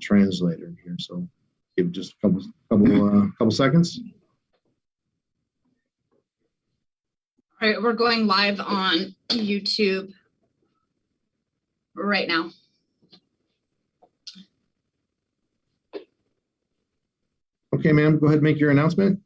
translator here. So give just a couple seconds. All right, we're going live on YouTube right now. Okay, ma'am, go ahead and make your announcement.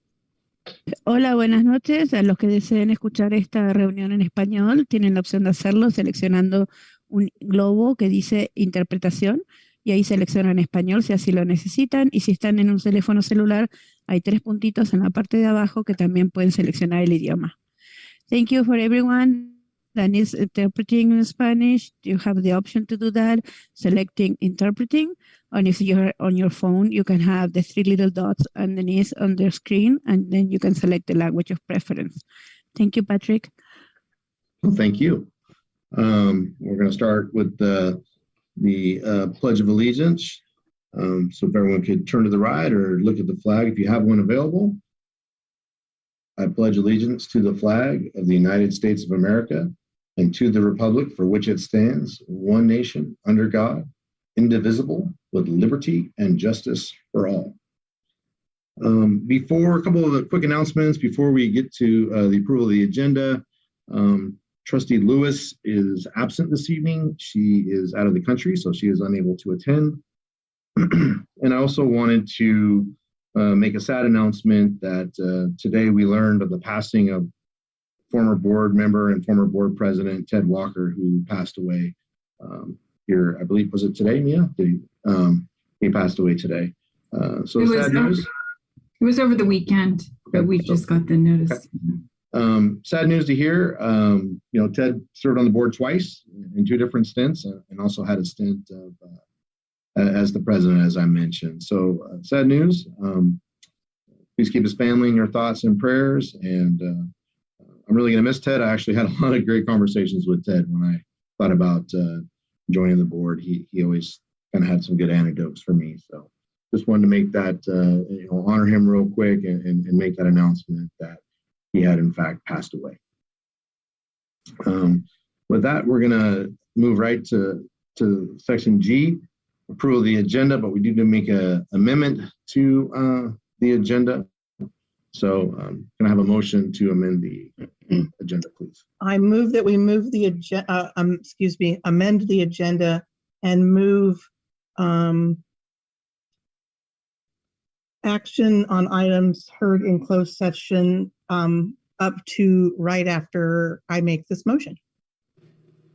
Hola, buenas noches. A los que deseen escuchar esta reunión en español, tienen la opción de hacerlo seleccionando un globo que dice interpretación y ahí seleccionan español si así lo necesitan. Y si están en un teléfono celular, hay 3 puntitos en la parte de abajo que también pueden seleccionar el idioma. Thank you for everyone that is interpreting in Spanish. You have the option to do that, selecting interpreting. And if you're on your phone, you can have the 3 little dots underneath on the screen, and then you can select the language of preference. Thank you, Patrick. Well, thank you. We're going to start with the Pledge of Allegiance. So if everyone could turn to the right or look at the flag if you have one available. I pledge allegiance to the flag of the United States of America and to the republic for which it stands, one nation, under God, indivisible, with liberty and justice for all. Before a couple of the quick announcements, before we get to the approval of the agenda, Trustee Lewis is absent this evening. She is out of the country, so she is unable to attend. And I also wanted to make a sad announcement that today we learned of the passing of former board member and former board president Ted Walker, who passed away here, I believe, was it today, Mia? He passed away today. So it sad news. It was over the weekend, but we just got the notice. Okay. Sad news to hear. You know, Ted served on the board twice in 2 different stints, and also had a stint of as the president, as I mentioned. So sad news. Please keep his family in your thoughts and prayers. And I'm really going to miss Ted. I actually had a lot of great conversations with Ted when I thought about joining the board. He always kind of had some good anecdotes for me. So just wanted to make that, you know, honor him real quick and make that announcement that he had in fact passed away. With that, we're going to move right to section G. Approval of the agenda, but we do need to make an amendment to the agenda. So can I have a motion to amend the agenda, please? I move that we move the agenda, amend the agenda and move action on items heard in closed session up to right after I make this motion.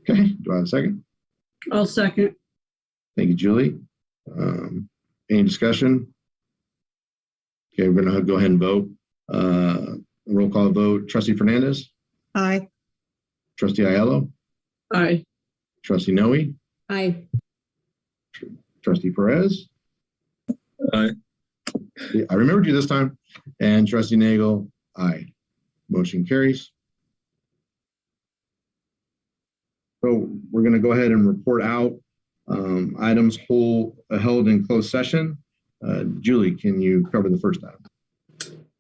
Okay, do I have a second? I'll second. Thank you, Julie. Any discussion? Okay, we're going to go ahead and vote. Roll call vote. Trustee Fernandez? Aye. Trustee Aiello? Aye. Trustee Noe? Aye. Trustee Perez? Aye. I remembered you this time. And Trustee Nagel? Aye. Motion carries. So we're going to go ahead and report out items held in closed session. Julie, can you cover the first item?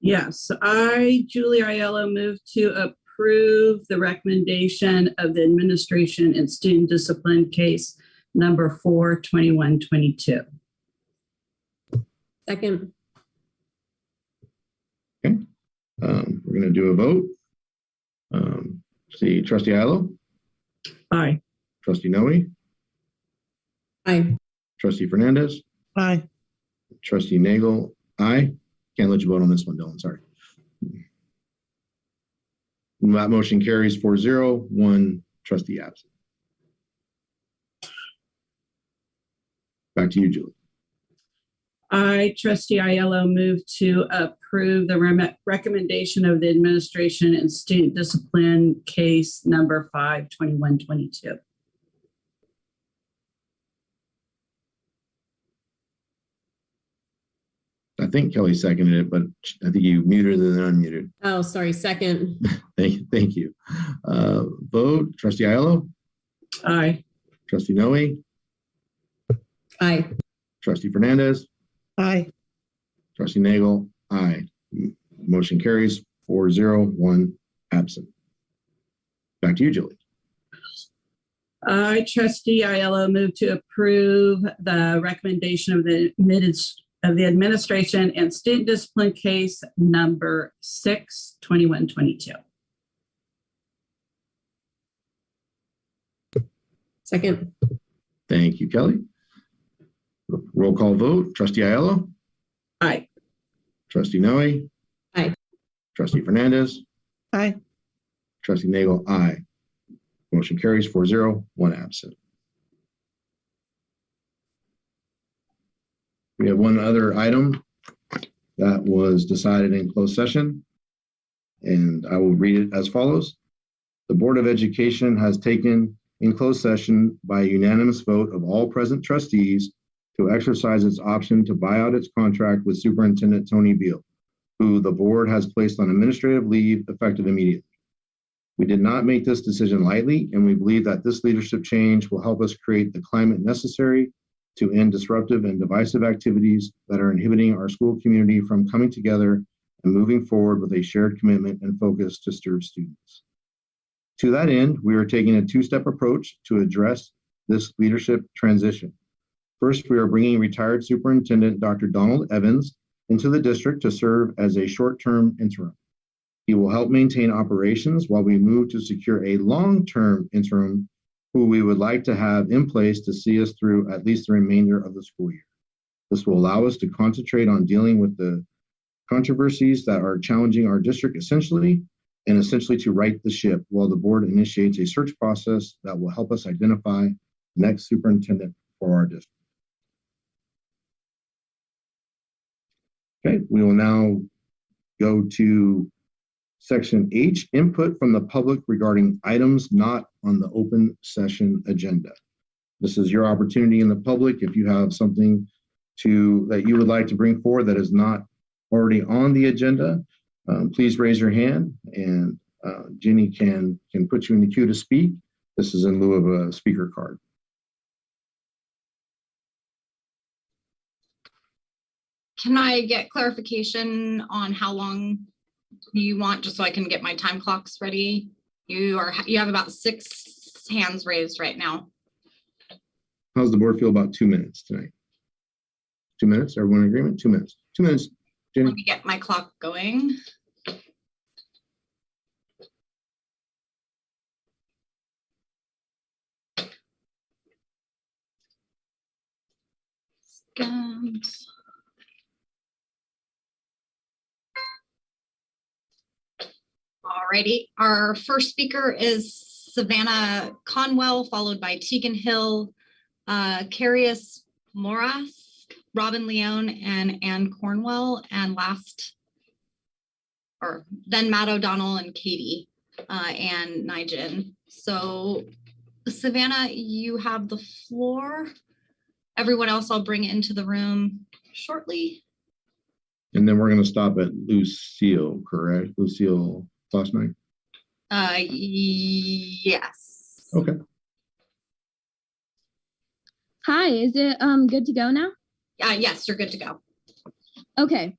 Yes, I, Julie Aiello, move to approve the recommendation of the administration in student discipline case number 4/2122. Second. Okay, we're going to do a vote. See, Trustee Aiello? Aye. Trustee Noe? Aye. Trustee Fernandez? Aye. Trustee Nagel? Aye. Can't let you vote on this one, Dylan, sorry. That motion carries 4-0, 1 trustee absent. Back to you, Julie. I, Trustee Aiello, move to approve the recommendation of the administration in student discipline case number 5/2122. I think Kelly seconded it, but I think you muted and then unmuted. Oh, sorry. Second. Thank you. Vote. Trustee Aiello? Aye. Trustee Noe? Aye. Trustee Fernandez? Aye. Trustee Nagel? Aye. Motion carries 4-0, 1 absent. Back to you, Julie. I, Trustee Aiello, move to approve the recommendation of the administration and student discipline case number 6/2122. Second. Thank you, Kelly. Roll call vote. Trustee Aiello. Aye. Trustee Noe. Aye. Trustee Fernandez. Aye. Trustee Nagel, aye. Motion carries 4-0, 1 absent. We have one other item that was decided in closed session, and I will read it as follows. The Board of Education has taken in closed session by a unanimous vote of all present trustees to exercise its option to buy out its contract with Superintendent Tony Beal, who the board has placed on administrative leave effective immediately. We did not make this decision lightly, and we believe that this leadership change will help us create the climate necessary to end disruptive and divisive activities that are inhibiting our school community from coming together and moving forward with a shared commitment and focus to serve students. To that end, we are taking a two-step approach to address this leadership transition. First, we are bringing retired Superintendent Dr. Donald Evans into the district to serve as a short-term interim. He will help maintain operations while we move to secure a long-term interim who we would like to have in place to see us through at least the remainder of the school year. This will allow us to concentrate on dealing with the controversies that are challenging our district essentially to right the ship while the board initiates a search process that will help us identify the next superintendent for our district. Okay, we will now go to Section H, input from the public regarding items not on the open session agenda. This is your opportunity in the public. If you have something that you would like to bring forward that is not already on the agenda, please raise your hand and Jenny can put you in the queue to speak. This is in lieu of a speaker card. Can I get clarification on how long you want, just so I can get my time clocks ready? You have about 6 hands raised right now. How's the board feel about 2 minutes tonight? 2 minutes, everyone in agreement? 2 minutes. 2 minutes, Jenny. Let me get my clock going. Scans. Alrighty, our first speaker is Savannah Conwell, followed by Teagan Hill, Kass Morash, Robin Leone, and Ann Cornwell, and then Matt Odonnell and Katie and Nguyen. So Savannah, you have the floor. Everyone else I'll bring into the room shortly. And then we're going to stop at Lucille, correct? Lucille last night? Yes. Okay. Hi, is it good to go now? Yes, you're good to go. Okay.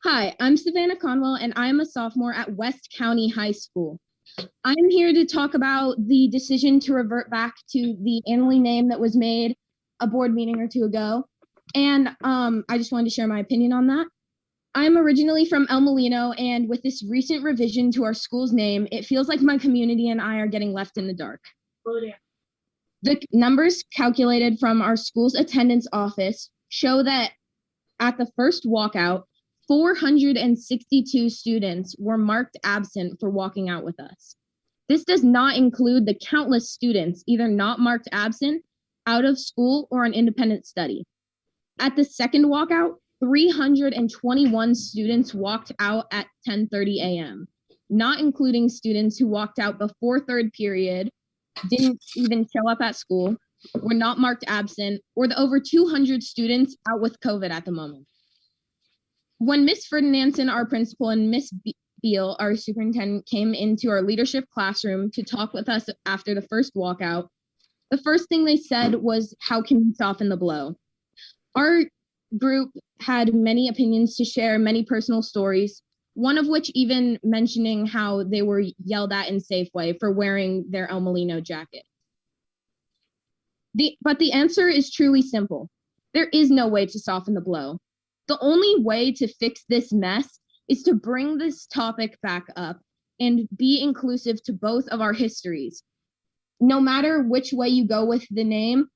Hi, I'm Savannah Conwell, and I'm a sophomore at West County High School. I'm here to talk about the decision to revert back to the annually name that was made a board meeting or two ago. And I just wanted to share my opinion on that. I'm originally from El Molino, and with this recent revision to our school's name, it feels like my community and I are getting left in the dark. Oh, yeah. The numbers calculated from our school's attendance office show that at the first walkout, 462 students were marked absent for walking out with us. This does not include the countless students either not marked absent, out of school, or on independent study. At the second walkout, 321 students walked out at 10:30 a.m., not including students who walked out before third period, didn't even show up at school, were not marked absent, or the over 200 students out with COVID at the moment. When Miss Ferdinandson, our principal, and Miss Beal, our superintendent, came into our leadership classroom to talk with us after the first walkout, the first thing they said was, "How can we soften the blow?" Our group had many opinions to share, many personal stories, one of which even mentioning how they were yelled at in Safeway for wearing their El Molino jacket. But the answer is truly simple. There is no way to soften the blow. The only way to fix this mess is to bring this topic back up and be inclusive to both of our histories. No matter which way you go with the name,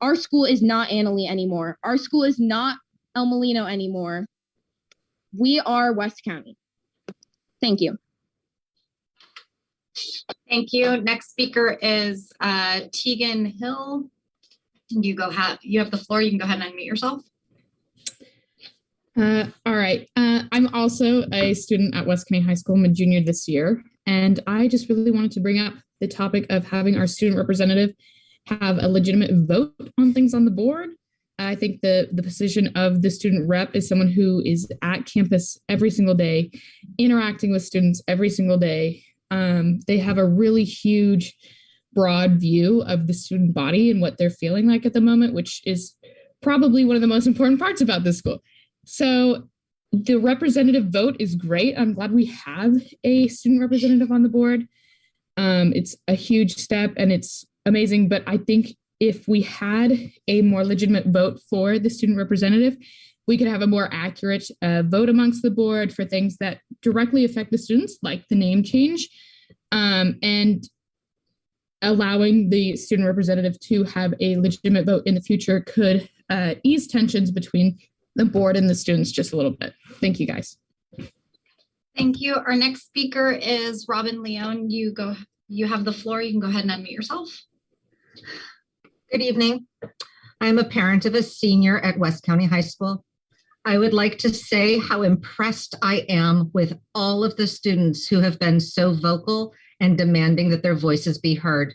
our school is not Annalee anymore. Our school is not El Molino anymore. We are West County. Thank you. Thank you. Next speaker is Teagan Hill. You have the floor. You can go ahead and unmute yourself. All right. I'm also a student at West County High School. I'm a junior this year. And I just really wanted to bring up the topic of having our student representative have a legitimate vote on things on the board. I think the position of the student rep is someone who is at campus every single day, interacting with students every single day. They have a really huge, broad view of the student body and what they're feeling like at the moment, which is probably one of the most important parts about this school. So the representative vote is great. I'm glad we have a student representative on the board. It's a huge step and it's amazing, but I think if we had a more legitimate vote for the student representative, we could have a more accurate vote amongst the board for things that directly affect the students, like the name change, and allowing the student representative to have a legitimate vote in the future could ease tensions between the board and the students just a little bit. Thank you, guys. Thank you. Our next speaker is Robin Leone. You have the floor. You can go ahead and unmute yourself. Good evening. I'm a parent of a senior at West County High School. I would like to say how impressed I am with all of the students who have been so vocal and demanding that their voices be heard.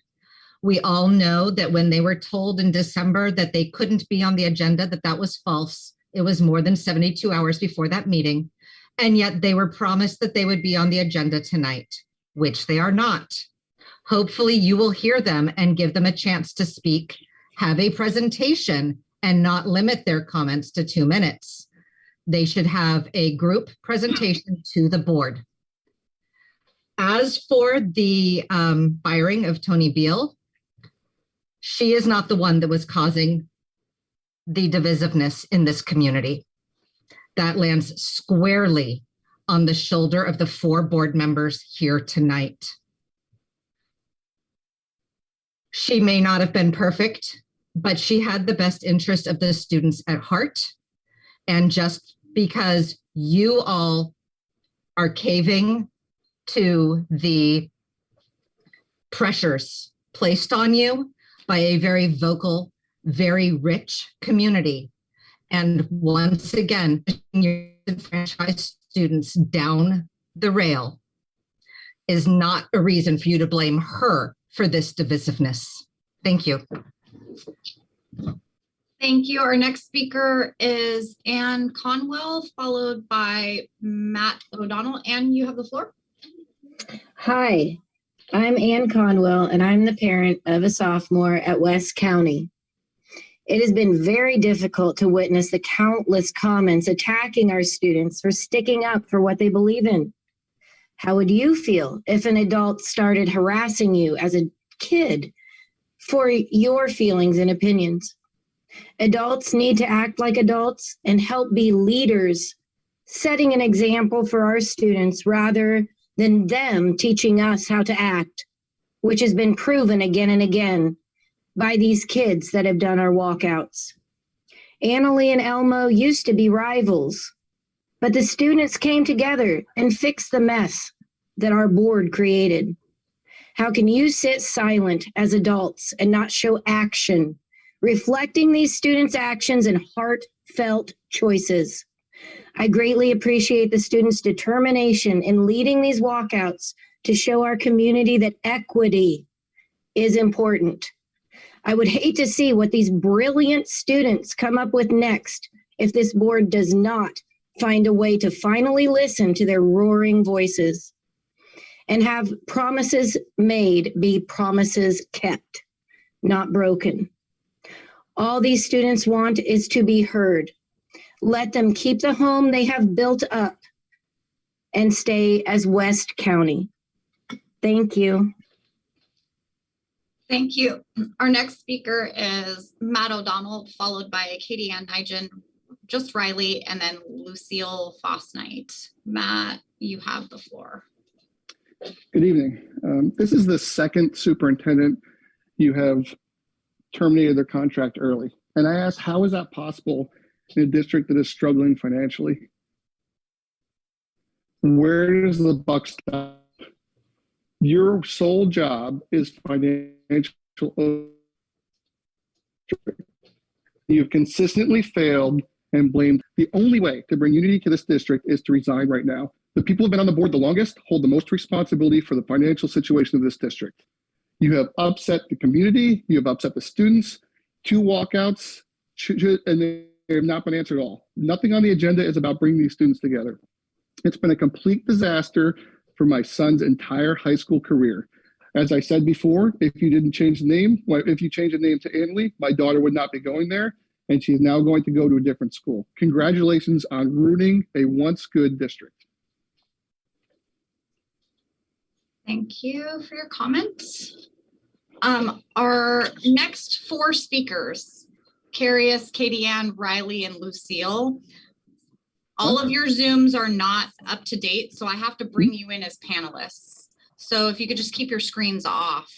We all know that when they were told in December that they couldn't be on the agenda, that was false. It was more than 72 hours before that meeting. And yet they were promised that they would be on the agenda tonight, which they are not. Hopefully you will hear them and give them a chance to speak, have a presentation, and not limit their comments to 2 minutes. They should have a group presentation to the board. As for the firing of Tony Beal, she is not the one that was causing the divisiveness in this community. That lands squarely on the shoulder of the 4 board members here tonight. She may not have been perfect, but she had the best interest of the students at heart. And just because you all are caving to the pressures placed on you by a very vocal, very rich community, and once again, your disenfranchised students down the rail, is not a reason for you to blame her for this divisiveness. Thank you. Thank you. Our next speaker is Ann Conwell, followed by Matt Odonnell. Ann, you have the floor. Hi, I'm Ann Conwell, and I'm the parent of a sophomore at West County. It has been very difficult to witness the countless comments attacking our students for sticking up for what they believe in. How would you feel if an adult started harassing you as a kid for your feelings and opinions? Adults need to act like adults and help be leaders, setting an example for our students rather than them teaching us how to act, which has been proven again and again by these kids that have done our walkouts. Annalee and Elmo used to be rivals, but the students came together and fixed the mess that our board created. How can you sit silent as adults and not show action, reflecting these students' actions and heartfelt choices? I greatly appreciate the students' determination in leading these walkouts to show our community that equity is important. I would hate to see what these brilliant students come up with next if this board does not find a way to finally listen to their roaring voices and have promises made be promises kept, not broken. All these students want is to be heard. Let them keep the home they have built up and stay as West County. Thank you. Thank you. Our next speaker is Matt Odonnell, followed by Katie Ann Nigel, just Riley, and then Lucille Fosnight. Matt, you have the floor. Good evening. This is the second superintendent you have terminated their contract early. And I asked, how is that possible in a district that is struggling financially? Where does the buck stop? Your sole job is financial. You've consistently failed and blamed. The only way to bring unity to this district is to resign right now. The people who have been on the board the longest hold the most responsibility for the financial situation of this district. You have upset the community. You have upset the students. 2 walkouts, and they have not been answered at all. Nothing on the agenda is about bringing these students together. It's been a complete disaster for my son's entire high school career. As I said before, if you didn't change the name, if you change the name to Annalee, my daughter would not be going there, and she is now going to go to a different school. Congratulations on ruining a once good district. Thank you for your comments. Our next 4 speakers, Carius, Katie Ann, Riley, and Lucille. All of your Zooms are not up to date, so I have to bring you in as panelists. So if you could just keep your screens off.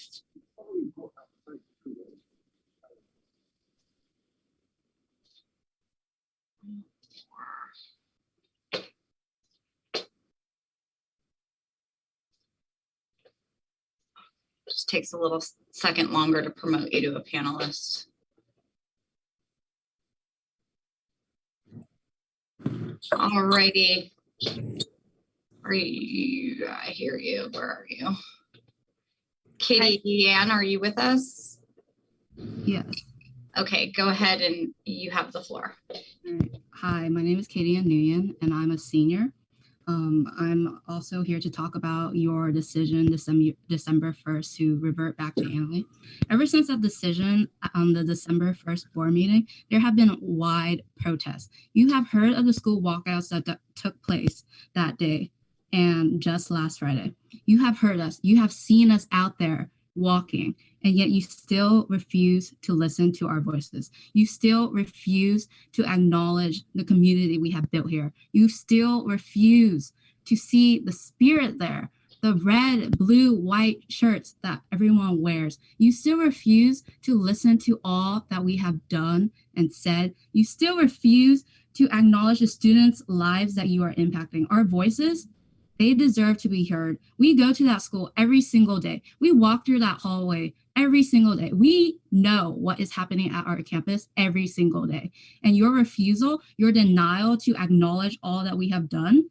Just takes a little second longer to promote you to a panelist. Alrighty. Are you, I hear you. Where are you? Katie Ann, are you with us? Yes. Okay, go ahead and you have the floor. Right. Hi, my name is Katie Ann Nguyen, and I'm a senior. I'm also here to talk about your decision December 1st to revert back to Annalee. Ever since that decision on the December 1st board meeting, there have been wide protests. You have heard of the school walkouts that took place that day and just last Friday. You have heard us. You have seen us out there walking, and yet you still refuse to listen to our voices. You still refuse to acknowledge the community we have built here. You still refuse to see the spirit there, the red, blue, white shirts that everyone wears. You still refuse to listen to all that we have done and said. You still refuse to acknowledge the students' lives that you are impacting. Our voices, they deserve to be heard. We go to that school every single day. We walk through that hallway every single day. We know what is happening at our campus every single day. And your refusal, your denial to acknowledge all that we have done,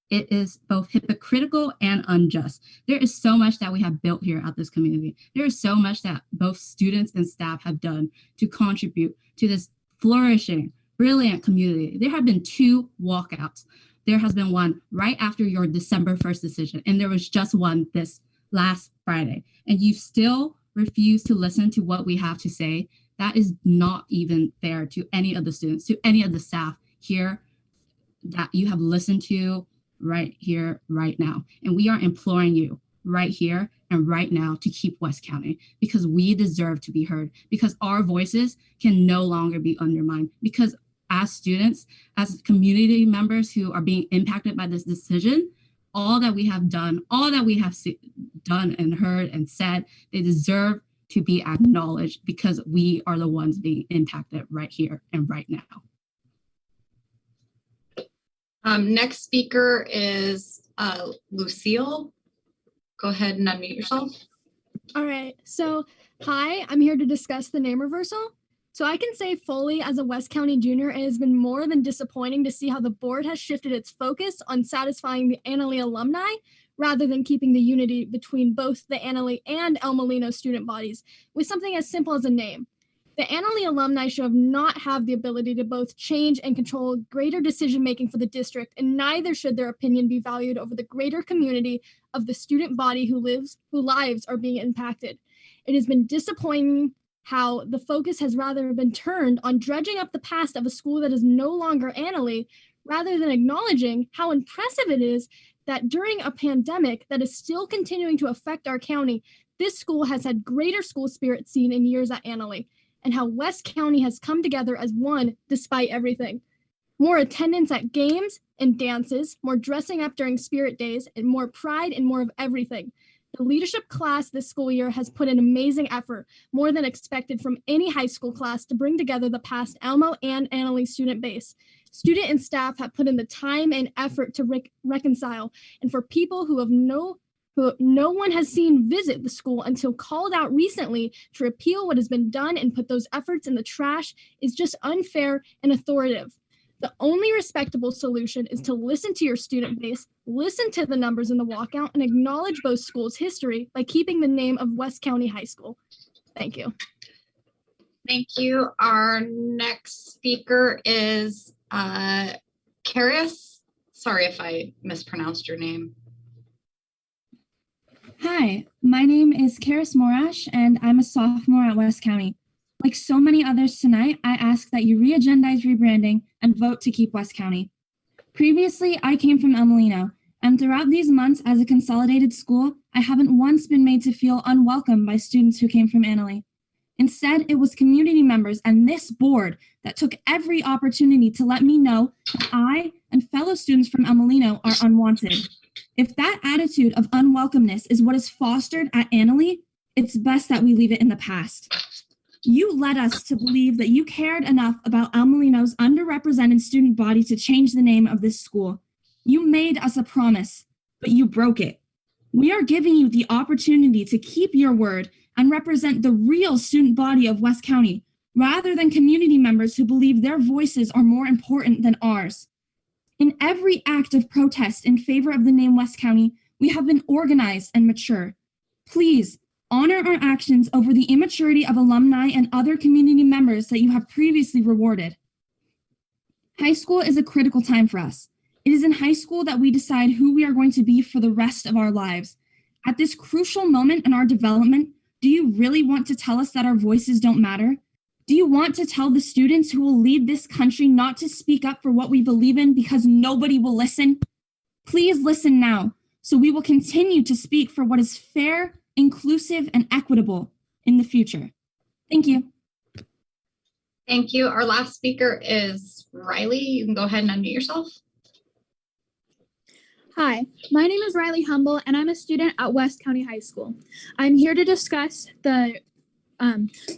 it is both hypocritical and unjust. There is so much that we have built here at this community. There is so much that both students and staff have done to contribute to this flourishing, brilliant community. There have been 2 walkouts. There has been one right after your December 1st decision, and there was just one this last Friday. And you still refuse to listen to what we have to say. That is not even fair to any of the students, to any of the staff here that you have listened to right here, right now. And we are imploring you right here and right now to keep West County, because we deserve to be heard, because our voices can no longer be undermined, because as students, as community members who are being impacted by this decision, all that we have done, all that we have done and heard and said, they deserve to be acknowledged, because we are the ones being impacted right here and right now. Next speaker is Lucille. Go ahead and unmute yourself. All right, so hi, I'm here to discuss the name reversal. So I can say fully, as a West County junior, it has been more than disappointing to see how the board has shifted its focus on satisfying the Annalee alumni rather than keeping the unity between both the Annalee and El Molino student bodies with something as simple as a name. The Annalee alumni should not have the ability to both change and control greater decision-making for the district, and neither should their opinion be valued over the greater community of the student body whose lives are being impacted. It has been disappointing how the focus has rather been turned on dredging up the past of a school that is no longer Annalee, rather than acknowledging how impressive it is that during a pandemic that is still continuing to affect our county, this school has had greater school spirit seen in years at Annalee, and how West County has come together as one despite everything. More attendance at games and dances, more dressing up during spirit days, and more pride and more of everything. The leadership class this school year has put an amazing effort, more than expected from any high school class, to bring together the past Elmo and Annalee student base. Student and staff have put in the time and effort to reconcile, and for people who no one has seen visit the school until called out recently to repeal what has been done and put those efforts in the trash is just unfair and authoritative. The only respectable solution is to listen to your student base, listen to the numbers in the walkout, and acknowledge both schools' history by keeping the name of West County High School. Thank you. Thank you. Our next speaker is Kass. Sorry if I mispronounced your name. Hi, my name is Kass Morash, and I'm a sophomore at West County. Like so many others tonight, I ask that you re-agendize rebranding and vote to keep West County. Previously, I came from Emelino, and throughout these months as a consolidated school, I haven't once been made to feel unwelcome by students who came from Annalee. Instead, it was community members and this board that took every opportunity to let me know that I and fellow students from Emelino are unwanted. If that attitude of unwelcomeness is what is fostered at Annalee, it's best that we leave it in the past. You led us to believe that you cared enough about Emelino's underrepresented student body to change the name of this school. You made us a promise, but you broke it. We are giving you the opportunity to keep your word and represent the real student body of West County, rather than community members who believe their voices are more important than ours. In every act of protest in favor of the name West County, we have been organized and mature. Please, honor our actions over the immaturity of alumni and other community members that you have previously rewarded. High school is a critical time for us. It is in high school that we decide who we are going to be for the rest of our lives. At this crucial moment in our development, do you really want to tell us that our voices don't matter? Do you want to tell the students who will lead this country not to speak up for what we believe in because nobody will listen? Please listen now, so we will continue to speak for what is fair, inclusive, and equitable in the future. Thank you. Thank you. Our last speaker is Riley. You can go ahead and unmute yourself. Hi, my name is Riley Humble, and I'm a student at West County High School. I'm here to discuss the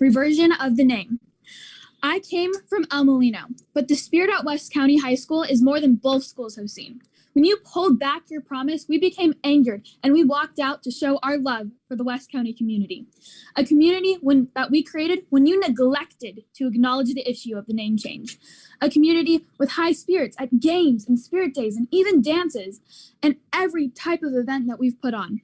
reversion of the name. I came from Emelino, but the spirit at West County High School is more than both schools have seen. When you pulled back your promise, we became angered and we walked out to show our love for the West County community. A community that we created when you neglected to acknowledge the issue of the name change. A community with high spirits at games and spirit days and even dances and every type of event that we've put on.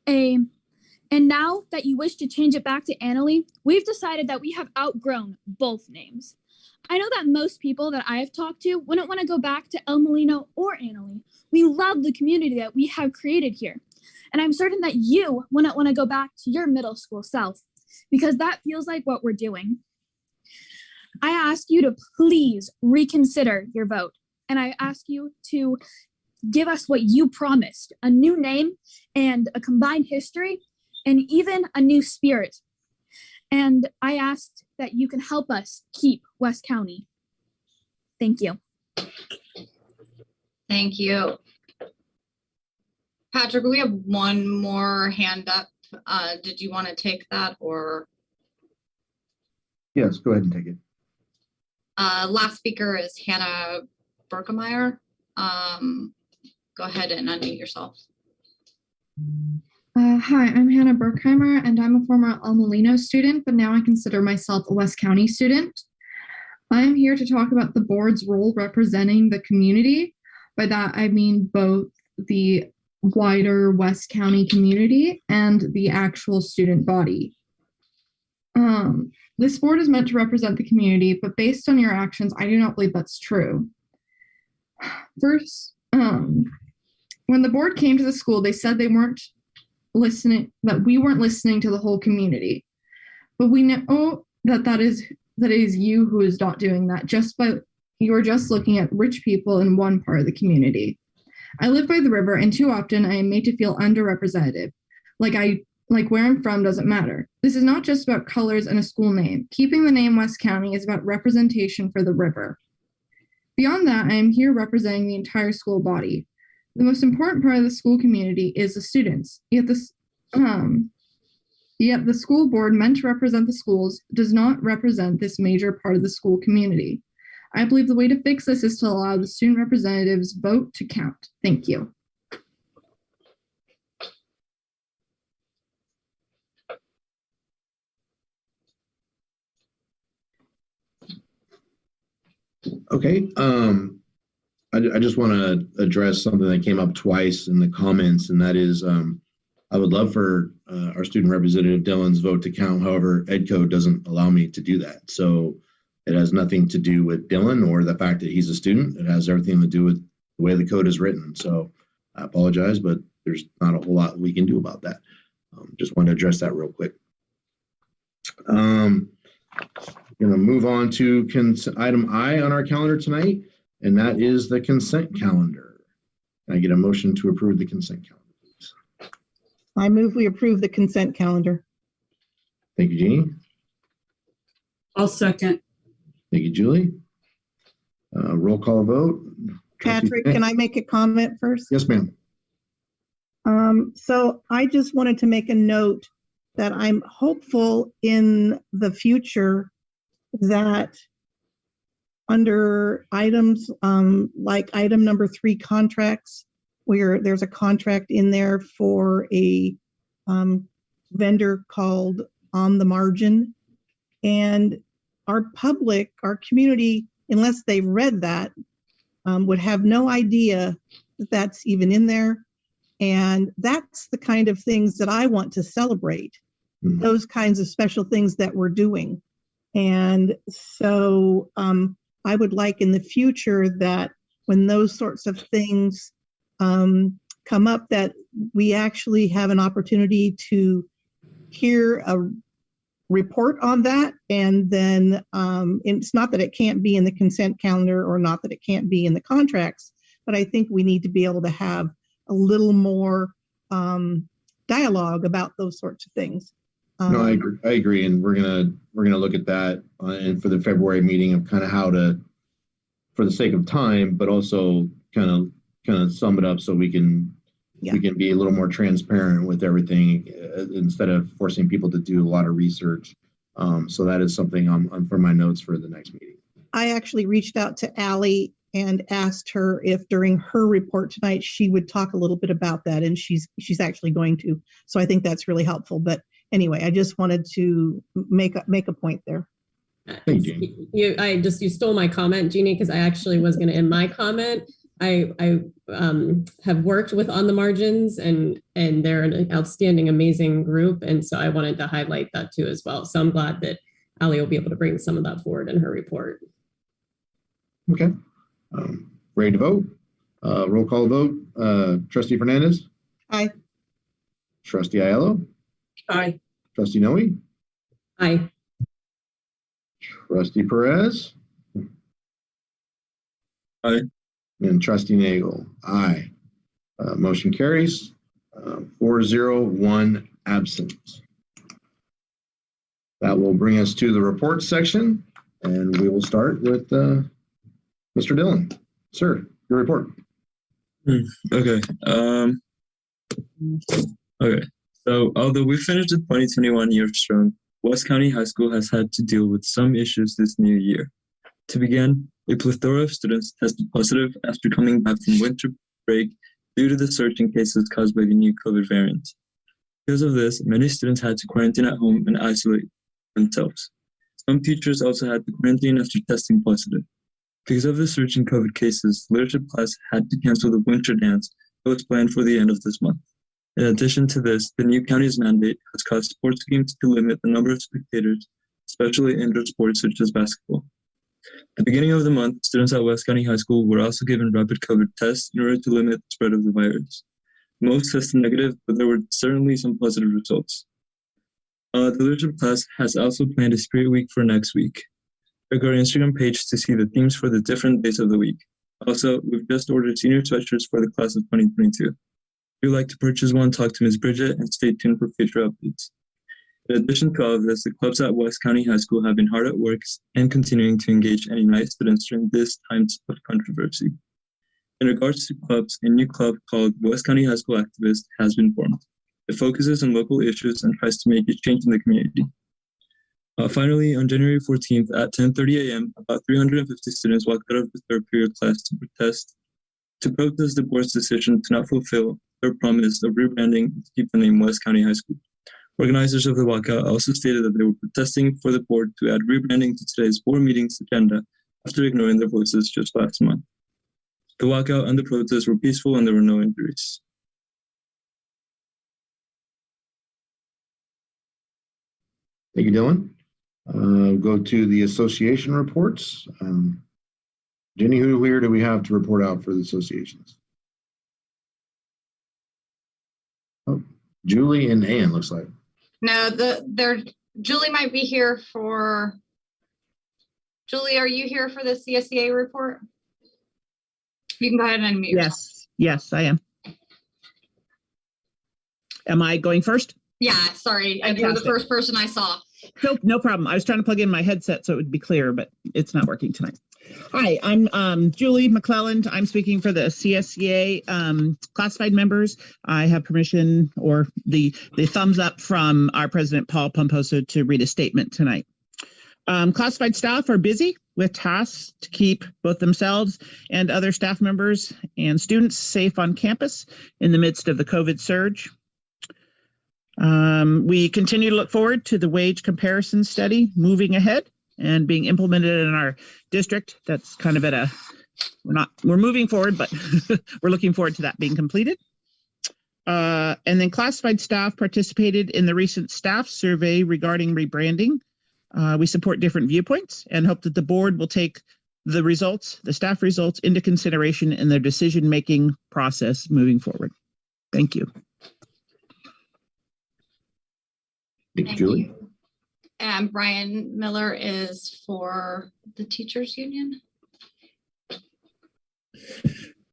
And now that you wish to change it back to Annalee, we've decided that we have outgrown both names. I know that most people that I have talked to wouldn't want to go back to Emelino or Annalee. We love the community that we have created here. And I'm certain that you wouldn't want to go back to your middle school self, because that feels like what we're doing. I ask you to please reconsider your vote. And I ask you to give us what you promised, a new name and a combined history and even a new spirit. And I asked that you can help us keep West County. Thank you. Thank you. Patrick, we have one more hand up. Did you want to take that or? Yes, go ahead and take it. Last speaker is Hannah Berkheimer. Go ahead and unmute yourself. Hi, I'm Hannah Berkheimer, and I'm a former Emelino student, but now I consider myself a West County student. I'm here to talk about the board's role representing the community. By that, I mean both the wider West County community and the actual student body. This board is meant to represent the community, but based on your actions, I do not believe that's true. First, when the board came to the school, they said they weren't listening, that we weren't listening to the whole community. But we know that is you who is not doing that. You are just looking at rich people in one part of the community. I live by the river, and too often I am made to feel underrepresented. Like where I'm from doesn't matter. This is not just about colors and a school name. Keeping the name West County is about representation for the river. Beyond that, I am here representing the entire school body. The most important part of the school community is the students. Yet the school board meant to represent the schools does not represent this major part of the school community. I believe the way to fix this is to allow the student representatives' vote to count. Thank you. Okay. I just want to address something that came up twice in the comments, and that is I would love for our student representative Dylan's vote to count. However, EdCode doesn't allow me to do that. So it has nothing to do with Dylan or the fact that he's a student. It has everything to do with the way the code is written. So I apologize, but there's not a whole lot we can do about that. Just wanted to address that real quick. Going to move on to item I on our calendar tonight, and that is the consent calendar. Can I get a motion to approve the consent calendar, please? I move we approve the consent calendar. Thank you, Jeannie. I'll second. Thank you, Julie. Roll call vote. Patrick, can I make a comment first? Yes, ma'am. So I just wanted to make a note that I'm hopeful in the future that under items like item number 3, contracts, where there's a contract in there for a vendor called On the Margin, and our public, our community, unless they read that, would have no idea that that's even in there. And that's the kind of things that I want to celebrate, those kinds of special things that we're doing. And so I would like in the future that when those sorts of things come up, that we actually have an opportunity to hear a report on that. And then it's not that it can't be in the consent calendar or not that it can't be in the contracts, but I think we need to be able to have a little more dialogue about those sorts of things. No, I agree, and we're gonna look at that and for the February meeting of kind of how to, for the sake of time, but also kind of sum it up so we can be a little more transparent with everything instead of forcing people to do a lot of research. So that is something on for my notes for the next meeting. I actually reached out to Allie and asked her if during her report tonight she would talk a little bit about that, and she's actually going to. So I think that's really helpful. But anyway, I just wanted to make a point there. Thank you. You stole my comment, Jeannie, because I actually was going to end my comment. I have worked with On the Margins, and they're an outstanding, amazing group, and so I wanted to highlight that too as well. So I'm glad that Allie will be able to bring some of that forward in her report. Okay. Ready to vote? Roll call vote. Trustee Fernandez? Aye. Trustee Aiello? Aye. Trustee Noe? Aye. Trustee Perez? Aye. And Trustee Nagel? Aye. Motion carries. 4-0, 1 absent. That will bring us to the report section, and we will start with Mr. Dillon. Sir, your report. Okay. Okay. So although we finished the 2021 year strong, West County High School has had to deal with some issues this new year. To begin, a plethora of students tested positive after coming back from winter break due to the surge in cases caused by the new COVID variant. Because of this, many students had to quarantine at home and isolate themselves. Some teachers also had to quarantine after testing positive. Because of the surge in COVID cases, leadership class had to cancel the winter dance that was planned for the end of this month. In addition to this, the new county's mandate has caused sports games to limit the number of spectators, especially indoor sports such as basketball. At the beginning of the month, students at West County High School were also given rapid COVID tests in order to limit the spread of the virus. Most tested negative, but there were certainly some positive results. The leadership class has also planned a spirit week for next week. Check our Instagram page to see the themes for the different days of the week. Also, we've just ordered senior sweatshirts for the class of 2022. If you'd like to purchase one, talk to Ms. Bridget and stay tuned for future updates. In addition to all of this, the clubs at West County High School have been hard at work and continuing to engage and unite students during this times of controversy. In regards to clubs, a new club called West County High School Activist has been formed. It focuses on local issues and tries to make a change in the community. Finally, on January 14th at 10:30 a.m., about 350 students walked out of the third period class to protest the board's decision to not fulfill their promise of rebranding to keep the name West County High School. Organizers of the walkout also stated that they were protesting for the board to add rebranding to today's board meeting's agenda after ignoring their voices just last month. The walkout and the protests were peaceful and there were no injuries. Thank you, Dylan. Go to the association reports. Jenny, who here do we have to report out for the associations? Oh, Julie and Ann, looks like. No, Julie might be here for. Julie, are you here for the CSEA report? You can go ahead and unmute. Yes, I am. Am I going first? Yeah, sorry. You were the first person I saw. Nope, no problem. I was trying to plug in my headset so it would be clear, but it's not working tonight. Hi, I'm Julie McClelland. I'm speaking for the CSEA classified members. I have permission or the thumbs up from our president, Paul Pomposo, to read a statement tonight. Classified staff are busy with tasks to keep both themselves and other staff members and students safe on campus in the midst of the COVID surge. We continue to look forward to the wage comparison study moving ahead and being implemented in our district. That's kind of at we're moving forward, but we're looking forward to that being completed. And then classified staff participated in the recent staff survey regarding rebranding. We support different viewpoints and hope that the board will take the staff results into consideration in their decision-making process moving forward. Thank you. Thank you, Julie. And Brian Miller is for the teachers union.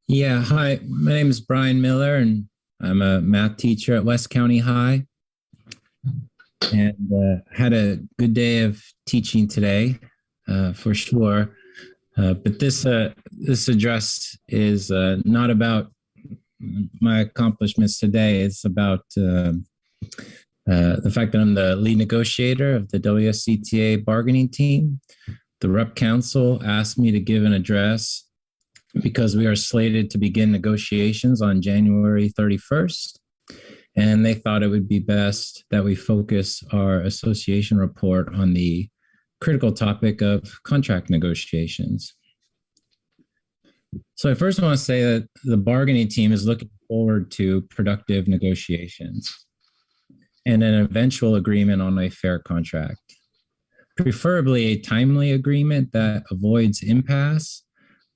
Yeah, hi, my name is Brian Miller and I'm a math teacher at West County High. And had a good day of teaching today, for sure. But this address is not about my accomplishments today. It's about the fact that I'm the lead negotiator of the WSCTA bargaining team. The Rep Council asked me to give an address because we are slated to begin negotiations on January 31st. And they thought it would be best that we focus our association report on the critical topic of contract negotiations. So I first want to say that the bargaining team is looking forward to productive negotiations and an eventual agreement on a fair contract, preferably a timely agreement that avoids impasse,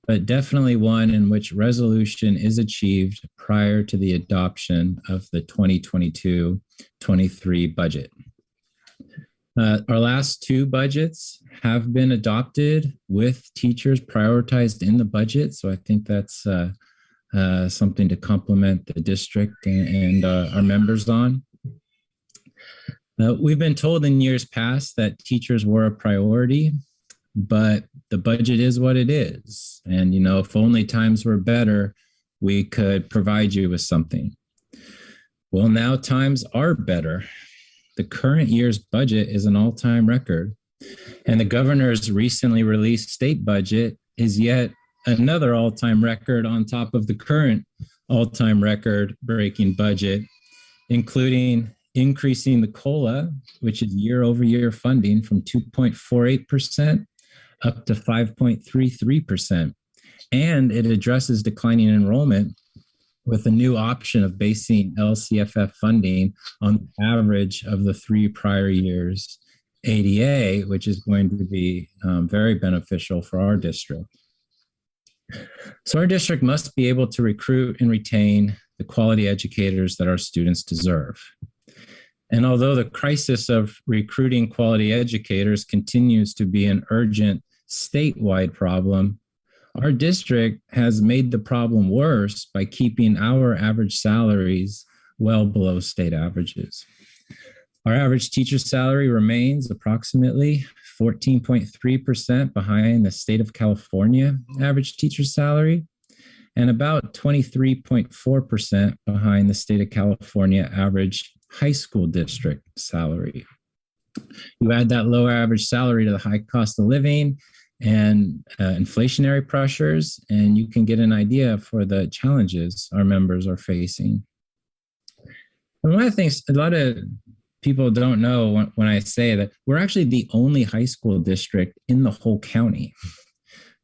but definitely one in which resolution is achieved prior to the adoption of the 2022-23 budget. Our last two budgets have been adopted with teachers prioritized in the budget, so I think that's something to compliment the district and our members on. We've been told in years past that teachers were a priority, but the budget is what it is. And, you know, if only times were better, we could provide you with something. Well, now times are better. The current year's budget is an all-time record. And the governor's recently released state budget is yet another all-time record on top of the current all-time record-breaking budget, including increasing the COLA, which is year-over-year funding, from 2.48% up to 5.33%. And it addresses declining enrollment with a new option of basing LCFF funding on the average of the 3 prior years' ADA, which is going to be very beneficial for our district. So our district must be able to recruit and retain the quality educators that our students deserve. And although the crisis of recruiting quality educators continues to be an urgent statewide problem, Our district has made the problem worse by keeping our average salaries well below state averages. Our average teacher salary remains approximately 14.3% behind the state of California average teacher salary and about 23.4% behind the state of California average high school district salary. You add that lower average salary to the high cost of living and inflationary pressures, and you can get an idea for the challenges our members are facing. And one of the things a lot of people don't know when I say that we're actually the only high school district in the whole county.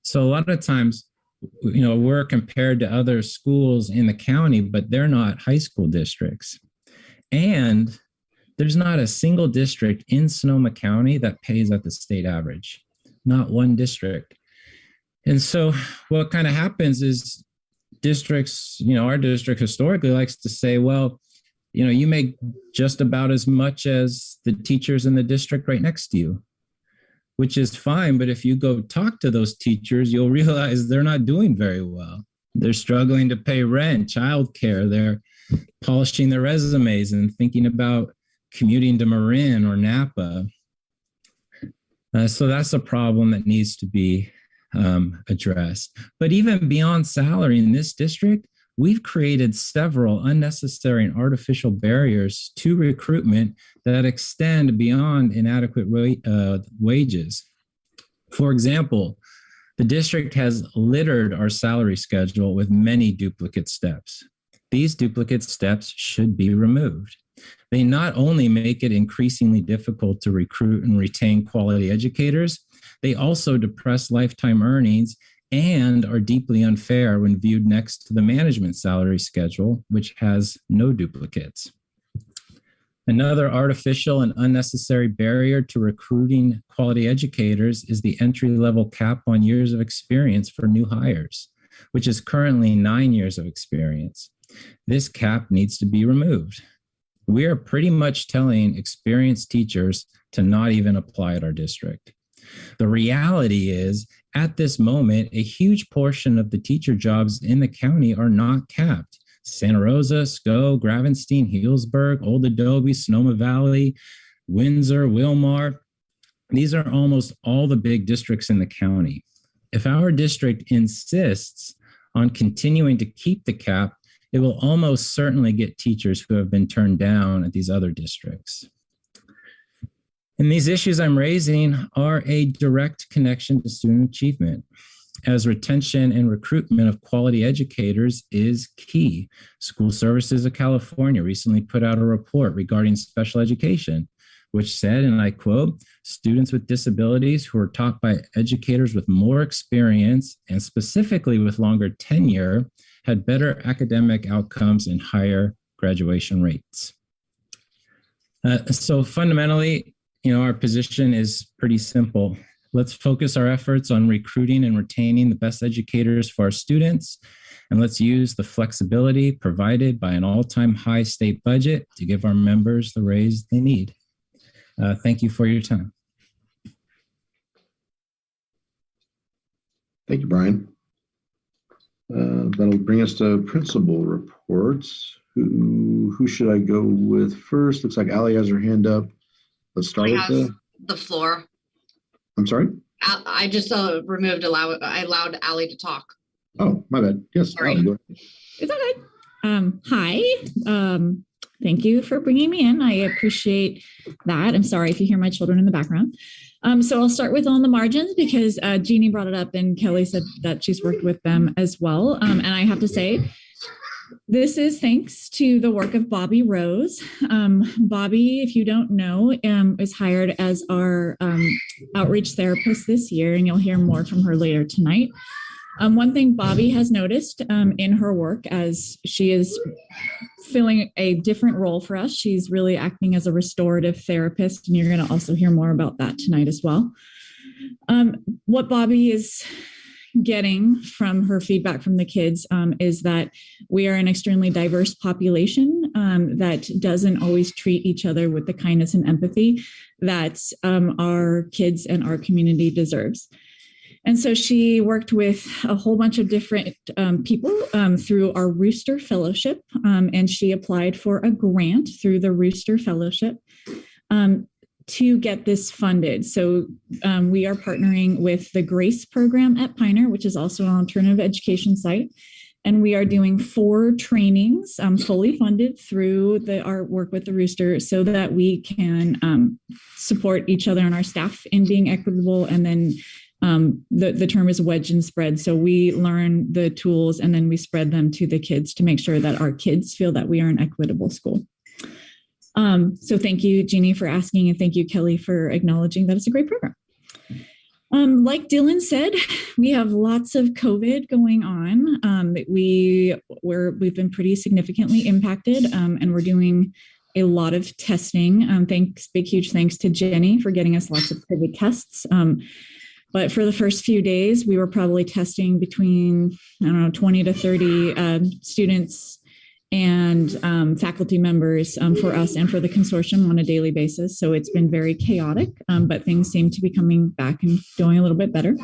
So a lot of times, we're compared to other schools in the county, but they're not high school districts. And there's not a single district in Sonoma County that pays at the state average, not one district. And so what kind of happens is districts, our district historically likes to say, well, you make just about as much as the teachers in the district right next to you, which is fine. But if you go talk to those teachers, you'll realize they're not doing very well. They're struggling to pay rent, childcare. They're polishing their resumes and thinking about commuting to Marin or Napa. So that's a problem that needs to be addressed. But even beyond salary in this district, we've created several unnecessary and artificial barriers to recruitment that extend beyond inadequate wages. For example, the district has littered our salary schedule with many duplicate steps. These duplicate steps should be removed. They not only make it increasingly difficult to recruit and retain quality educators, they also depress lifetime earnings and are deeply unfair when viewed next to the management salary schedule, which has no duplicates. Another artificial and unnecessary barrier to recruiting quality educators is the entry-level cap on years of experience for new hires, which is currently 9 years of experience. This cap needs to be removed. We are pretty much telling experienced teachers to not even apply at our district. The reality is, at this moment, a huge portion of the teacher jobs in the county are not capped. Santa Rosa, SCO, Gravenstein, Healdsburg, Old Adobe, Sonoma Valley, Windsor, Wilmar. These are almost all the big districts in the county. If our district insists on continuing to keep the cap, it will almost certainly get teachers who have been turned down at these other districts. And these issues I'm raising are a direct connection to student achievement, as retention and recruitment of quality educators is key. School Services of California recently put out a report regarding special education, which said, and I quote, students with disabilities who are taught by educators with more experience and specifically with longer tenure had better academic outcomes and higher graduation rates. So fundamentally, our position is pretty simple. Let's focus our efforts on recruiting and retaining the best educators for our students, and let's use the flexibility provided by an all-time high state budget to give our members the raise they need. Thank you for your time. Thank you, Brian. That'll bring us to principal reports. Who should I go with first? Looks like Allie has her hand up. Let's start with the floor. I'm sorry? I just I allowed Allie to talk. Oh, my bad. Yes, Allie, go ahead. It's okay. Hi. Thank you for bringing me in. I appreciate that. I'm sorry if you hear my children in the background. So I'll start with on the margins because Jeannie brought it up and Kelly said that she's worked with them as well. And I have to say, this is thanks to the work of Bobby Rose. Bobby, if you don't know, is hired as our outreach therapist this year, and you'll hear more from her later tonight. One thing Bobby has noticed in her work as she is filling a different role for us, she's really acting as a restorative therapist, and you're going to also hear more about that tonight as well. What Bobby is getting from her feedback from the kids is that we are an extremely diverse population that doesn't always treat each other with the kindness and empathy that our kids and our community deserves. And so she worked with a whole bunch of different people through our Rooster Fellowship, and she applied for a grant through the Rooster Fellowship to get this funded. So we are partnering with the GRACE program at Pioneer, which is also an alternative education site. And we are doing 4 trainings fully funded through our work with the Rooster so that we can support each other and our staff in being equitable. And then the term is wedge and spread. So we learn the tools and then we spread them to the kids to make sure that our kids feel that we are an equitable school. So thank you, Jeannie, for asking, and thank you, Kelly, for acknowledging that it's a great program. Like Dylan said, we have lots of COVID going on. We've been pretty significantly impacted, and we're doing a lot of testing. Big huge thanks to Jenny for getting us lots of COVID tests. But for the first few days, we were probably testing between, 20 to 30 students and faculty members for us and for the consortium on a daily basis. So it's been very chaotic, but things seem to be coming back and going a little bit better.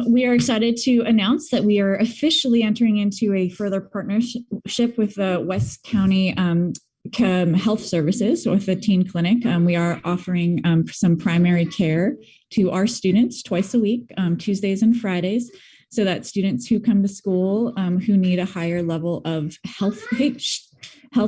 We are excited to announce that we are officially entering into a further partnership with the West County Health Services with the teen clinic. We are offering some primary care to our students twice a week, Tuesdays and Fridays, so that students who come to school who need a higher level of health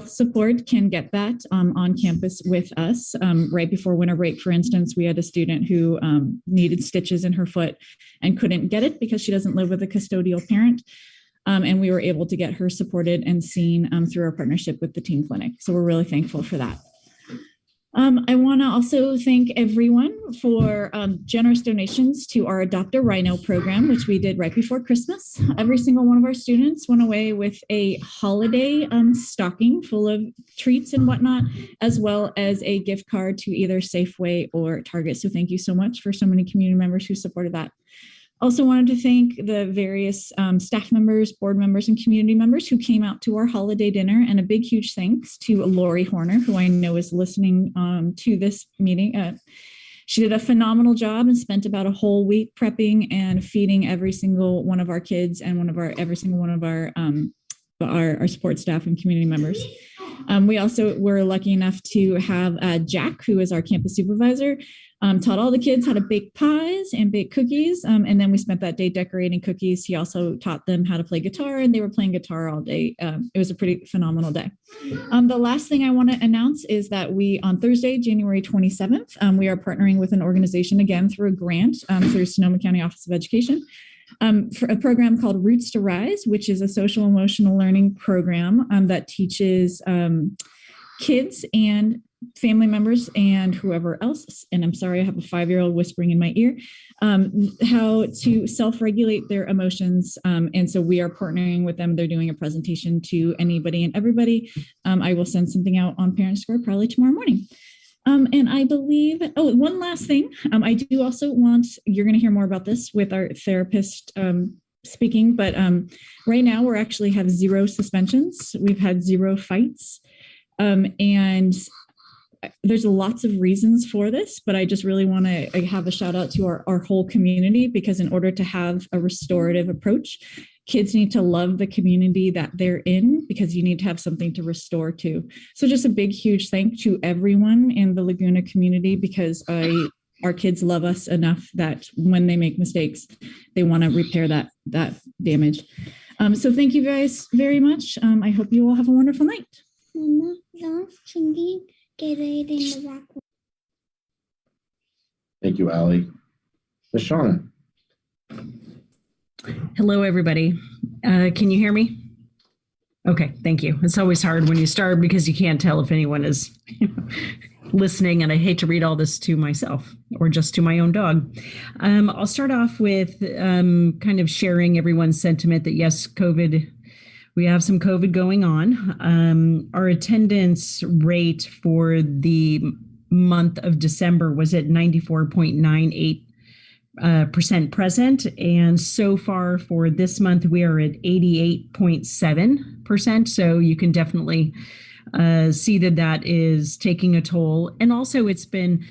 support can get that on campus with us. Right before winter break, for instance, we had a student who needed stitches in her foot and couldn't get it because she doesn't live with a custodial parent. And we were able to get her supported and seen through our partnership with the teen clinic. So we're really thankful for that. I want to also thank everyone for generous donations to our Adopt a Rhino program, which we did right before Christmas. Every single one of our students went away with a holiday stocking full of treats and whatnot, as well as a gift card to either Safeway or Target. So thank you so much for so many community members who supported that. Also wanted to thank the various staff members, board members, and community members who came out to our holiday dinner, and a big, huge thanks to Lori Horner, who I know is listening to this meeting. She did a phenomenal job and spent about a whole week prepping and feeding every single one of our kids and every single one of our support staff and community members. We also were lucky enough to have Jack, who is our campus supervisor, taught all the kids how to bake pies and bake cookies. And then we spent that day decorating cookies. He also taught them how to play guitar, and they were playing guitar all day. It was a pretty phenomenal day. The last thing I want to announce is that on Thursday, January 27th, we are partnering with an organization again through a grant through Sonoma County Office of Education for a program called Roots to Rise, which is a social emotional learning program that teaches kids and family members and whoever else, and I'm sorry, I have a 5-year-old whispering in my ear, how to self-regulate their emotions. And so we are partnering with them. They're doing a presentation to anybody and everybody. I will send something out on Parent Square probably tomorrow morning. And I believe, one last thing. I do also you're going to hear more about this with our therapist speaking, but right now we're actually have 0 suspensions. We've had 0 fights. And there's lots of reasons for this, but I just really want to have a shout out to our whole community, because in order to have a restorative approach, kids need to love the community that they're in, because you need to have something to restore to. So just a big, huge thank to everyone in the Laguna community, because our kids love us enough that when they make mistakes, they want to repair that damage. So thank you guys very much. I hope you all have a wonderful night. Mama, don't singing. Get it in the back. Thank you, Allie. Ms. Shauna. Hello, everybody. Can you hear me? Okay, thank you. It's always hard when you start because you can't tell if anyone is listening, and I hate to read all this to myself or just to my own dog. I'll start off with kind of sharing everyone's sentiment that yes, we have some COVID going on. Our attendance rate for the month of December was at 94.98% present. And so far for this month, we are at 88.7%. So you can definitely see that is taking a toll. And also it's been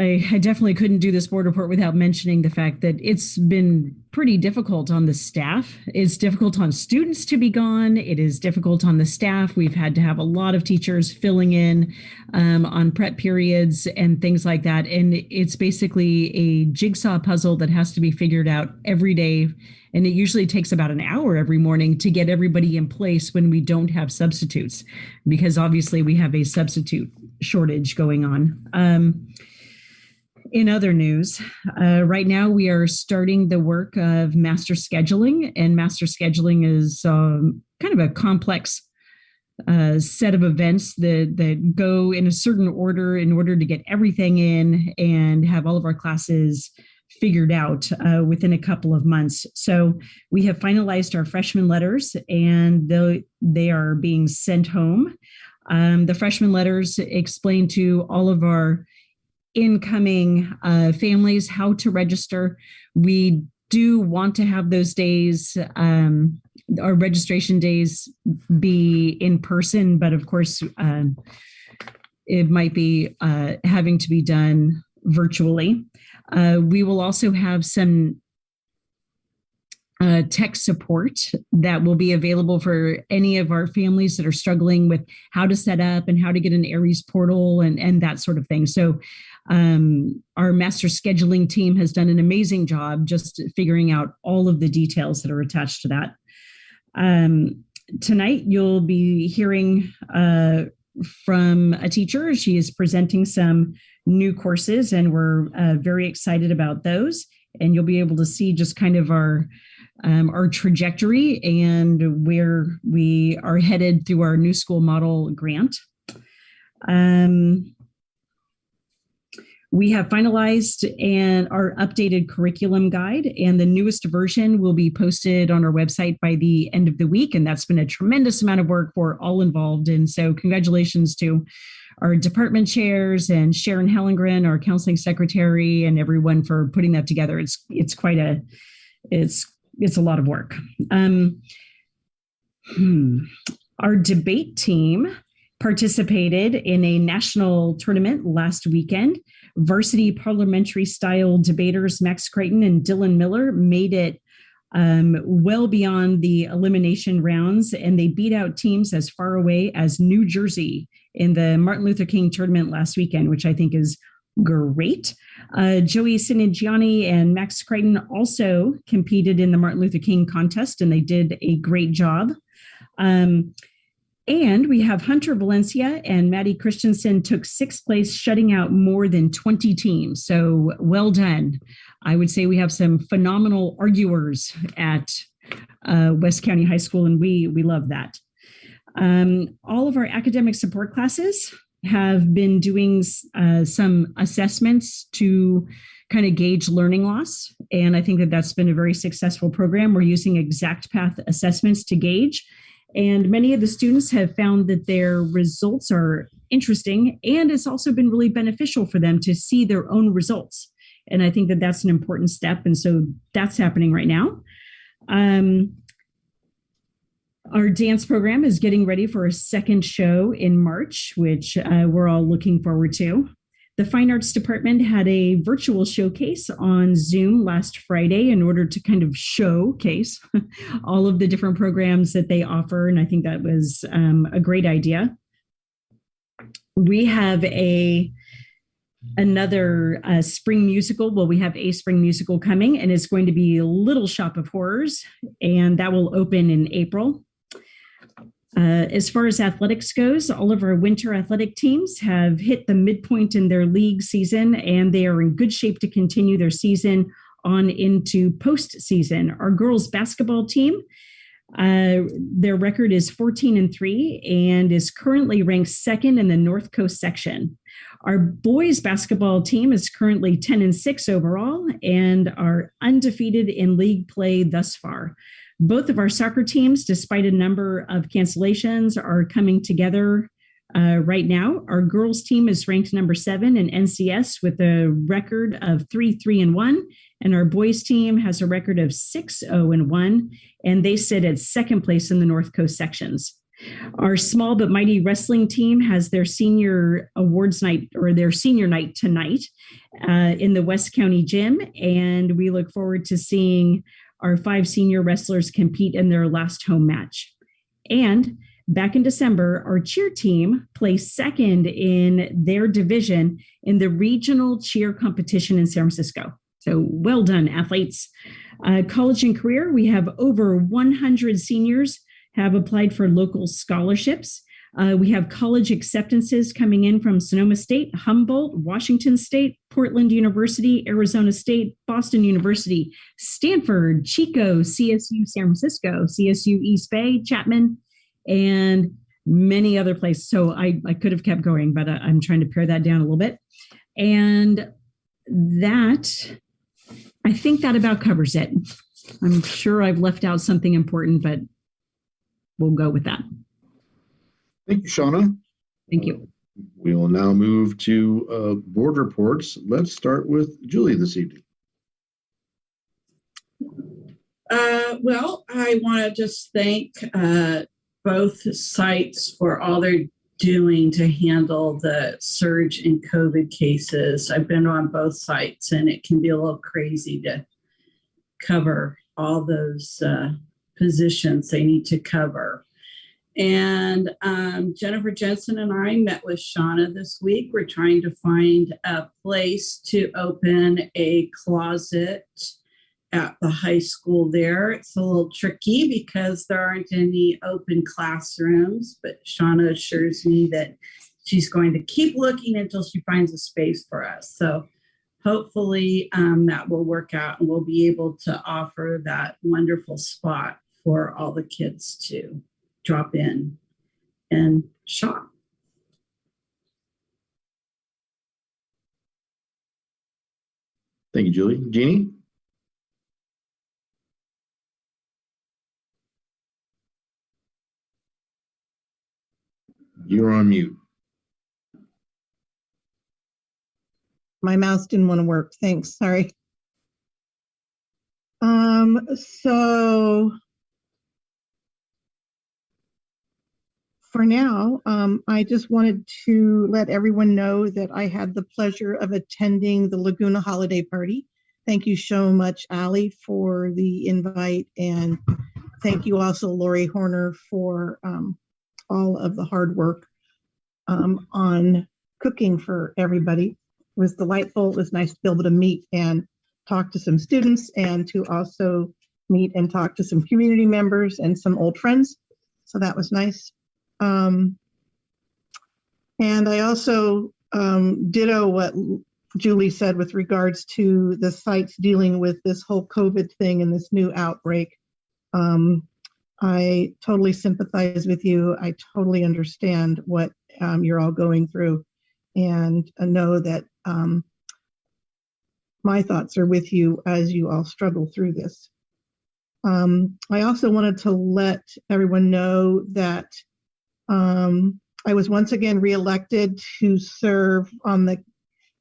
I definitely couldn't do this board report without mentioning the fact that it's been pretty difficult on the staff. It's difficult on students to be gone. It is difficult on the staff. We've had to have a lot of teachers filling in on prep periods and things like that. And it's basically a jigsaw puzzle that has to be figured out every day. And it usually takes about an hour every morning to get everybody in place when we don't have substitutes, because obviously we have a substitute shortage going on. In other news, right now we are starting the work of master scheduling, and master scheduling is kind of a complex set of events that go in a certain order in order to get everything in and have all of our classes figured out within a couple of months. So we have finalized our freshman letters, and they are being sent home. The freshman letters explain to all of our incoming families how to register. We do want to have those days, our registration days, be in person, but of course it might be having to be done virtually. We will also have some tech support that will be available for any of our families that are struggling with how to set up and how to get an Aries portal and that sort of thing. So our master scheduling team has done an amazing job just figuring out all of the details that are attached to that. Tonight, you'll be hearing from a teacher. She is presenting some new courses, and we're very excited about those. And you'll be able to see just kind of our trajectory and where we are headed through our new school model grant. We have finalized our updated curriculum guide, and the newest version will be posted on our website by the end of the week. And that's been a tremendous amount of work for all involved. And so congratulations to our department chairs and Sharon Hellengren, our counseling secretary, and everyone for putting that together. It's quite a lot of work. Our debate team participated in a national tournament last weekend. Varsity parliamentary style debaters Max Creighton and Dylan Miller made it well beyond the elimination rounds, and they beat out teams as far away as New Jersey in the Martin Luther King tournament last weekend, which I think is great. Joey Sinigiani and Max Creighton also competed in the Martin Luther King contest, and they did a great job. And we have Hunter Valencia and Maddie Christensen took 6th place, shutting out more than 20 teams. So well done. I would say we have some phenomenal arguers at West County High School, and we love that. All of our academic support classes have been doing some assessments to kind of gauge learning loss. And I think that that's been a very successful program. We're using exact path assessments to gauge. And many of the students have found that their results are interesting, and it's also been really beneficial for them to see their own results. And I think that that's an important step. And so that's happening right now. Our dance program is getting ready for a second show in March, which we're all looking forward to. The Fine Arts Department had a virtual showcase on Zoom last Friday in order to kind of showcase all of the different programs that they offer. And I think that was a great idea. We have another spring musical. Well, we have a spring musical coming, and it's going to be Little Shop of Horrors, and that will open in April. As far as athletics goes, all of our winter athletic teams have hit the midpoint in their league season, and they are in good shape to continue their season on into postseason. Our girls basketball team, their record is 14-3 and is currently ranked 2nd in the North Coast section. Our boys basketball team is currently 10-6 overall and are undefeated in league play thus far. Both of our soccer teams, despite a number of cancellations, are coming together right now. Our girls team is ranked number 7 in NCS with a record of 3-3-1, and our boys team has a record of 6-0-1, and they sit at 2nd place in the North Coast sections. Our small but mighty wrestling team has their senior awards night or their senior night tonight in the West County Gym. And we look forward to seeing our 5 senior wrestlers compete in their last home match. And back in December, our cheer team placed second in their division in the regional cheer competition in San Francisco. So well done, athletes. College and career, we have over 100 seniors have applied for local scholarships. We have college acceptances coming in from Sonoma State, Humboldt, Washington State, Portland University, Arizona State, Boston University, Stanford, Chico, CSU San Francisco, CSU East Bay, Chapman, and many other places. So I could have kept going, but I'm trying to pare that down a little bit. And that, I think that about covers it. I'm sure I've left out something important, but we'll go with that. Thank you, Shauna. Thank you. We will now move to board reports. Let's start with Julie this evening. Well, I want to just thank both sites for all they're doing to handle the surge in COVID cases. I've been on both sites, and it can be a little crazy to cover all those positions they need to cover. And Jennifer Jensen and I met with Shauna this week. We're trying to find a place to open a closet at the high school there. It's a little tricky because there aren't any open classrooms, but Shauna assures me that she's going to keep looking until she finds a space for us. So hopefully that will work out, and we'll be able to offer that wonderful spot for all the kids to drop in and shop. Thank you, Julie. Jeannie? You're on mute. My mouse didn't want to work. Thanks. Sorry. So for now, I just wanted to let everyone know that I had the pleasure of attending the Laguna holiday party. Thank you so much, Allie, for the invite. And thank you also, Lori Horner, for all of the hard work on cooking for everybody. It was delightful. It was nice to be able to meet and talk to some students, and to also meet and talk to some community members and some old friends. So that was nice. And I also ditto what Julie said with regards to the sites dealing with this whole COVID thing and this new outbreak. I totally sympathize with you. I totally understand what you're all going through, and know that my thoughts are with you as you all struggle through this. I also wanted to let everyone know that I was once again reelected to serve on the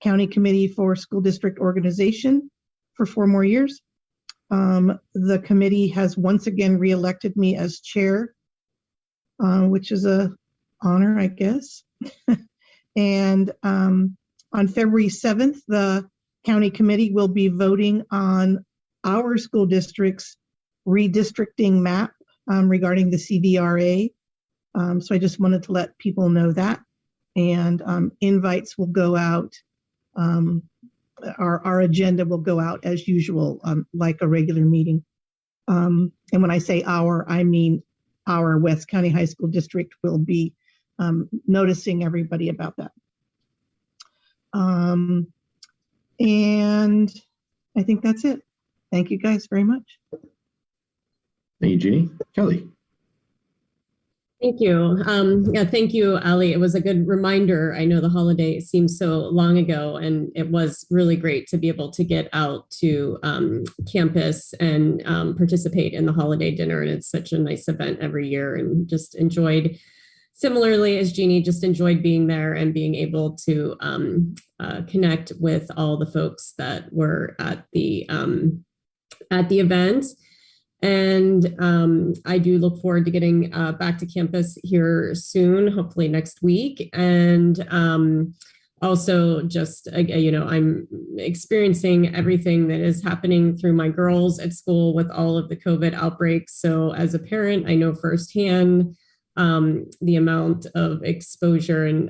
County Committee for School District Organization for 4 more years. The committee has once again reelected me as chair, which is an honor, I guess. And on February 7th, the county committee will be voting on our school district's redistricting map regarding the CVRA. So I just wanted to let people know that. And invites will go out. Our agenda will go out as usual, like a regular meeting. And when I say our, I mean our West County High School District will be noticing everybody about that. And I think that's it. Thank you guys very much. Thank you, Jeannie. Kelly. Thank you. Yeah, thank you, Ali. It was a good reminder. I know the holiday seems so long ago, and it was really great to be able to get out to campus and participate in the holiday dinner. And it's such a nice event every year, and just enjoyed, similarly as Jeannie, just enjoyed being there and being able to connect with all the folks that were at the event. And I do look forward to getting back to campus here soon, hopefully next week. And also just, I'm experiencing everything that is happening through my girls at school with all of the COVID outbreaks. So as a parent, I know firsthand the amount of exposure and,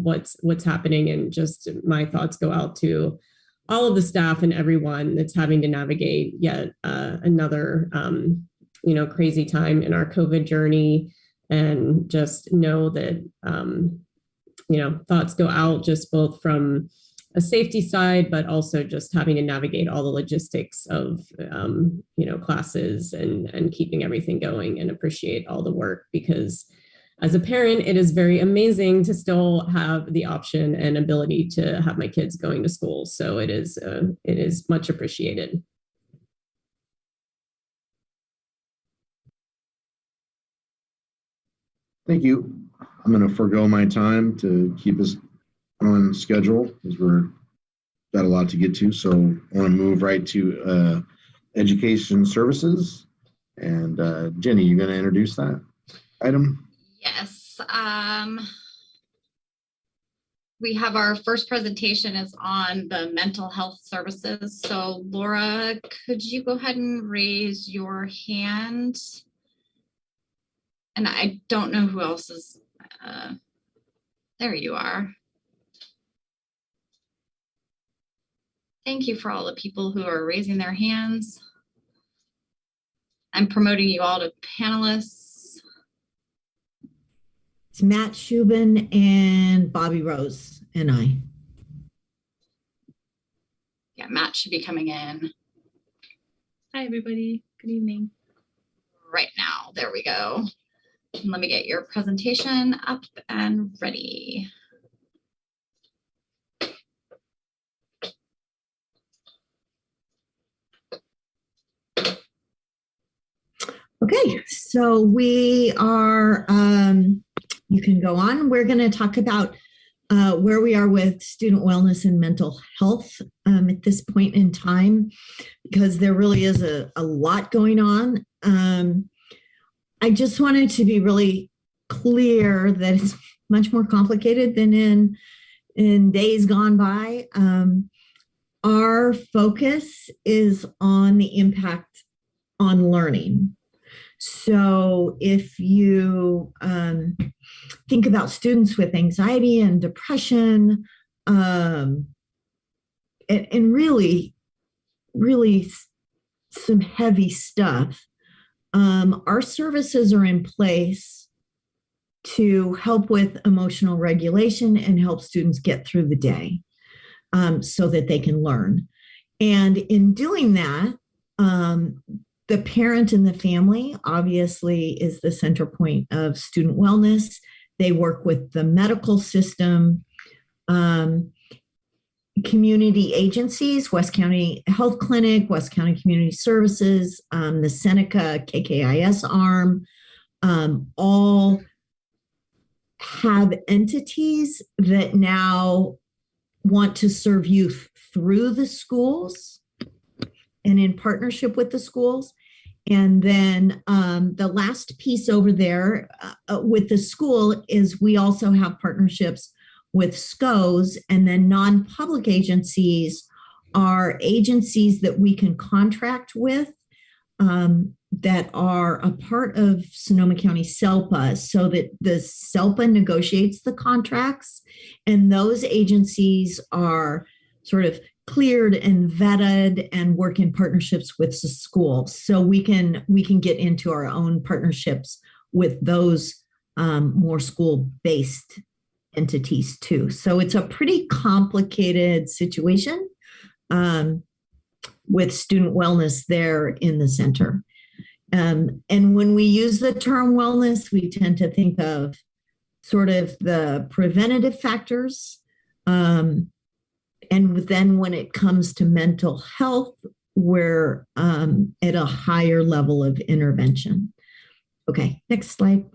what's happening, and just my thoughts go out to all of the staff and everyone that's having to navigate yet another, crazy time in our COVID journey. And just know that, thoughts go out just both from a safety side, but also just having to navigate all the logistics of, classes and keeping everything going, and appreciate all the work, because as a parent, it is very amazing to still have the option and ability to have my kids going to school. So it is much appreciated. Thank you. I'm going to forego my time to keep us on schedule because we're got a lot to get to. So I want to move right to education services. And Jenny, you're going to introduce that item? Yes. We have our first presentation is on the mental health services. So Laura, could you go ahead and raise your hand? And I don't know who else is, there you are. Thank you for all the people who are raising their hands. I'm promoting you all to panelists. It's Matt Shubin and Bobby Rose and I. Yeah, Matt should be coming in. Hi, everybody. Good evening. Right now, there we go. And let me get your presentation up and ready. Okay, so we are, you can go on. We're going to talk about where we are with student wellness and mental health at this point in time, because there really is a lot going on. I just wanted to be really clear that it's much more complicated than in days gone by. Our focus is on the impact on learning. So if you think about students with anxiety and depression, and really some heavy stuff, our services are in place to help with emotional regulation and help students get through the day so that they can learn. And in doing that, the parent and the family obviously is the center point of student wellness. They work with the medical system, community agencies, West County Health Clinic, West County Community Services, the Seneca KKIS arm, all have entities that now want to serve youth through the schools and in partnership with the schools. And then the last piece over there with the school is we also have partnerships with SCOs, and then non-public agencies are agencies that we can contract with that are a part of Sonoma County SELPA, so that the SELPA negotiates the contracts, and those agencies are sort of cleared and vetted and work in partnerships with the school. So we can get into our own partnerships with those more school-based entities too. So it's a pretty complicated situation with student wellness there in the center. And when we use the term wellness, we tend to think of sort of the preventative factors. And then when it comes to mental health, we're at a higher level of intervention. Okay, next slide.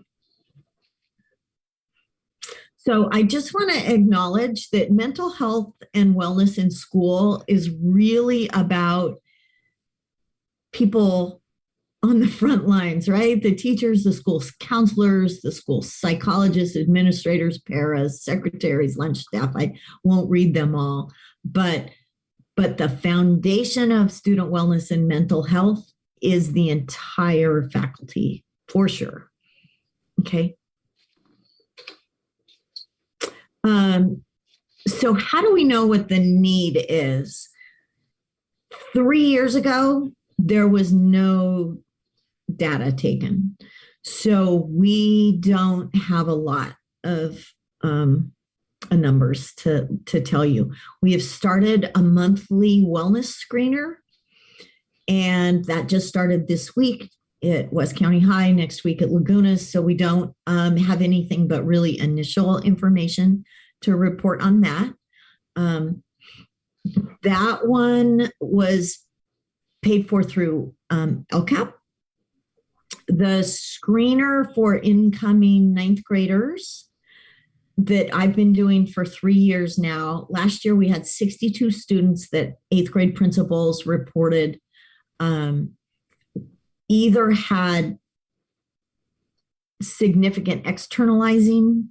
So I just want to acknowledge that mental health and wellness in school is really about people on the front lines, right? The teachers, the school counselors, the school psychologists, administrators, paras, secretaries, lunch staff. I won't read them all, but the foundation of student wellness and mental health is the entire faculty, for sure. Okay. So how do we know what the need is? 3 years ago, there was no data taken. So we don't have a lot of numbers to tell you. We have started a monthly wellness screener, and that just started this week at West County High, next week at Laguna. So we don't have anything but really initial information to report on that. That one was paid for through LCAP. The screener for incoming ninth graders that I've been doing for 3 years now. Last year, we had 62 students that eighth grade principals reported either had significant externalizing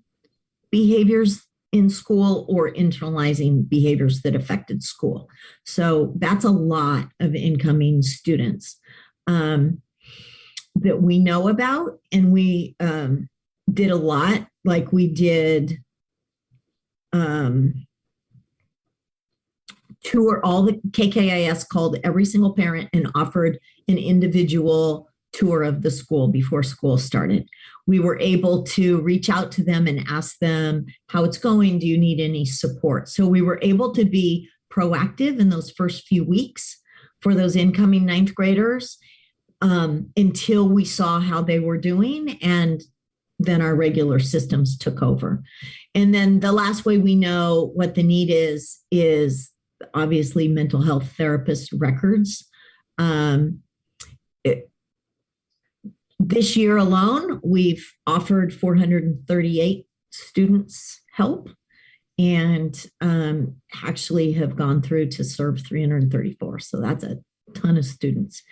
behaviors in school or internalizing behaviors that affected school. So that's a lot of incoming students that we know about. And we did a lot, like we did tour, all the KKIS called every single parent and offered an individual tour of the school before school started. We were able to reach out to them and ask them how it's going. Do you need any support? So we were able to be proactive in those first few weeks for those incoming ninth graders until we saw how they were doing. And then our regular systems took over. And then the last way we know what the need is obviously mental health therapist records. This year alone, we've offered 438 students help and actually have gone through to serve 334. So that's a ton of students.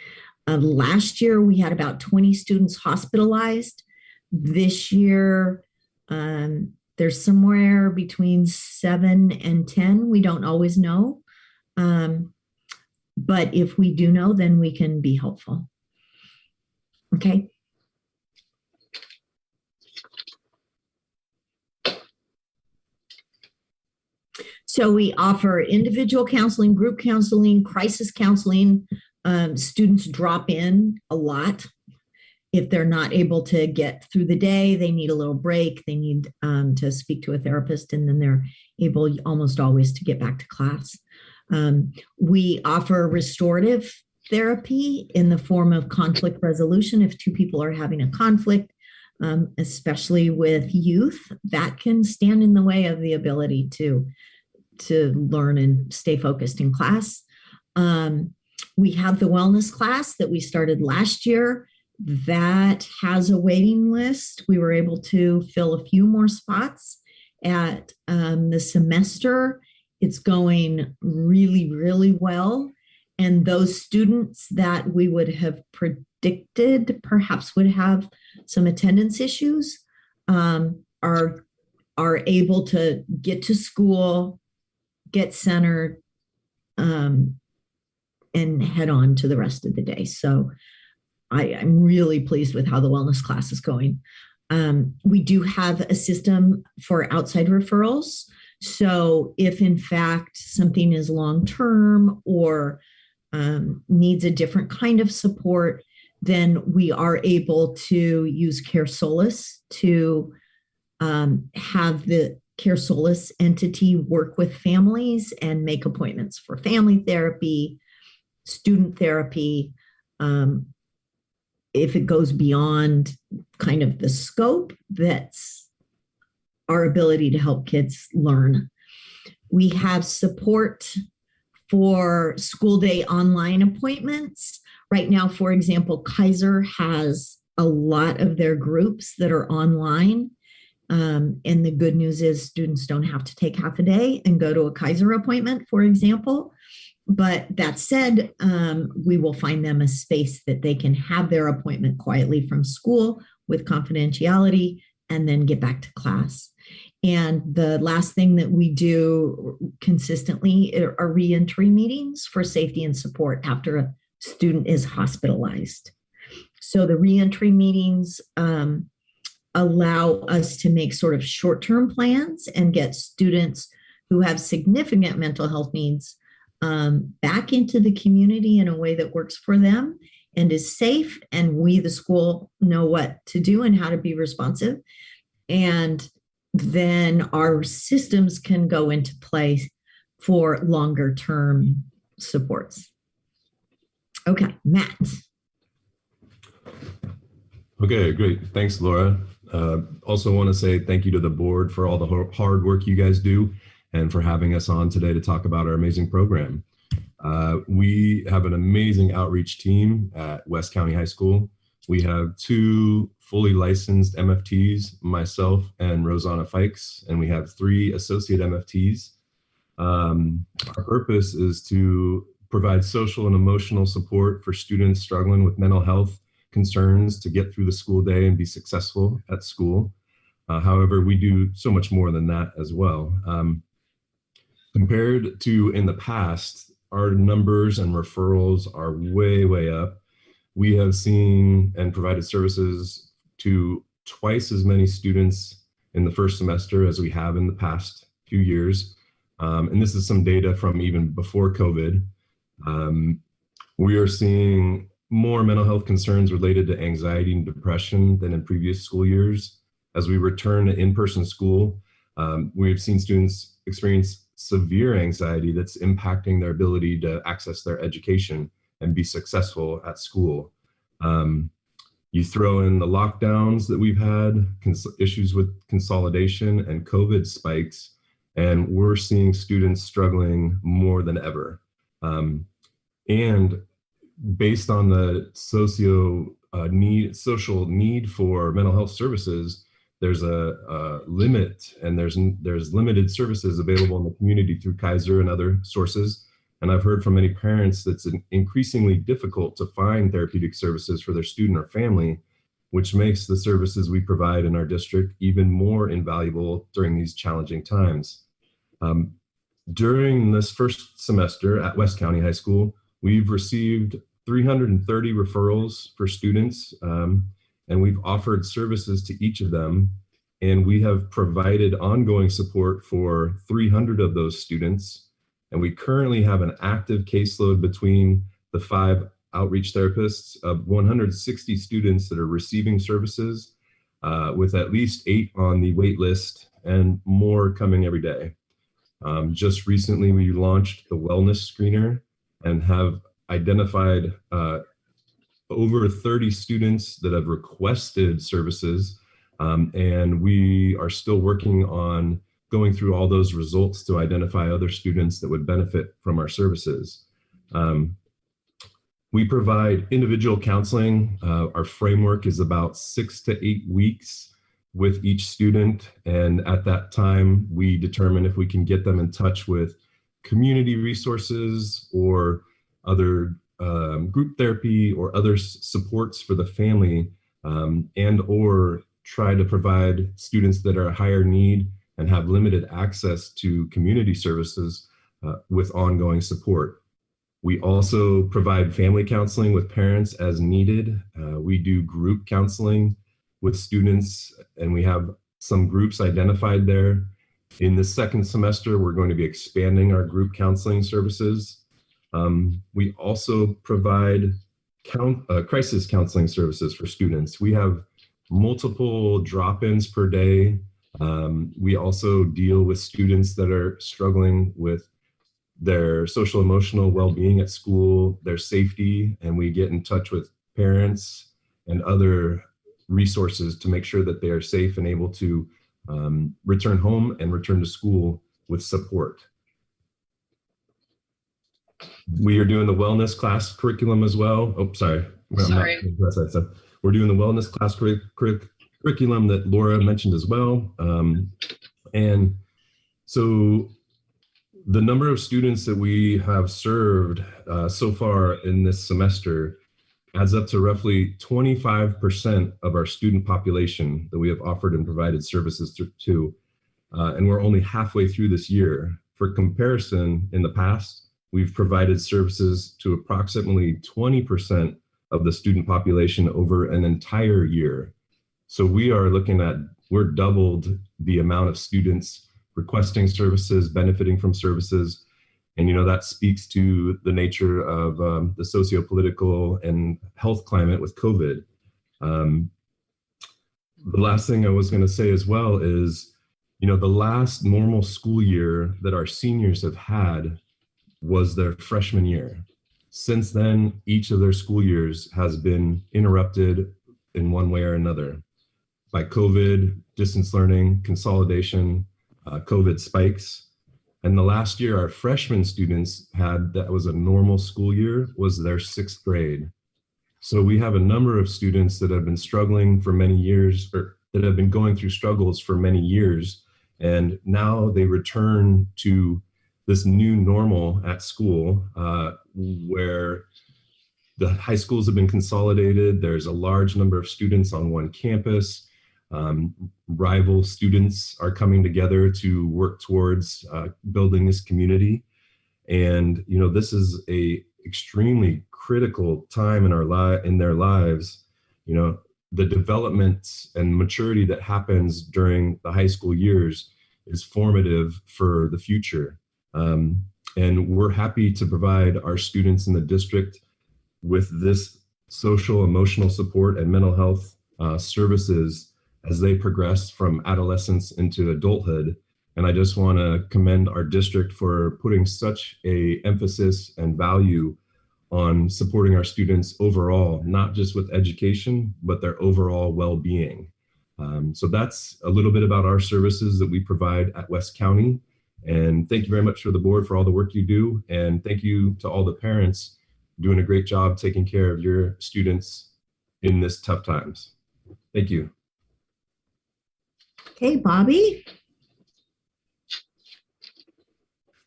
Last year, we had about 20 students hospitalized. This year, there's somewhere between 7 and 10. We don't always know. But if we do know, then we can be helpful. Okay. So we offer individual counseling, group counseling, crisis counseling. Students drop in a lot. If they're not able to get through the day, they need a little break. They need to speak to a therapist, and then they're able almost always to get back to class. We offer restorative therapy in the form of conflict resolution. If two people are having a conflict, especially with youth, that can stand in the way of the ability to learn and stay focused in class. We have the wellness class that we started last year. That has a waiting list. We were able to fill a few more spots at the semester. It's going really, really well. And those students that we would have predicted perhaps would have some attendance issues are able to get to school, get centered, and head on to the rest of the day. So I'm really pleased with how the wellness class is going. We do have a system for outside referrals. So if in fact something is long-term or needs a different kind of support, then we are able to use Care Solace to have the Care Solace entity work with families and make appointments for family therapy, student therapy. If it goes beyond kind of the scope, that's our ability to help kids learn. We have support for school day online appointments. Right now, for example, Kaiser has a lot of their groups that are online. And the good news is students don't have to take half a day and go to a Kaiser appointment, for example. But that said, we will find them a space that they can have their appointment quietly from school with confidentiality and then get back to class. And the last thing that we do consistently are reentry meetings for safety and support after a student is hospitalized. So the reentry meetings allow us to make sort of short-term plans and get students who have significant mental health needs back into the community in a way that works for them and is safe. And we, the school, know what to do and how to be responsive. And then our systems can go into place for longer term supports. Okay, Matt. Okay, great. Thanks, Laura. Also want to say thank you to the board for all the hard work you guys do and for having us on today to talk about our amazing program. We have an amazing outreach team at West County High School. We have 2 fully licensed MFTs, myself and Rosanna Fikes, and we have 3 associate MFTs. Our purpose is to provide social and emotional support for students struggling with mental health concerns to get through the school day and be successful at school. However, we do so much more than that as well. Compared to in the past, our numbers and referrals are way, way up. We have seen and provided services to twice as many students in the first semester as we have in the past few years. And this is some data from even before COVID. We are seeing more mental health concerns related to anxiety and depression than in previous school years. As we return to in-person school, we've seen students experience severe anxiety that's impacting their ability to access their education and be successful at school. You throw in the lockdowns that we've had, issues with consolidation and COVID spikes, and we're seeing students struggling more than ever. And based on the social need for mental health services, there's a limit, and there's limited services available in the community through Kaiser and other sources. And I've heard from many parents that it's increasingly difficult to find therapeutic services for their student or family, which makes the services we provide in our district even more invaluable during these challenging times. During this first semester at West County High School, we've received 330 referrals for students, and we've offered services to each of them. And we have provided ongoing support for 300 of those students. And we currently have an active caseload between the 5 outreach therapists of 160 students that are receiving services, with at least 8 on the wait list and more coming every day. Just recently, we launched the wellness screener and have identified over 30 students that have requested services. And we are still working on going through all those results to identify other students that would benefit from our services. We provide individual counseling. Our framework is about 6 to 8 weeks with each student. And at that time, we determine if we can get them in touch with community resources or other group therapy or other supports for the family, and or try to provide students that are higher need and have limited access to community services with ongoing support. We also provide family counseling with parents as needed. We do group counseling with students, and we have some groups identified there. In the second semester, we're going to be expanding our group counseling services. We also provide crisis counseling services for students. We have multiple drop-ins per day. We also deal with students that are struggling with their social emotional well-being at school, their safety, and we get in touch with parents and other resources to make sure that they are safe and able to return home and return to school with support. We are doing the wellness class curriculum as well. Oh, sorry. We're doing the wellness class curriculum that Laura mentioned as well. And so the number of students that we have served so far in this semester adds up to roughly 25% of our student population that we have offered and provided services to. And we're only halfway through this year. For comparison, in the past, we've provided services to approximately 20% of the student population over an entire year. So we're doubled the amount of students requesting services, benefiting from services. And, that speaks to the nature of the socio-political and health climate with COVID. The last thing I was going to say as well is, the last normal school year that our seniors have had was their freshman year. Since then, each of their school years has been interrupted in one way or another by COVID, distance learning, consolidation, COVID spikes. And the last year our freshman students had, that was a normal school year, was their 6th grade. So we have a number of students that have been struggling for many years, or that have been going through struggles for many years. And now they return to this new normal at school, where the high schools have been consolidated. There's a large number of students on one campus. Rival students are coming together to work towards building this community. And, this is a extremely critical time in their lives. The development and maturity that happens during the high school years is formative for the future. And we're happy to provide our students in the district with this social, emotional support and mental health services as they progress from adolescence into adulthood. And I just want to commend our district for putting such a emphasis and value on supporting our students overall, not just with education, but their overall well-being. So that's a little bit about our services that we provide at West County. And thank you very much for the board for all the work you do. And thank you to all the parents doing a great job taking care of your students in this tough times. Thank you. Okay, Bobby.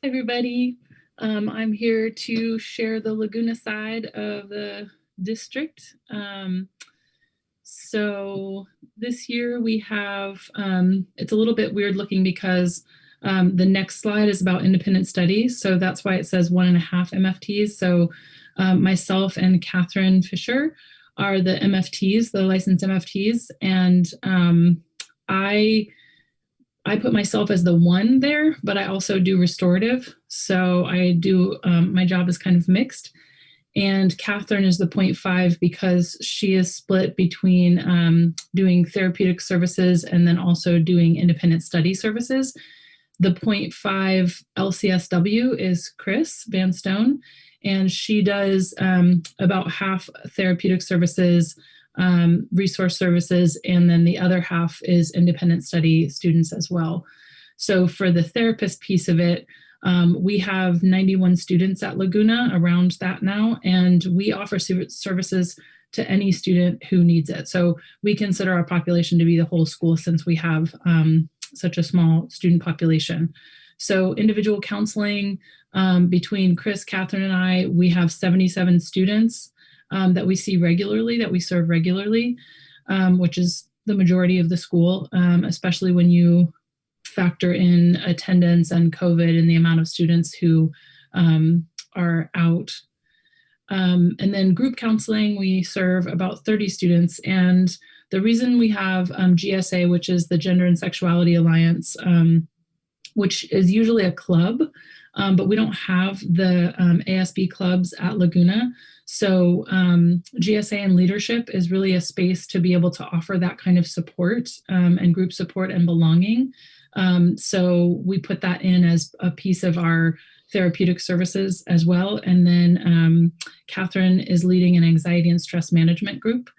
Hi, everybody. I'm here to share the Laguna side of the district. So this year we have, it's a little bit weird looking because the next slide is about independent studies. So that's why it says 1.5 MFTs. So myself and Catherine Fisher are the MFTs, the licensed MFTs. And I put myself as the 1 there, but I also do restorative. So I do, my job is kind of mixed. And Catherine is the 0.5 because she is split between doing therapeutic services and then also doing independent study services. The 0.5 LCSW is Chris Van Stone, and she does about half therapeutic services, resource services, and then the other half is independent study students as well. So for the therapist piece of it, we have 91 students at Laguna, around that now, and we offer services to any student who needs it. So we consider our population to be the whole school since we have such a small student population. So individual counseling, between Chris, Catherine, and I, we have 77 students that we see regularly, that we serve regularly, which is the majority of the school, especially when you factor in attendance and COVID and the amount of students who are out. And then group counseling, we serve about 30 students. And the reason we have GSA, which is the Gender and Sexuality Alliance, which is usually a club, but we don't have the ASB clubs at Laguna. So GSA and leadership is really a space to be able to offer that kind of support and group support and belonging. So we put that in as a piece of our therapeutic services as well. And then Catherine is leading an anxiety and stress management group.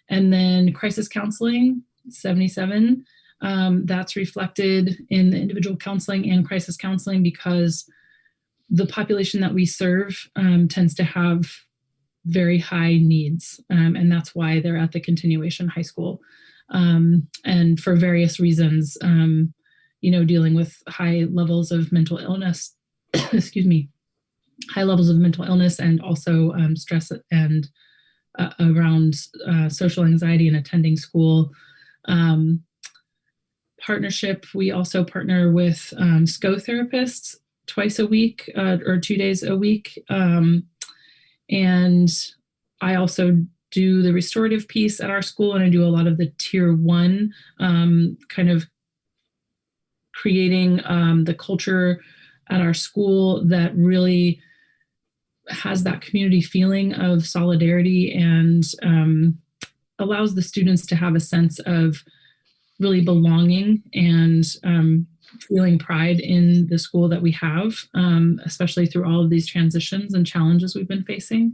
And then crisis counseling, 77. That's reflected in the individual counseling and crisis counseling because the population that we serve tends to have very high needs. And that's why they're at the continuation high school. And for various reasons, dealing with high levels of mental illness excuse me, high levels of mental illness and also stress and around social anxiety and attending school. Partnership, we also partner with SCO therapists twice a week or 2 days a week. And I also do the restorative piece at our school, and I do a lot of the tier 1 kind of creating the culture at our school that really has that community feeling of solidarity and allows the students to have a sense of really belonging and feeling pride in the school that we have, especially through all of these transitions and challenges we've been facing.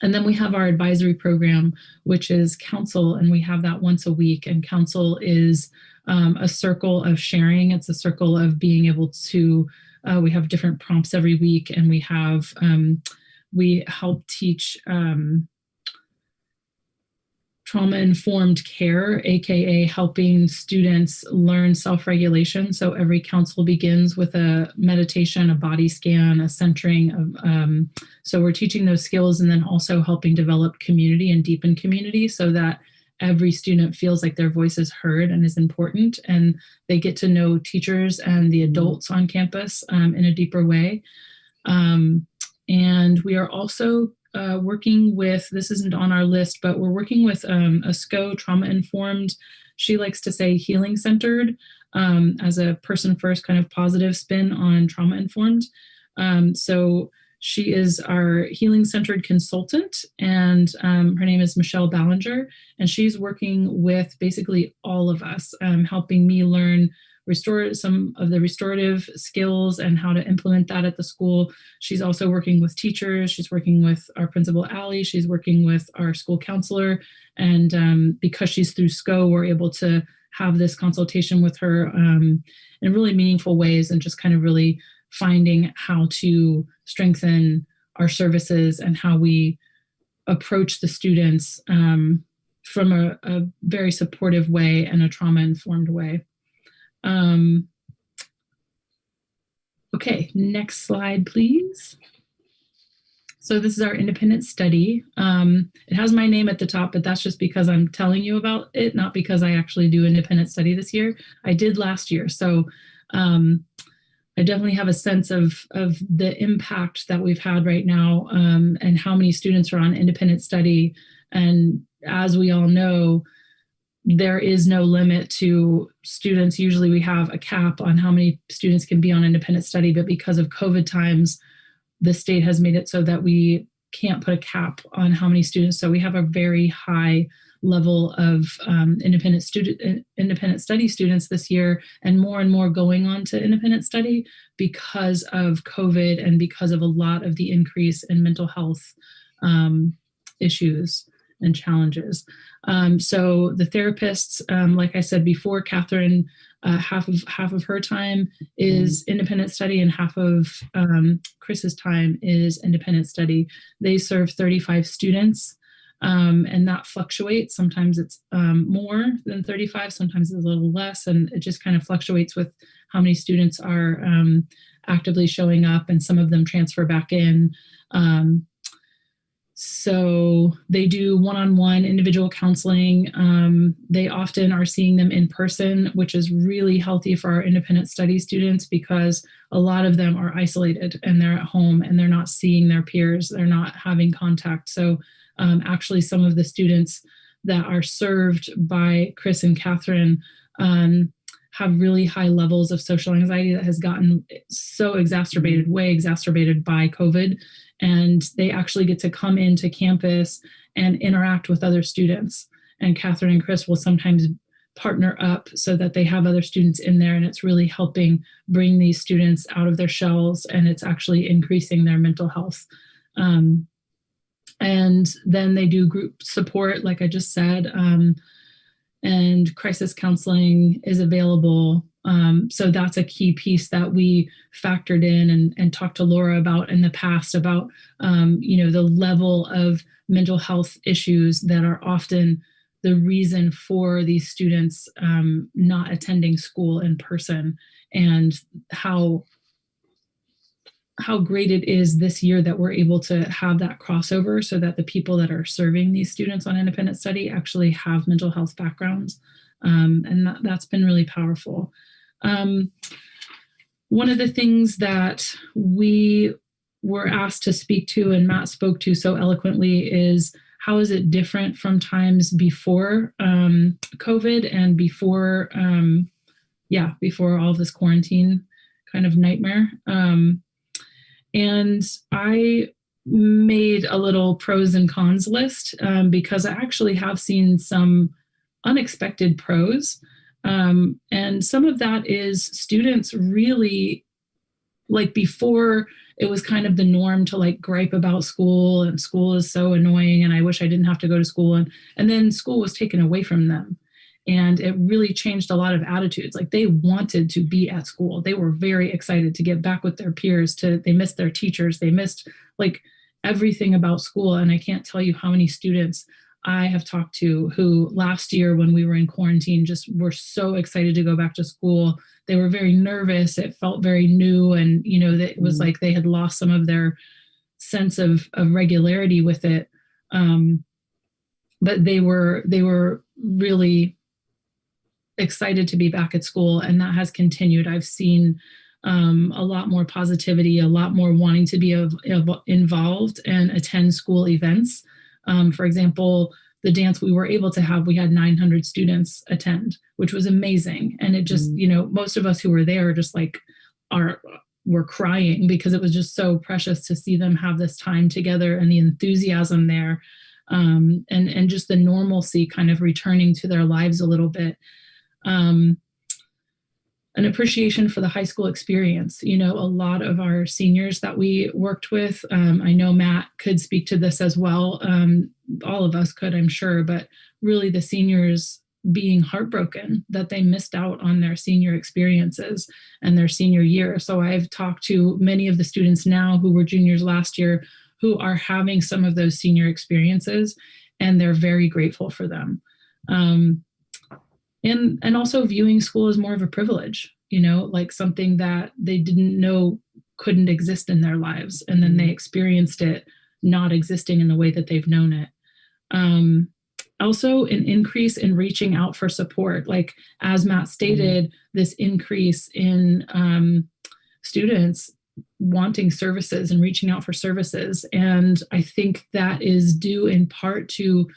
And then we have our advisory program, which is council, and we have that once a week. And council is a circle of sharing. It's a circle of being able to, we have different prompts every week, and we have, we help teach trauma-informed care, AKA helping students learn self-regulation. So every council begins with a meditation, a body scan, a centering of, so we're teaching those skills and then also helping develop community and deepen community so that every student feels like their voice is heard and is important, and they get to know teachers and the adults on campus in a deeper way. And we are also working with, this isn't on our list, but we're working with a SCO trauma-informed, she likes to say healing-centered, as a person-first kind of positive spin on trauma-informed. So she is our healing-centered consultant, and her name is Michelle Ballinger, and she's working with basically all of us, helping me learn some of the restorative skills and how to implement that at the school. She's also working with teachers. She's working with our principal, Allie. She's working with our school counselor. And because she's through SCO, we're able to have this consultation with her in really meaningful ways and just kind of really finding how to strengthen our services and how we approach the students from a very supportive way and a trauma-informed way. Okay, next slide, please. So this is our independent study. It has my name at the top, but that's just because I'm telling you about it, not because I actually do independent study this year. I did last year. So I definitely have a sense of the impact that we've had right now and how many students are on independent study. And as we all know, there is no limit to students. Usually we have a cap on how many students can be on independent study, but because of COVID times, the state has made it so that we can't put a cap on how many students. So we have a very high level of independent study students this year, and more going on to independent study because of COVID and because of a lot of the increase in mental health issues and challenges. So the therapists, like I said before, Catherine, half of her time is independent study and half of Chris's time is independent study. They serve 35 students, and that fluctuates. Sometimes it's more than 35, sometimes it's a little less, and it just kind of fluctuates with how many students are actively showing up, and some of them transfer back in. So they do one-on-one individual counseling. They often are seeing them in person, which is really healthy for our independent study students because a lot of them are isolated and they're at home and they're not seeing their peers. They're not having contact. So actually some of the students that are served by Chris and Catherine have really high levels of social anxiety that has gotten so exacerbated, way exacerbated by COVID. And they actually get to come into campus and interact with other students. And Catherine and Chris will sometimes partner up so that they have other students in there, and it's really helping bring these students out of their shells, and it's actually increasing their mental health. And then they do group support, like I just said, and crisis counseling is available. So that's a key piece that we factored in and talked to Laura about in the past about, the level of mental health issues that are often the reason for these students not attending school in person, and how how great it is this year that we're able to have that crossover so that the people that are serving these students on independent study actually have mental health backgrounds. And that's been really powerful. One of the things that we were asked to speak to and Matt spoke to so eloquently is how is it different from times before COVID and before, before all of this quarantine kind of nightmare. And I made a little pros and cons list because I actually have seen some unexpected pros. And some of that is students really, like before it was kind of the norm to like gripe about school and school is so annoying and I wish I didn't have to go to school. And then school was taken away from them. And it really changed a lot of attitudes. Like they wanted to be at school. They were very excited to get back with their peers. They missed their teachers. They missed like everything about school. And I can't tell you how many students I have talked to who last year when we were in quarantine just were so excited to go back to school. They were very nervous. It felt very new. And, you know, that it was like they had lost some of their sense of regularity with it. But they were really excited to be back at school, and that has continued. I've seen a lot more positivity, a lot more wanting to be involved and attend school events. For example, the dance we were able to have, we had 900 students attend, which was amazing. And it just, you know, most of us who were there just like were crying because it was just so precious to see them have this time together and the enthusiasm there, and just the normalcy kind of returning to their lives a little bit. An appreciation for the high school experience. You know, a lot of our seniors that we worked with, I know Matt could speak to this as well. All of us could, I'm sure, but really the seniors being heartbroken that they missed out on their senior experiences and their senior year. So I've talked to many of the students now who were juniors last year who are having some of those senior experiences, and they're very grateful for them. And also viewing school as more of a privilege, you know, like something that they didn't know couldn't exist in their lives. And then they experienced it not existing in the way that they've known it. Also an increase in reaching out for support. Like as Matt stated, this increase in students wanting services and reaching out for services. And I think that is due in part to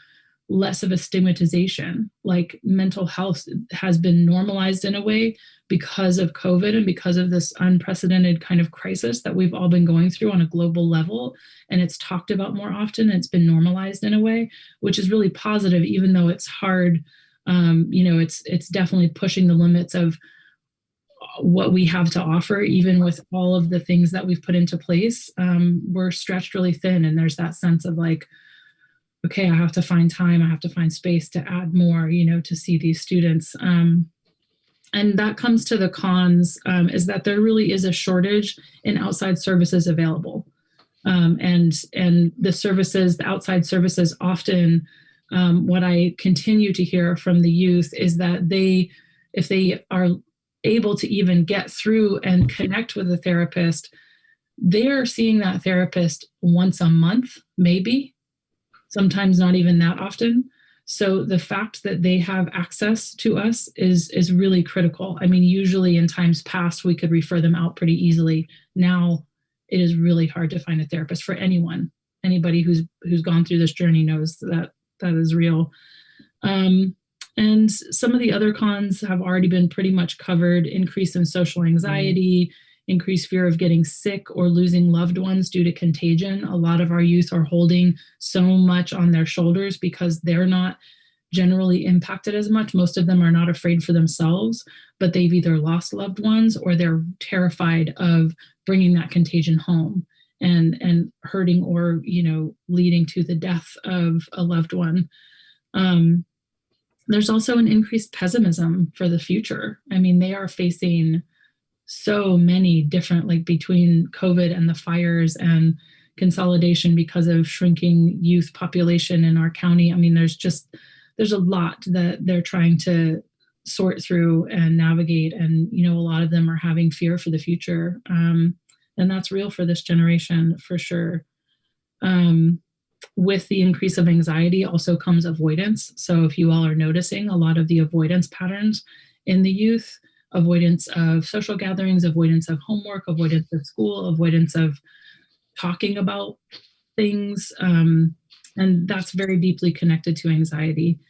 less of a stigmatization. Like mental health has been normalized in a way because of COVID and because of this unprecedented kind of crisis that we've all been going through on a global level. And it's talked about more often. It's been normalized in a way, which is really positive, even though it's hard. You know, it's definitely pushing the limits of what we have to offer, even with all of the things that we've put into place. We're stretched really thin. And there's that sense of like, okay, I have to find time, I have to find space to add more, you know, to see these students. And that comes to the cons, is that there really is a shortage in outside services available. And the services, the outside services often, what I continue to hear from the youth is that if they are able to even get through and connect with a therapist, they're seeing that therapist once a month, maybe. Sometimes not even that often. So the fact that they have access to us is really critical. I mean, usually in times past, we could refer them out pretty easily. Now it is really hard to find a therapist for anyone. Anybody who's gone through this journey knows that is real. And some of the other cons have already been pretty much covered: increase in social anxiety, increased fear of getting sick or losing loved ones due to contagion. A lot of our youth are holding so much on their shoulders because they're not generally impacted as much. Most of them are not afraid for themselves, but they've either lost loved ones or they're terrified of bringing that contagion home and hurting or, you know, leading to the death of a loved one. There's also an increased pessimism for the future. I mean, they are facing so many different, like between COVID and the fires and consolidation because of shrinking youth population in our county. I mean, there's a lot that they're trying to sort through and navigate. And, you know, a lot of them are having fear for the future. And that's real for this generation for sure. With the increase of anxiety also comes avoidance. So if you all are noticing a lot of the avoidance patterns in the youth, avoidance of social gatherings, avoidance of homework, avoidance of school, avoidance of talking about things. And that's very deeply connected to anxiety.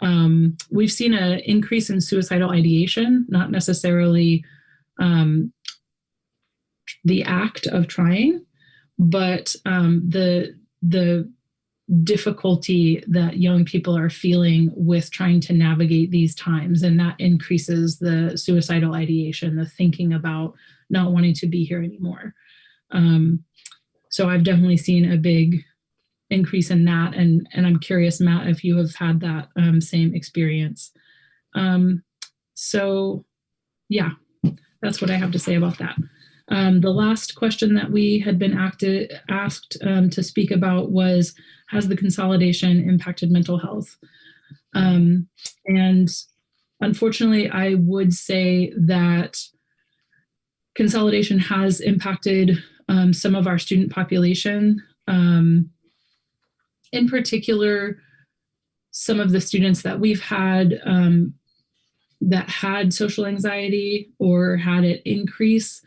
We've seen an increase in suicidal ideation, not necessarily the act of trying, but the difficulty that young people are feeling with trying to navigate these times, and that increases the suicidal ideation, the thinking about not wanting to be here anymore. So I've definitely seen a big increase in that, and I'm curious, Matt, if you have had that same experience. So yeah, that's what I have to say about that. The last question that we had been asked to speak about was, has the consolidation impacted mental health? And unfortunately, I would say that consolidation has impacted some of our student population. In particular, some of the students that we've had that had social anxiety or had it increase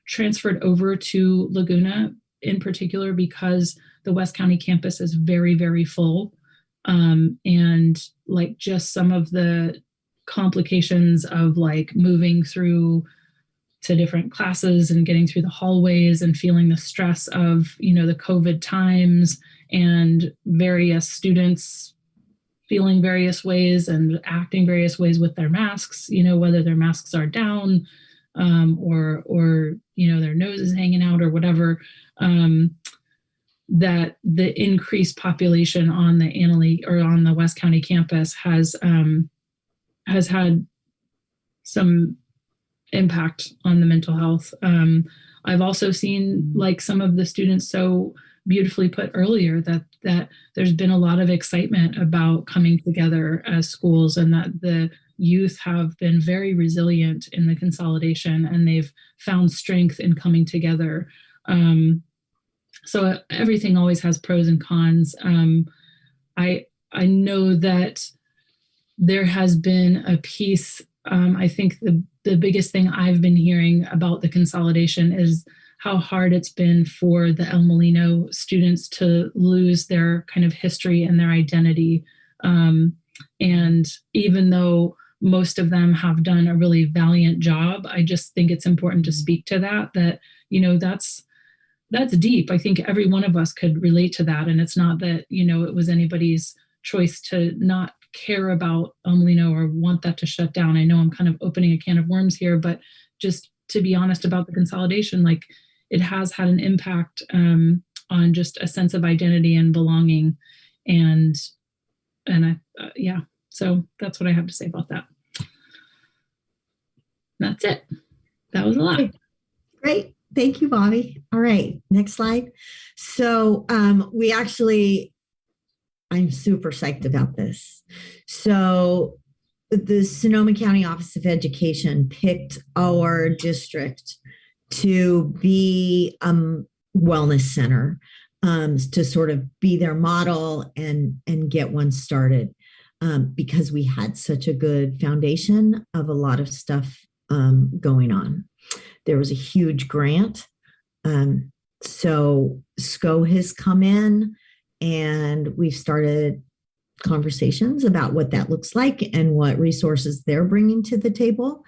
transferred over to Laguna, in particular because the West County campus is very, very full. And like just some of the complications of like moving through to different classes and getting through the hallways and feeling the stress of, you know, the COVID times and various students feeling various ways and acting various ways with their masks, you know, whether their masks are down or, you know, their nose is hanging out or whatever, that the increased population on the Annalee or on the West County campus has had some impact on the mental health. I've also seen, like some of the students so beautifully put earlier, that there's been a lot of excitement about coming together as schools, and that the youth have been very resilient in the consolidation and they've found strength in coming together. So everything always has pros and cons. I know that there has been a piece, I think the biggest thing I've been hearing about the consolidation is how hard it's been for the El Molino students to lose their kind of history and their identity. And even though most of them have done a really valiant job, I just think it's important to speak to that, you know, that's deep. I think every one of us could relate to that. And it's not that, you know, it was anybody's choice to not care about El Molino or want that to shut down. I know I'm kind of opening a can of worms here, but just to be honest about the consolidation, like it has had an impact on just a sense of identity and belonging. And yeah, so that's what I have to say about that. That's it. That was a lot. Great. Thank you, Bobby. All right, next slide. So I'm super psyched about this. So the Sonoma County Office of Education picked our district to be a wellness center, to sort of be their model and get one started, because we had such a good foundation of a lot of stuff going on. There was a huge grant. So SCO has come in and we've started conversations about what that looks like and what resources they're bringing to the table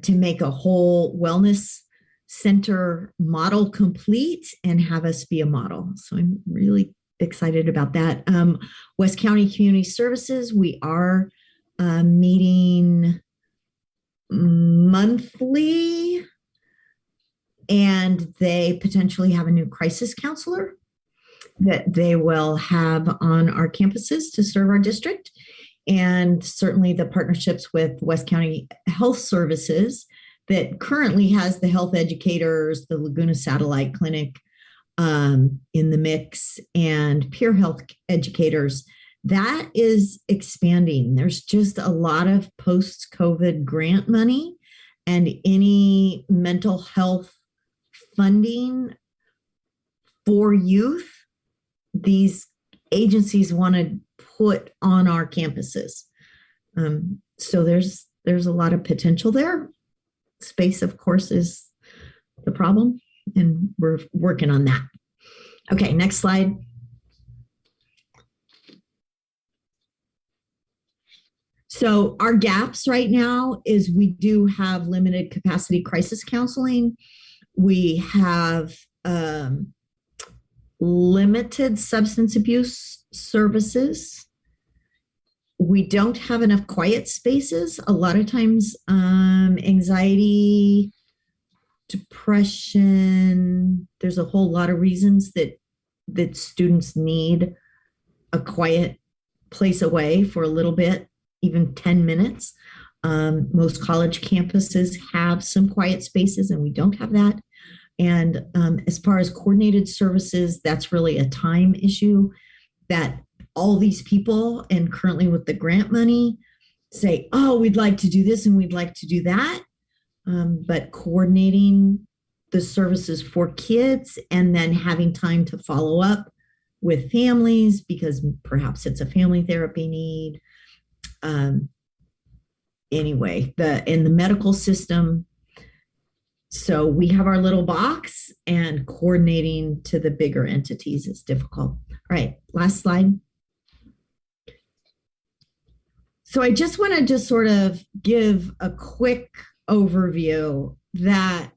to make a whole wellness center model complete and have us be a model. So I'm really excited about that. West County Community Services, we are meeting monthly, and they potentially have a new crisis counselor that they will have on our campuses to serve our district. And certainly the partnerships with West County Health Services that currently has the health educators, the Laguna Satellite Clinic in the mix, and peer health educators. That is expanding. There's just a lot of post-COVID grant money, and any mental health funding for youth these agencies want to put on our campuses. So there's a lot of potential there. Space, of course, is the problem, and we're working on that. Okay, next slide. So our gaps right now is we do have limited capacity crisis counseling. We have limited substance abuse services. We don't have enough quiet spaces. A lot of times, anxiety, depression, there's a whole lot of reasons that students need a quiet place away for a little bit, even 10 minutes. Most college campuses have some quiet spaces, and we don't have that. And as far as coordinated services, that's really a time issue that all these people, and currently with the grant money, say, oh, we'd like to do this and we'd like to do that. But coordinating the services for kids and then having time to follow up with families because perhaps it's a family therapy need. Anyway, in the medical system, so we have our little box, and coordinating to the bigger entities is difficult. All right, last slide. So I just want to just sort of give a quick overview that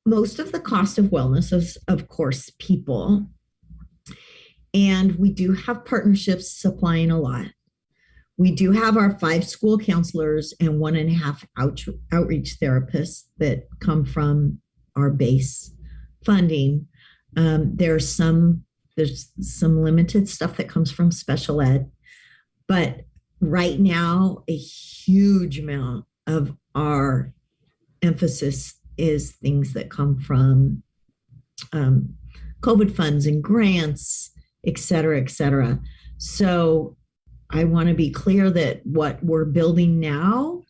most of the cost of wellness is, of course, people. And we do have partnerships supplying a lot. We do have our 5 school counselors and 1.5 outreach therapists that come from our base funding. There's some limited stuff that comes from special ed, but right now a huge amount of our emphasis is things that come from COVID funds and grants, et cetera, et cetera. So I want to be clear that what we're building now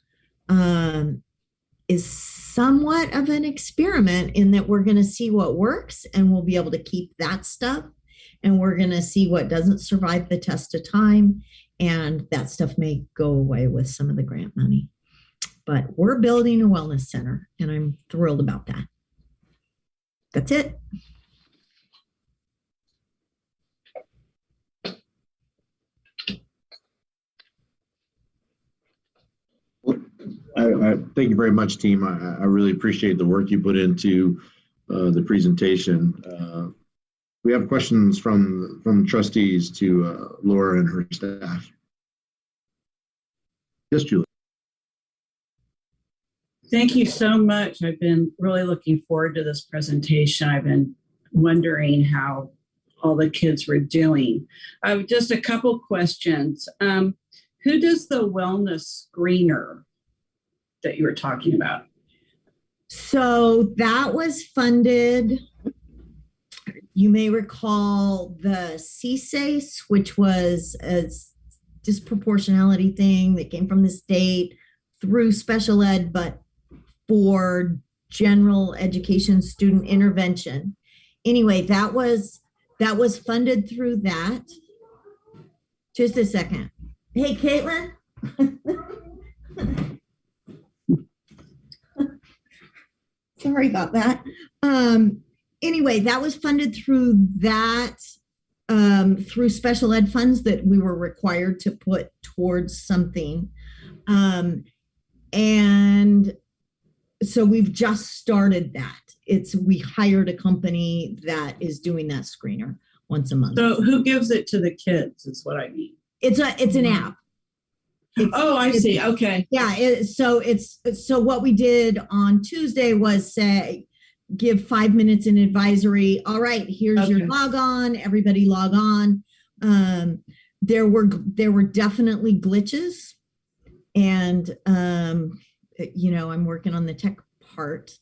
is somewhat of an experiment in that we're going to see what works and we'll be able to keep that stuff. And we're going to see what doesn't survive the test of time. And that stuff may go away with some of the grant money. But we're building a wellness center, and I'm thrilled about that. That's it. I thank you very much, team. I really appreciate the work you put into the presentation. We have questions from trustees to Laura and her staff. Yes, Julie. Thank you so much. I've been really looking forward to this presentation. I've been wondering how all the kids were doing. Just a couple questions. Who does the wellness screener that you were talking about? So that was funded, you may recall the CSACE, which was a disproportionality thing that came from the state through special ed, but for general education student intervention. Anyway, that was funded through that. Just a second. Hey, Caitlin. Sorry about that. Anyway, that was funded through that, through special ed funds that we were required to put towards something. And so we've just started that. We hired a company that is doing that screener once a month. So who gives it to the kids is what I mean. It's an app. I see. Okay. Yeah. So what we did on Tuesday was say, give 5 minutes in advisory. All right, here's your log on. Everybody log on. There were definitely glitches, and I'm working on the tech part.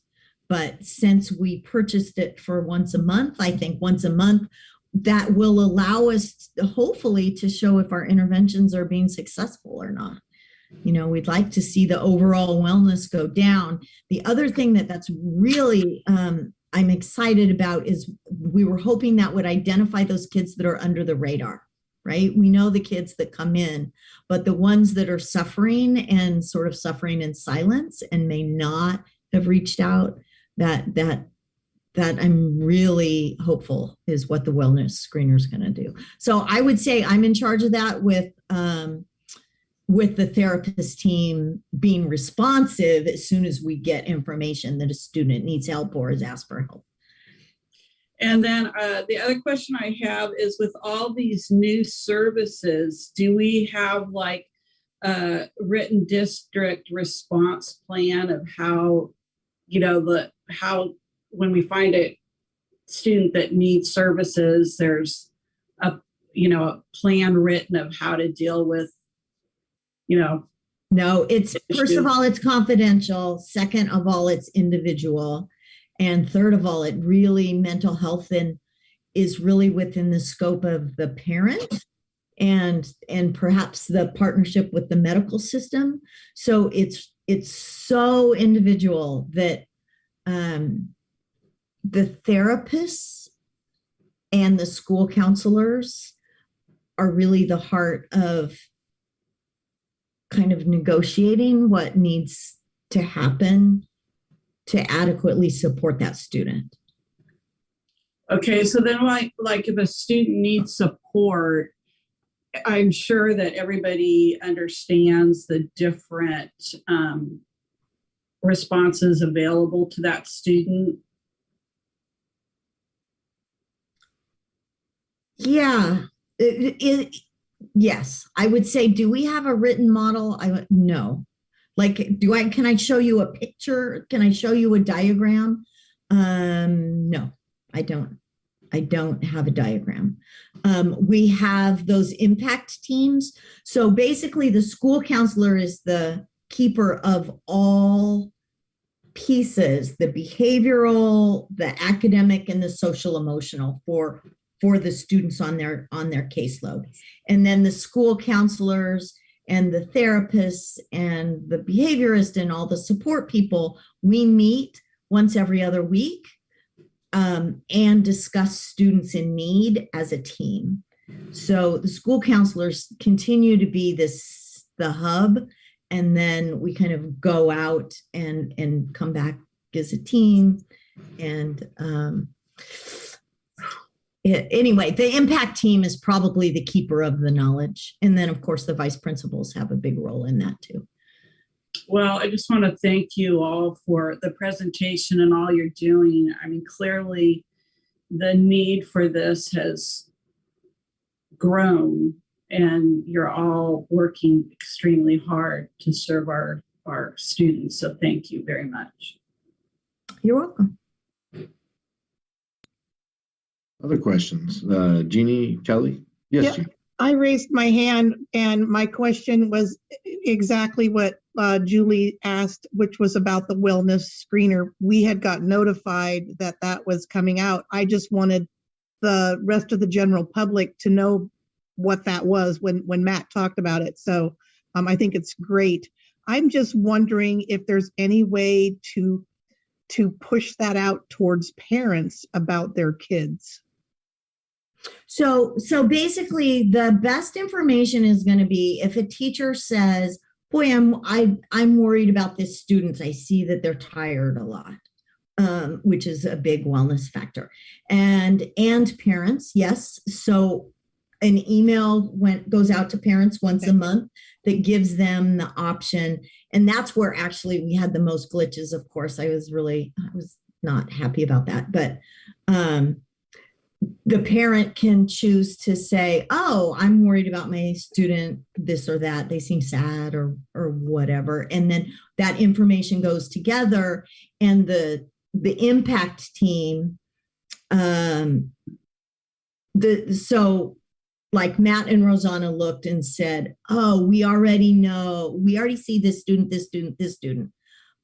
But since we purchased it for once a month, I think once a month, that will allow us hopefully to show if our interventions are being successful or not. We'd like to see the overall wellness go down. The other thing that's really I'm excited about is we were hoping that would identify those kids that are under the radar, right? We know the kids that come in, but the ones that are suffering and sort of suffering in silence and may not have reached out, that I'm really hopeful is what the wellness screener is going to do. So I would say I'm in charge of that with the therapist team being responsive as soon as we get information that a student needs help or has asked for help. And then the other question I have is, with all these new services, do we have like a written district response plan of how, how when we find a student that needs services, there's a plan written of how to deal with, No, it's first of all, it's confidential. Second of all, it's individual. And third of all, mental health is really within the scope of the parent and perhaps the partnership with the medical system. So it's so individual that the therapists and the school counselors are really the heart of kind of negotiating what needs to happen to adequately support that student. Okay, so then like if a student needs support, I'm sure that everybody understands the different responses available to that student. Yeah, yes, I would say, do we have a written model? No. Like, can I show you a picture? Can I show you a diagram? No, I don't. I don't have a diagram. We have those impact teams. So basically the school counselor is the keeper of all pieces, the behavioral, the academic, and the social emotional for the students on their caseload. And then the school counselors and the therapists and the behaviorist and all the support people, we meet once every other week and discuss students in need as a team. So the school counselors continue to be the hub, and then we kind of go out and come back as a team. And anyway, the impact team is probably the keeper of the knowledge. And then, of course, the vice principals have a big role in that too. Well, I just want to thank you all for the presentation and all you're doing. I mean, clearly the need for this has grown, and you're all working extremely hard to serve our students. So thank you very much. You're welcome. Other questions? Jeannie, Kelly? Yes, Yeah, Jeannie. I raised my hand, and my question was exactly what Julie asked, which was about the wellness screener. We had got notified that was coming out. I just wanted the rest of the general public to know what that was when Matt talked about it. So I think it's great. I'm just wondering if there's any way to push that out towards parents about their kids. So basically the best information is going to be if a teacher says, boy, I'm worried about this student. I see that they're tired a lot, which is a big wellness factor. And parents, yes. So an email goes out to parents once a month that gives them the option. And that's where actually we had the most glitches. Of course, I was not happy about that, but the parent can choose to say, oh, I'm worried about my student, this or that. They seem sad or whatever. And then that information goes together, and the impact team, so like Matt and Rosanna looked and said, oh, we already see this student,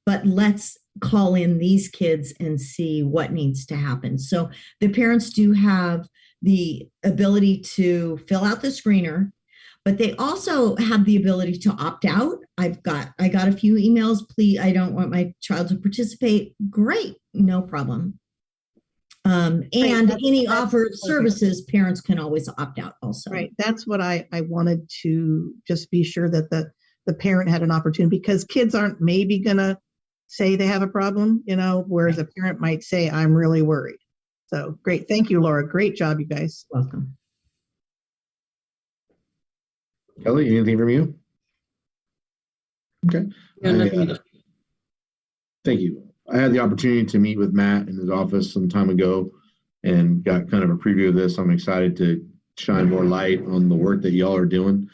but let's call in these kids and see what needs to happen. So the parents do have the ability to fill out the screener, but they also have the ability to opt out. I got a few emails. Please, I don't want my child to participate. Great, no problem. And any offer of services, parents can always opt out also. Right. That's what I wanted to just be sure that the parent had an opportunity, because kids aren't maybe going to say they have a problem, whereas a parent might say, I'm really worried. So great. Thank you, Laura. Great job, you guys. Welcome. Kelly, anything from you? Okay. Thank you. I had the opportunity to meet with Matt in his office some time ago and got kind of a preview of this. I'm excited to shine more light on the work that y'all are doing.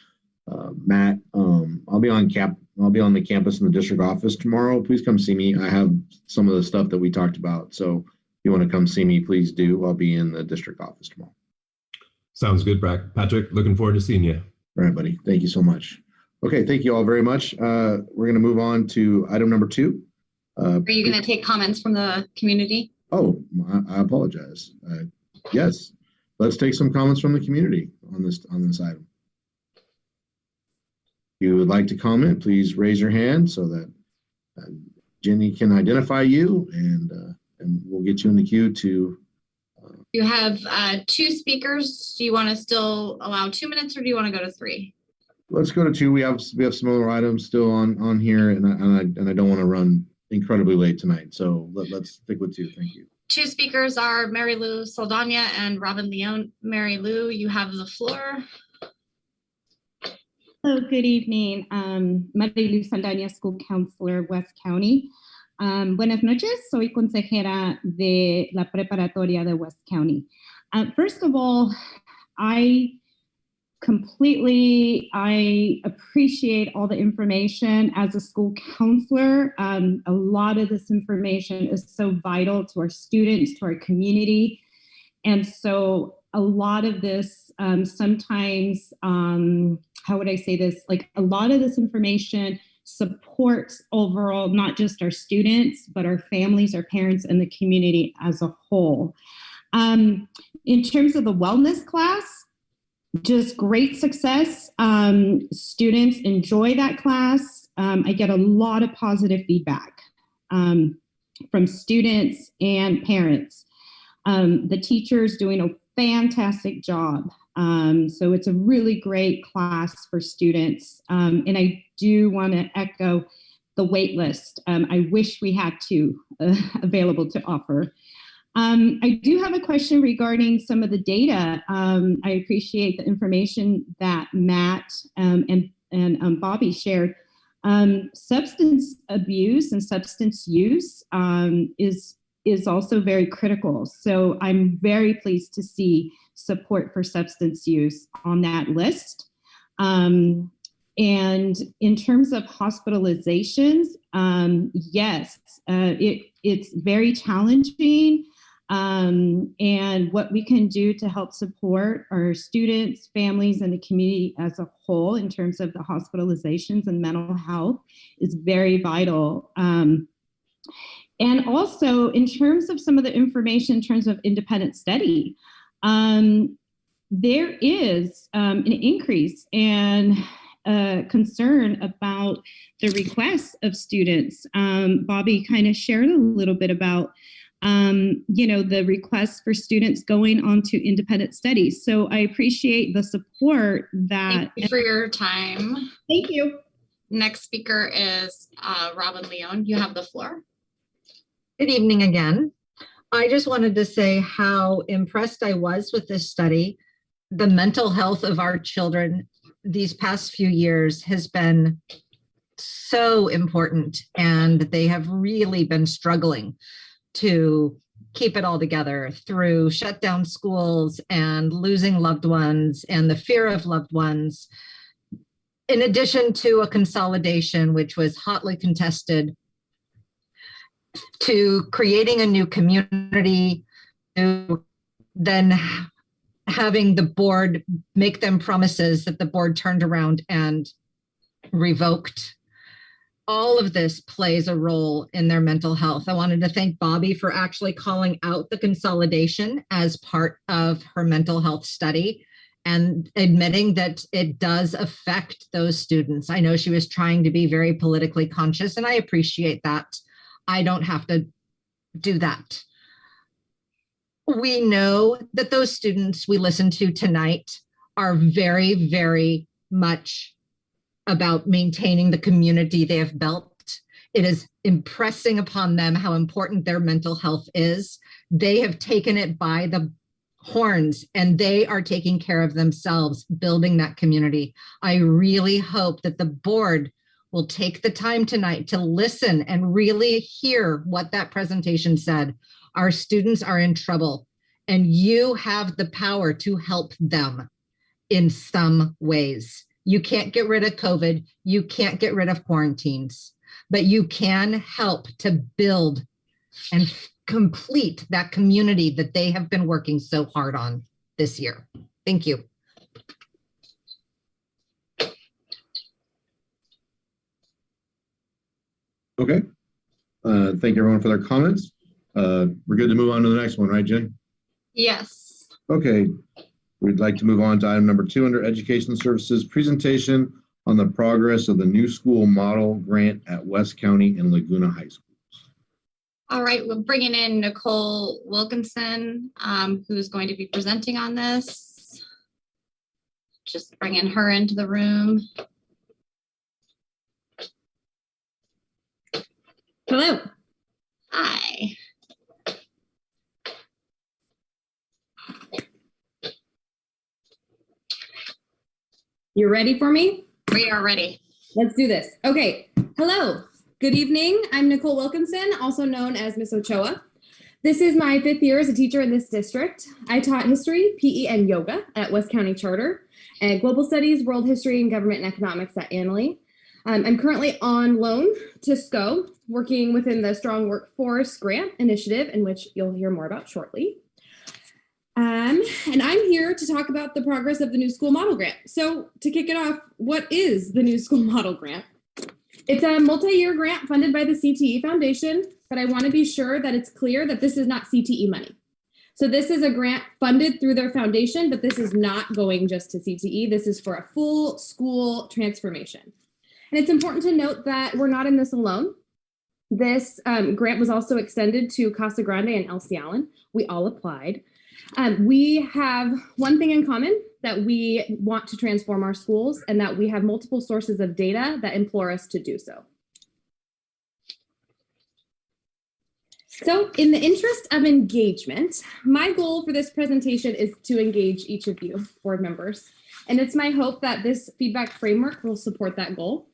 Matt, I'll be on the campus in the district office tomorrow. Please come see me. I have some of the stuff that we talked about. So if you want to come see me, please do. I'll be in the district office tomorrow. Sounds good, Patrick. Looking forward to seeing you. All right, buddy. Thank you so much. Okay, thank you all very much. We're going to move on to item number 2. Are you going to take comments from the community? Oh, I apologize. Yes, let's take some comments from the community on this item. If you would like to comment, please raise your hand so that Jenny can identify you, and we'll get you in the queue to. You have 2 speakers. Do you want to still allow 2 minutes, or do you want to go to 3? Let's go to 2. We have some other items still on here, and I don't want to run incredibly late tonight, so let's stick with 2. Thank you. 2 speakers are Mary Lou Saldana and Robin Leon. Mary Lou, you have the floor. Hello, good evening. Mary Lou Saldana, School Counselor, West County. Buenas noches, soy consejera de la preparatoria de West County. First of all, I appreciate all the information as a school counselor. A lot of this information is so vital to our students, to our community. And so a lot of this sometimes, how would I say this? Like a lot of this information supports overall, not just our students, but our families, our parents, and the community as a whole. In terms of the wellness class, just great success. Students enjoy that class. I get a lot of positive feedback from students and parents. The teachers doing a fantastic job. So it's a really great class for students. And I do want to echo the wait list. I wish we had 2 available to offer. I do have a question regarding some of the data. I appreciate the information that Matt and Bobby shared. Substance abuse and substance use is also very critical. So I'm very pleased to see support for substance use on that list. And in terms of hospitalizations, yes, it's very challenging. And what we can do to help support our students, families, and the community as a whole in terms of the hospitalizations and mental health is very vital. And also in terms of some of the information in terms of independent study, there is an increase and concern about the requests of students. Bobby kind of shared a little bit about the requests for students going on to independent studies. So I appreciate the support that. Thank you for your time. Thank you. Next speaker is Robin Leon. You have the floor. Good evening again. I just wanted to say how impressed I was with this study. The mental health of our children these past few years has been so important, and they have really been struggling to keep it all together through shut down schools and losing loved ones and the fear of loved ones, in addition to a consolidation, which was hotly contested, to creating a new community, to then having the board make them promises that the board turned around and revoked. All of this plays a role in their mental health. I wanted to thank Bobby for actually calling out the consolidation as part of her mental health study and admitting that it does affect those students. I know she was trying to be very politically conscious, and I appreciate that. I don't have to do that. We know that those students we listened to tonight are very, very much about maintaining the community they have built. It is impressing upon them how important their mental health is. They have taken it by the horns and they are taking care of themselves, building that community. I really hope that the board will take the time tonight to listen and really hear what that presentation said. Our students are in trouble and you have the power to help them in some ways. You can't get rid of COVID. You can't get rid of quarantines, but you can help to build and complete that community that they have been working so hard on this year. Thank you. Okay. Thank everyone for their comments. We're good to move on to the next one, right, Jen? Yes. Okay. We'd like to move on to item number 2 under Education Services, presentation on the progress of the new school model grant at West County and Laguna High School. All right, we're bringing in Nicole Wilkinson, who's going to be presenting on this. Just bringing her into the room. Hello. Hi. You ready for me? We are ready. Let's do this. Okay. Hello. Good evening. I'm Nicole Wilkinson, also known as Miss Ochoa. This is my 5th year as a teacher in this district. I taught history, PE, and yoga at West County Charter, and global studies, world history, and government and economics at Annalee. I'm currently on loan to SCO, working within the Strong Workforce Grant Initiative, in which you'll hear more about shortly. And I'm here to talk about the progress of the new school model grant. So to kick it off, what is the new school model grant? It's a multi-year grant funded by the CTE Foundation, but I want to be sure that it's clear that this is not CTE money. So this is a grant funded through their foundation, but this is not going just to CTE. This is for a full school transformation. And it's important to note that we're not in this alone. This grant was also extended to Casa Grande and Elsie Allen. We all applied. We have one thing in common, that we want to transform our schools and that we have multiple sources of data that implore us to do so. So in the interest of engagement, my goal for this presentation is to engage each of you board members. And it's my hope that this feedback framework will support that goal.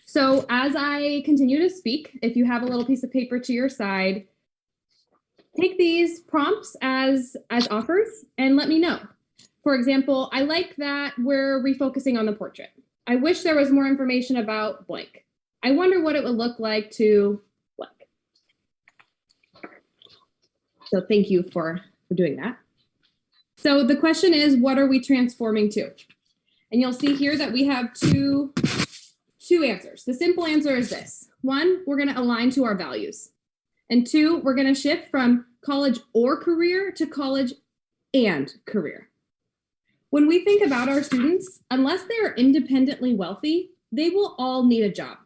So as I continue to speak, if you have a little piece of paper to your side, take these prompts as offers and let me know. For example, I like that we're refocusing on the portrait. I wish there was more information about blank. I wonder what it would look like to blank. So thank you for doing that. So the question is, what are we transforming to? And you'll see here that we have two answers. The simple answer is this. 1, we're going to align to our values. And 2, we're going to shift from college or career to college and career. When we think about our students, unless they are independently wealthy, they will all need a job,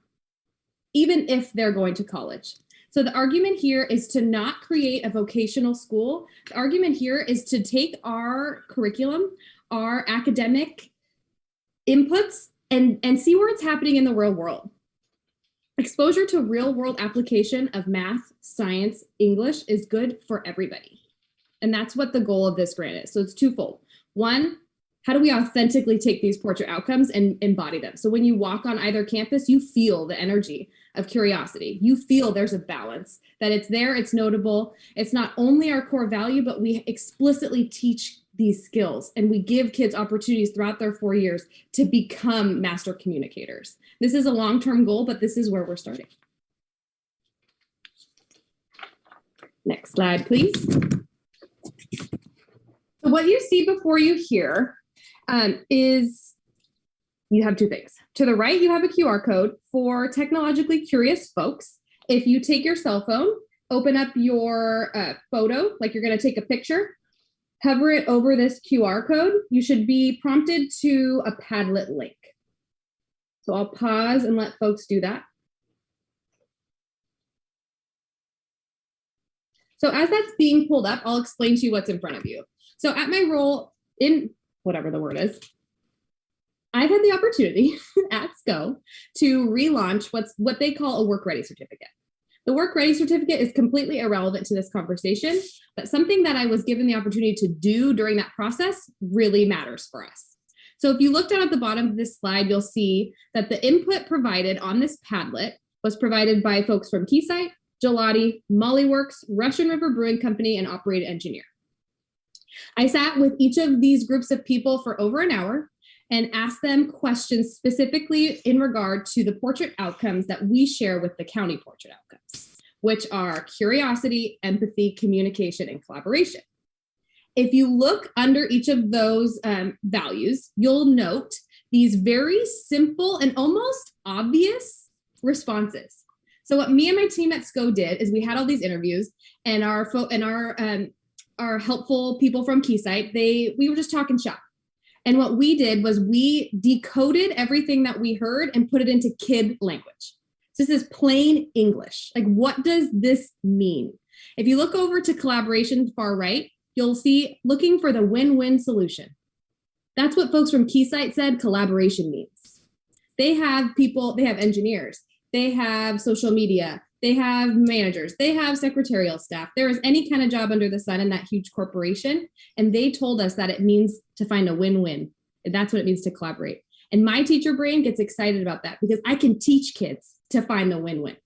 even if they're going to college. So the argument here is to not create a vocational school. The argument here is to take our curriculum, our academic inputs, and see where it's happening in the real world. Exposure to real world application of math, science, English is good for everybody. And that's what the goal of this grant is. So it's twofold. 1, how do we authentically take these portrait outcomes and embody them? So when you walk on either campus, you feel the energy of curiosity. You feel there's a balance, that it's there, it's notable. It's not only our core value, but we explicitly teach these skills and we give kids opportunities throughout their 4 years to become master communicators. This is a long-term goal, but this is where we're starting. Next slide, please. So what you see before you here is you have 2 things. To the right, you have a QR code for technologically curious folks. If you take your cell phone, open up your photo, like you're going to take a picture, hover it over this QR code, you should be prompted to a Padlet link. So I'll pause and let folks do that. So as that's being pulled up, I'll explain to you what's in front of you. So at my role in whatever the word is, I've had the opportunity at SCO to relaunch what they call a work ready certificate. The work ready certificate is completely irrelevant to this conversation, but something that I was given the opportunity to do during that process really matters for us. So if you look down at the bottom of this slide, you'll see that the input provided on this Padlet was provided by folks from Keysight, Gelati, Mollyworks, Russian River Brewing Company, and Operate Engineer. I sat with each of these groups of people for over an hour and asked them questions specifically in regard to the portrait outcomes that we share with the county portrait outcomes, which are curiosity, empathy, communication, and collaboration. If you look under each of those values, you'll note these very simple and almost obvious responses. So what me and my team at SCO did is we had all these interviews, and our helpful people from Keysight, we were just talking shop. And what we did was we decoded everything that we heard and put it into kid language. So this is plain English. Like, what does this mean? If you look over to collaboration far right, you'll see looking for the win-win solution. That's what folks from Keysight said collaboration means. They have people, they have engineers, they have social media, they have managers, they have secretarial staff. There is any kind of job under the sun in that huge corporation. And they told us that it means to find a win-win. And that's what it means to collaborate. And my teacher brain gets excited about that because I can teach kids to find the win-win.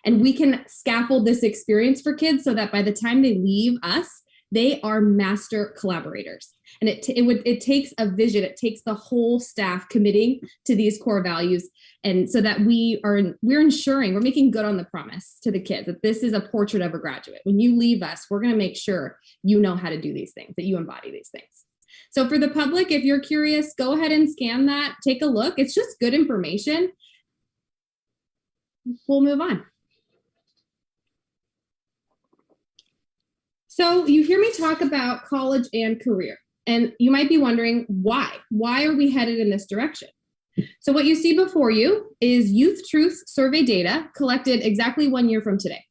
And we can scaffold this experience for kids so that by the time they leave us, they are master collaborators. And it takes a vision. It takes the whole staff committing to these core values. And so that we're ensuring we're making good on the promise to the kids that this is a portrait of a graduate. When you leave us, we're going to make sure you know how to do these things, that you embody these things. So for the public, if you're curious, go ahead and scan that, take a look. It's just good information. We'll move on. So you hear me talk about college and career, and you might be wondering why? Why are we headed in this direction? So what you see before you is Youth Truth survey data collected exactly 1 year from today.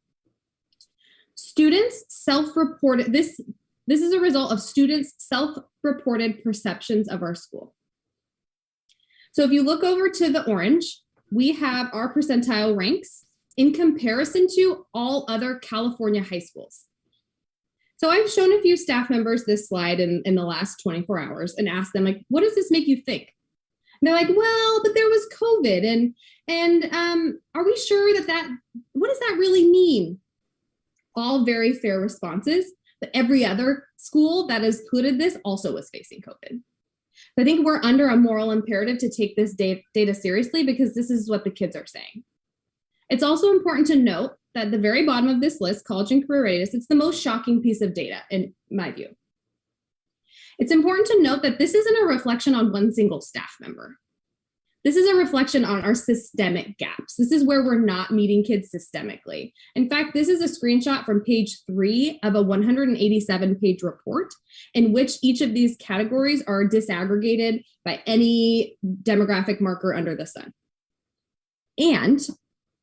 Students self-reported, this is a result of students' self-reported perceptions of our school. So if you look over to the orange, we have our percentile ranks in comparison to all other California high schools. So I've shown a few staff members this slide in the last 24 hours and asked them, like, what does this make you think? And they're like, well, but there was COVID and are we sure what does that really mean? All very fair responses, but every other school that has included this also was facing COVID. I think we're under a moral imperative to take this data seriously because this is what the kids are saying. It's also important to note that at the very bottom of this list, college and career readiness, it's the most shocking piece of data in my view. It's important to note that this isn't a reflection on one single staff member. This is a reflection on our systemic gaps. This is where we're not meeting kids systemically. In fact, this is a screenshot from page 3 of a 187-page report in which each of these categories are disaggregated by any demographic marker under the sun. And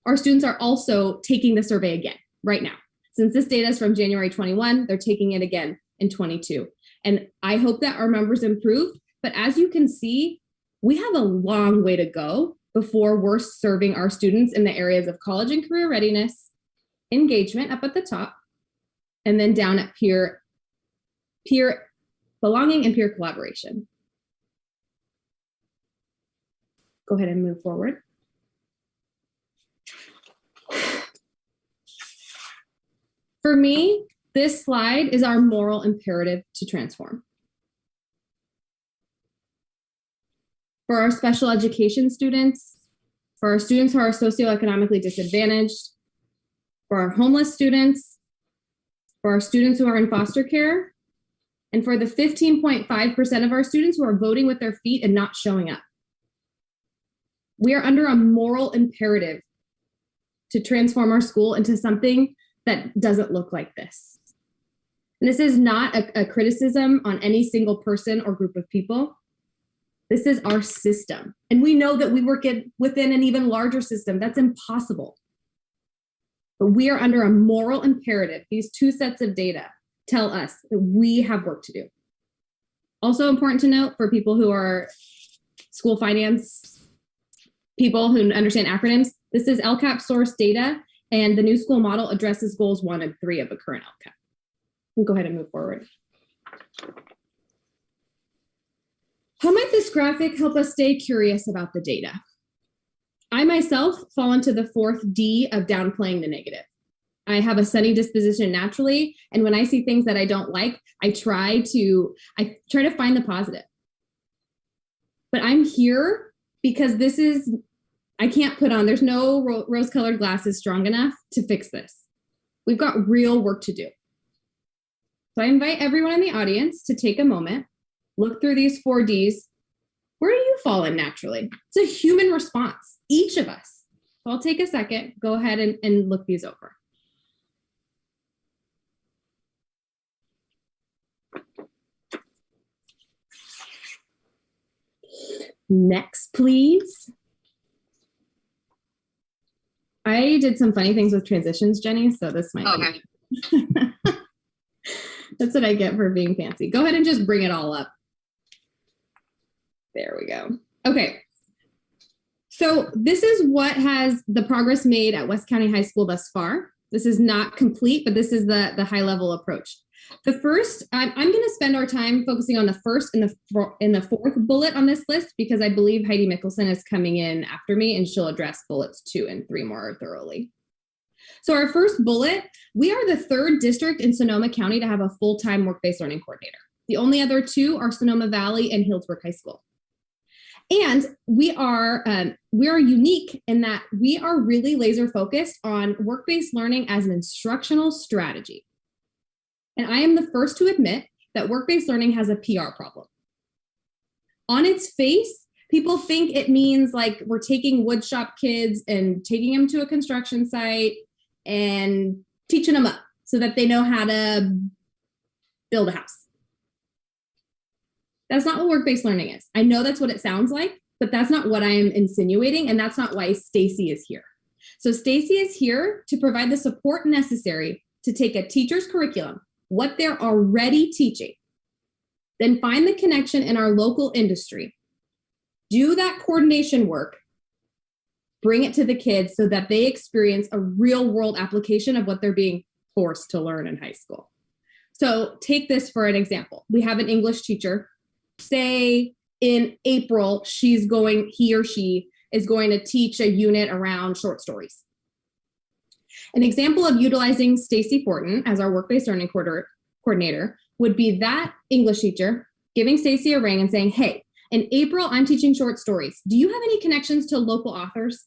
our students are also taking the survey again right now. Since this data is from January 21, they're taking it again in 22. And I hope that our numbers improve. But as you can see, we have a long way to go before we're serving our students in the areas of college and career readiness, engagement up at the top, and then down at peer belonging and peer collaboration. Go ahead and move forward. For me, this slide is our moral imperative to transform. For our special education students, for our students who are socioeconomically disadvantaged, for our homeless students, for our students who are in foster care, and for the 15.5% of our students who are voting with their feet and not showing up. We are under a moral imperative to transform our school into something that doesn't look like this. And this is not a criticism on any single person or group of people. This is our system. And we know that we work within an even larger system. That's impossible. But we are under a moral imperative. These two sets of data tell us that we have work to do. Also important to note for people who are school finance people who understand acronyms, this is LCAP source data, and the new school model addresses goals 1 and 3 of the current LCAP. We'll go ahead and move forward. How might this graphic help us stay curious about the data? I myself fall into the 4th D of downplaying the negative. I have a sunny disposition naturally, and when I see things that I don't like, I try to find the positive. But I'm here because I can't put on, there's no rose-colored glasses strong enough to fix this. We've got real work to do. So I invite everyone in the audience to take a moment, look through these 4 Ds. Where do you fall in naturally? It's a human response, each of us. So I'll take a second, go ahead and look these over. Next, please. I did some funny things with transitions, Jenny, so this might be. That's what I get for being fancy. Go ahead and just bring it all up. There we go. Okay. So this is what has the progress made at West County High School thus far. This is not complete, but this is the high level approach. The first, I'm going to spend our time focusing on the first and the 4th bullet on this list because I believe Heidi Mickelson is coming in after me and she'll address bullets 2 and 3 more thoroughly. So our first bullet, we are the 3rd district in Sonoma County to have a full-time work-based learning coordinator. The only other 2 are Sonoma Valley and Healdsburg High School. And we are unique in that we are really laser focused on work-based learning as an instructional strategy. And I am the first to admit that work-based learning has a PR problem. On its face, people think it means like we're taking woodshop kids and taking them to a construction site and teaching them up so that they know how to build a house. That's not what work-based learning is. I know that's what it sounds like, but that's not what I am insinuating, and that's not why Stacy is here. So Stacy is here to provide the support necessary to take a teacher's curriculum, what they're already teaching, then find the connection in our local industry, do that coordination work, bring it to the kids so that they experience a real world application of what they're being forced to learn in high school. So take this for an example. We have an English teacher. Say in April, he or she is going to teach a unit around short stories. An example of utilizing Stacy Fortin as our work-based learning coordinator would be that English teacher giving Stacy a ring and saying, hey, in April, I'm teaching short stories. Do you have any connections to local authors?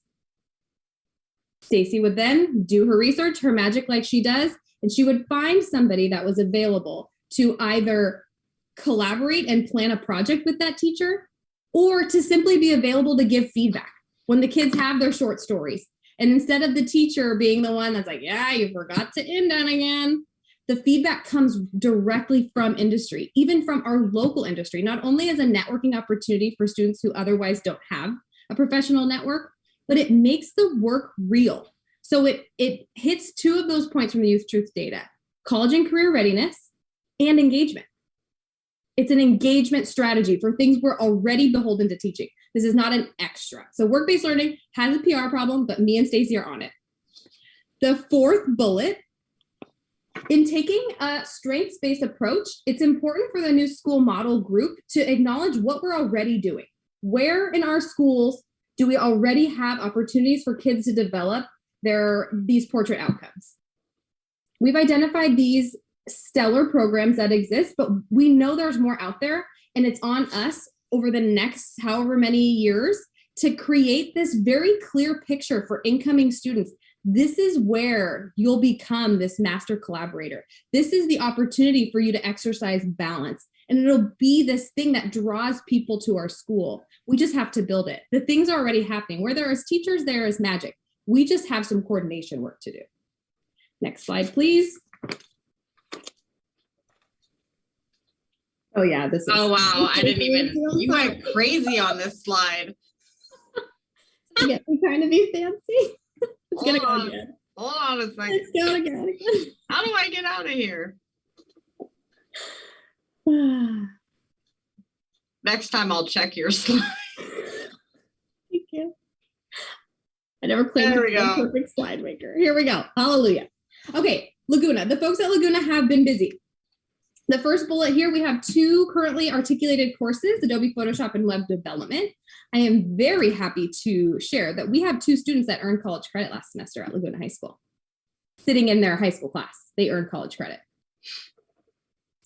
Stacy would then do her research, her magic like she does, and she would find somebody that was available to either collaborate and plan a project with that teacher or to simply be available to give feedback when the kids have their short stories. And instead of the teacher being the one that's like, yeah, you forgot to indent again, the feedback comes directly from industry, even from our local industry, not only as a networking opportunity for students who otherwise don't have a professional network, but it makes the work real. So it hits 2 of those points from the Youth Truth data, college and career readiness and engagement. It's an engagement strategy for things we're already beholden to teaching. This is not an extra. So work-based learning has a PR problem, but me and Stacy are on it. The 4th bullet, in taking a strengths-based approach, it's important for the new school model group to acknowledge what we're already doing. Where in our schools do we already have opportunities for kids to develop these portrait outcomes? We've identified these stellar programs that exist, but we know there's more out there, and it's on us over the next however many years to create this very clear picture for incoming students. This is where you'll become this master collaborator. This is the opportunity for you to exercise balance, and it'll be this thing that draws people to our school. We just have to build it. The things are already happening. Where there is teachers, there is magic. We just have some coordination work to do. Next slide, please. Oh yeah, this is. Oh wow, I didn't even. You went crazy on this slide. Yeah, we're trying to be fancy. It's Hold gonna go on. again. Hold on a second. It's going again. How do I get out of here? Next time I'll check your slide. Thank you. I never claimed to be a perfect slide maker. Here we go. Hallelujah. Okay, Laguna. The folks at Laguna have been busy. The first bullet here, we have 2 currently articulated courses, Adobe Photoshop and Web Development. I am very happy to share that we have 2 students that earned college credit last semester at Laguna High School. Sitting in their high school class, they earned college credit.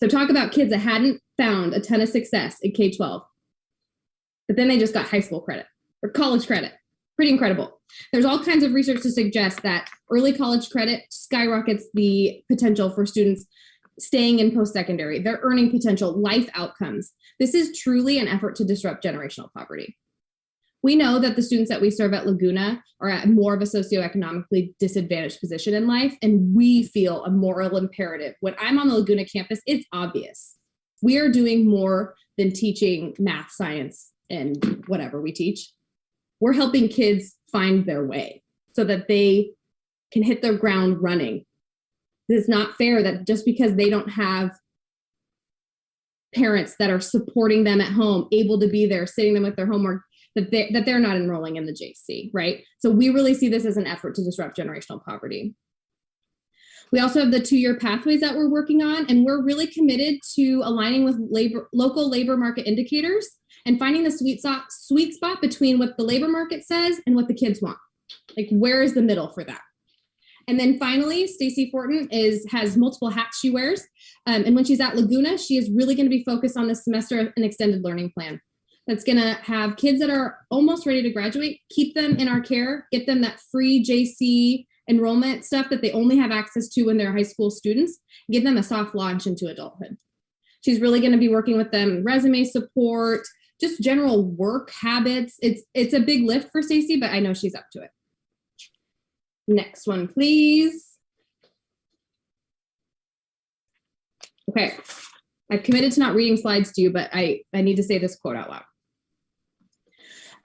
So talk about kids that hadn't found a ton of success in K-12, but then they just got high school credit or college credit. Pretty incredible. There's all kinds of research to suggest that early college credit skyrockets the potential for students staying in post-secondary, their earning potential, life outcomes. This is truly an effort to disrupt generational poverty. We know that the students that we serve at Laguna are at more of a socioeconomically disadvantaged position in life, and we feel a moral imperative. When I'm on the Laguna campus, it's obvious. We are doing more than teaching math, science, and whatever we teach. We're helping kids find their way so that they can hit their ground running. It's not fair that just because they don't have parents that are supporting them at home, able to be there, sitting them with their homework, that they're not enrolling in the JC, right? So we really see this as an effort to disrupt generational poverty. We also have the 2-year pathways that we're working on, and we're really committed to aligning with local labor market indicators and finding the sweet spot between what the labor market says and what the kids want. Like, where is the middle for that? And then finally, Stacey Fortin has multiple hats she wears. And when she's at Laguna, she is really going to be focused on this semester an extended learning plan that's going to have kids that are almost ready to graduate, keep them in our care, get them that free JC enrollment stuff that they only have access to when they're high school students, give them a soft launch into adulthood. She's really going to be working with them, resume support, just general work habits. It's a big lift for Stacey, but I know she's up to it. Next one, please. Okay, I've committed to not reading slides to you, but I need to say this quote out loud.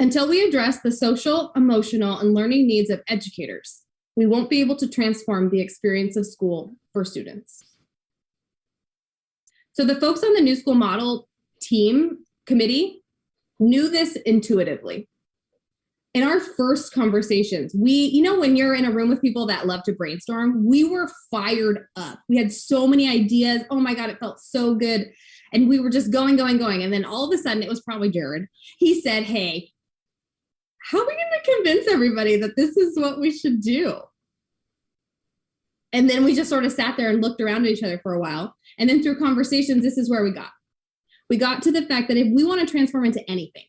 Until we address the social, emotional, and learning needs of educators, we won't be able to transform the experience of school for students. So the folks on the New School Model team committee knew this intuitively. In our first conversations, when you're in a room with people that love to brainstorm, we were fired up. We had so many ideas. Oh my God, it felt so good. And we were just going. And then all of a sudden, it was probably Jared. He said, hey, how are we going to convince everybody that this is what we should do? And then we just sort of sat there and looked around at each other for a while. And then through conversations, this is where we got. We got to the fact that if we want to transform into anything,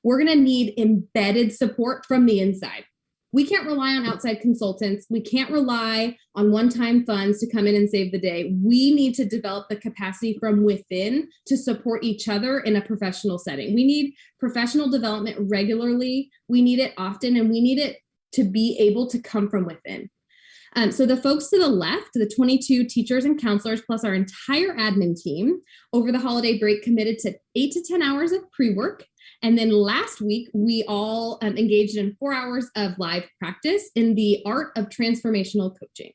we're going to need embedded support from the inside. We can't rely on outside consultants. We can't rely on one-time funds to come in and save the day. We need to develop the capacity from within to support each other in a professional setting. We need professional development regularly. We need it often, and we need it to be able to come from within. So the folks to the left, the 22 teachers and counselors, plus our entire admin team, over the holiday break committed to 8 to 10 hours of pre-work. And then last week, we all engaged in 4 hours of live practice in the art of transformational coaching.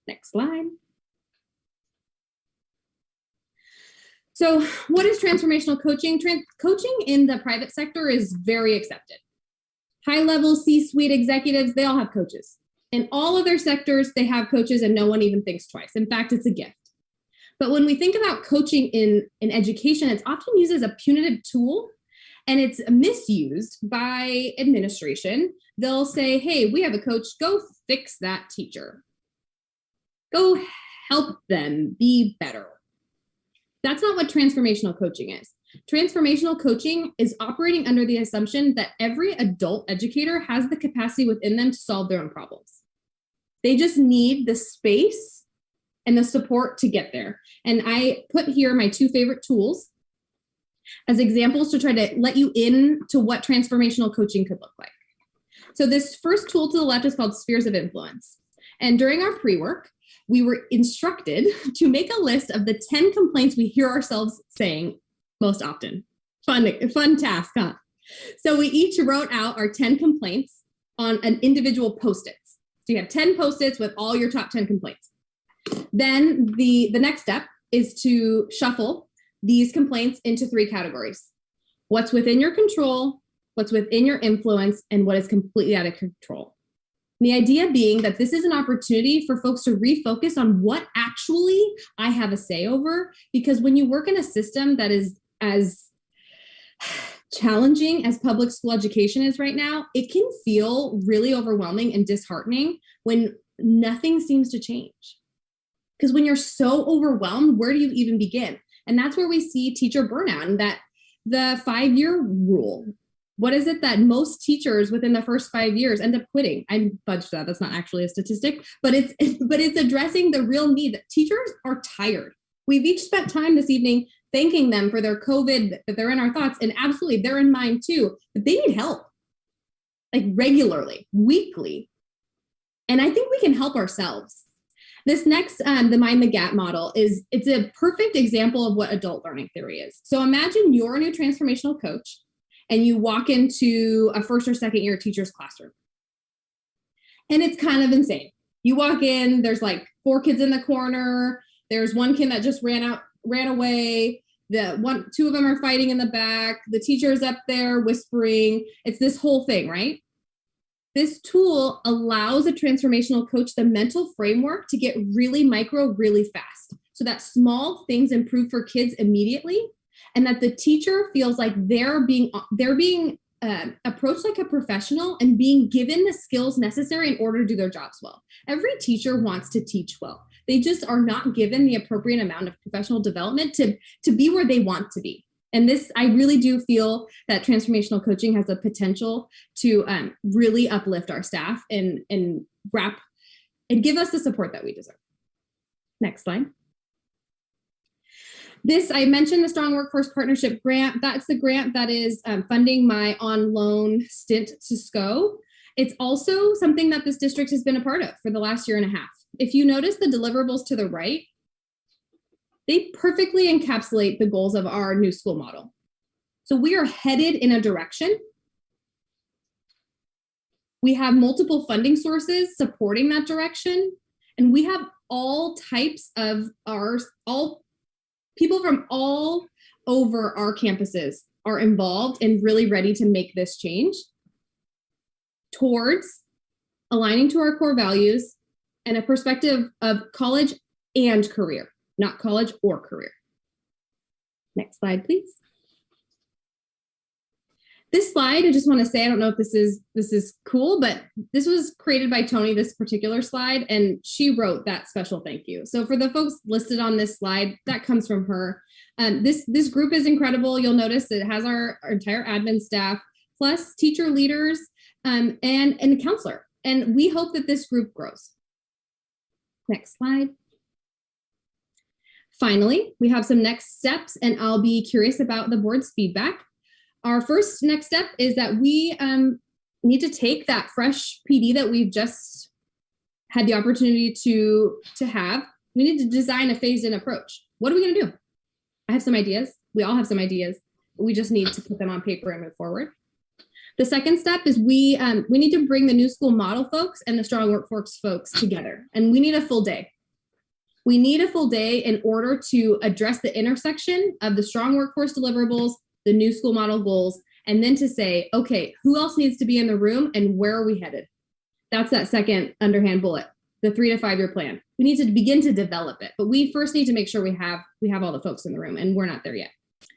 Next slide. So what is transformational coaching? Coaching in the private sector is very accepted. High-level C-suite executives, they all have coaches. In all of their sectors, they have coaches and no one even thinks twice. In fact, it's a gift. But when we think about coaching in education, it's often used as a punitive tool. And it's misused by administration. They'll say, hey, we have a coach, go fix that teacher. Go help them be better. That's not what transformational coaching is. Transformational coaching is operating under the assumption that every adult educator has the capacity within them to solve their own problems. They just need the space and the support to get there. And I put here my 2 favorite tools as examples to try to let you into what transformational coaching could look like. So this first tool to the left is called Spheres of Influence. And during our pre-work, we were instructed to make a list of the 10 complaints we hear ourselves saying most often. Fun task, huh? So we each wrote out our 10 complaints on an individual Post-its. So you have 10 Post-its with all your top 10 complaints. Then the next step is to shuffle these complaints into 3 categories. What's within your control, what's within your influence, and what is completely out of control. The idea being that this is an opportunity for folks to refocus on what actually I have a say over, because when you work in a system that is as challenging as public school education is right now, it can feel really overwhelming and disheartening when nothing seems to change. Because when you're so overwhelmed, where do you even begin? And that's where we see teacher burnout, and that the 5-year rule. What is it that most teachers within the first 5 years end up quitting? I fudged that. That's not actually a statistic, but it's addressing the real need that teachers are tired. We've each spent time this evening thanking them for their COVID, that they're in our thoughts, and absolutely they're in mine too, but they need help, like regularly, weekly. And I think we can help ourselves. This next, the Mind the Gap model it's a perfect example of what adult learning theory is. So imagine you're a new transformational coach and you walk into a first or second year teacher's classroom. And it's kind of insane. You walk in, there's like 4 kids in the corner. There's one kid that just ran away. 2 of them are fighting in the back. The teacher's up there whispering. It's this whole thing, right? This tool allows a transformational coach the mental framework to get really micro, really fast, so that small things improve for kids immediately, and that the teacher feels like they're being approached like a professional and being given the skills necessary in order to do their jobs well. Every teacher wants to teach well. They just are not given the appropriate amount of professional development to be where they want to be. And this, I really do feel that transformational coaching has the potential to really uplift our staff and give us the support that we deserve. Next slide. This, I mentioned the Strong Workforce Partnership Grant. That's the grant that is funding my on-loan stint to SCO. It's also something that this district has been a part of for the last 1.5 years. If you notice the deliverables to the right, they perfectly encapsulate the goals of our new school model. So we are headed in a direction. We have multiple funding sources supporting that direction. And we have all types of people from all over our campuses are involved and really ready to make this change towards aligning to our core values and a perspective of college and career. Not college or career. Next slide, please. This slide, I just want to say, I don't know if this is cool, but this was created by Tony, this particular slide, and she wrote that special thank you. So for the folks listed on this slide, that comes from her. This group is incredible. You'll notice it has our entire admin staff, plus teacher leaders and a counselor. And we hope that this group grows. Next slide. Finally, we have some next steps, and I'll be curious about the board's feedback. Our first next step is that we need to take that fresh PD that we've just had the opportunity to have. We need to design a phased-in approach. What are we going to do? I have some ideas. We all have some ideas. We just need to put them on paper and move forward. The second step is we need to bring the new school model folks and the Strong Workforce folks together, and we need a full day. We need a full day in order to address the intersection of the Strong Workforce deliverables, the new school model goals, and then to say, okay, who else needs to be in the room and where are we headed? That's that second underhand bullet, the 3 to 5 year plan. We need to begin to develop it, but we first need to make sure we have all the folks in the room, and we're not there yet.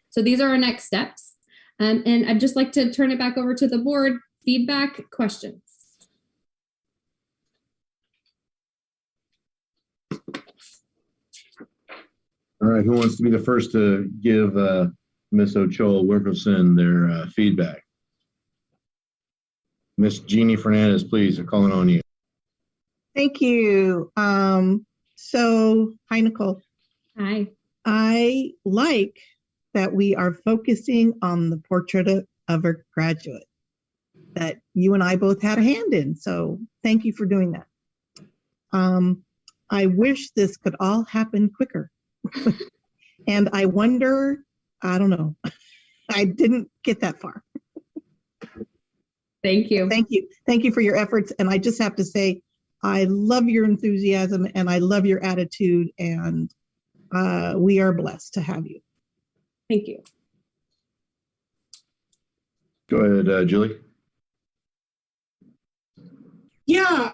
So these are our next steps. And I'd just like to turn it back over to the board. Feedback, questions. All right, who wants to be the first to give Ms. Ochoa-Wilkerson their feedback? Ms. Jeannie Fernandez, please, I'm calling on you. Thank you. So, hi, Nicole. Hi. I like that we are focusing on the portrait of a graduate that you and I both had a hand in. So thank you for doing that. I wish this could all happen quicker. And I wonder I don't know. I didn't get that far. Thank you. Thank you. Thank you for your efforts. And I just have to say, I love your enthusiasm and I love your attitude, and we are blessed to have you. Thank you. Go ahead, Julie. Yeah,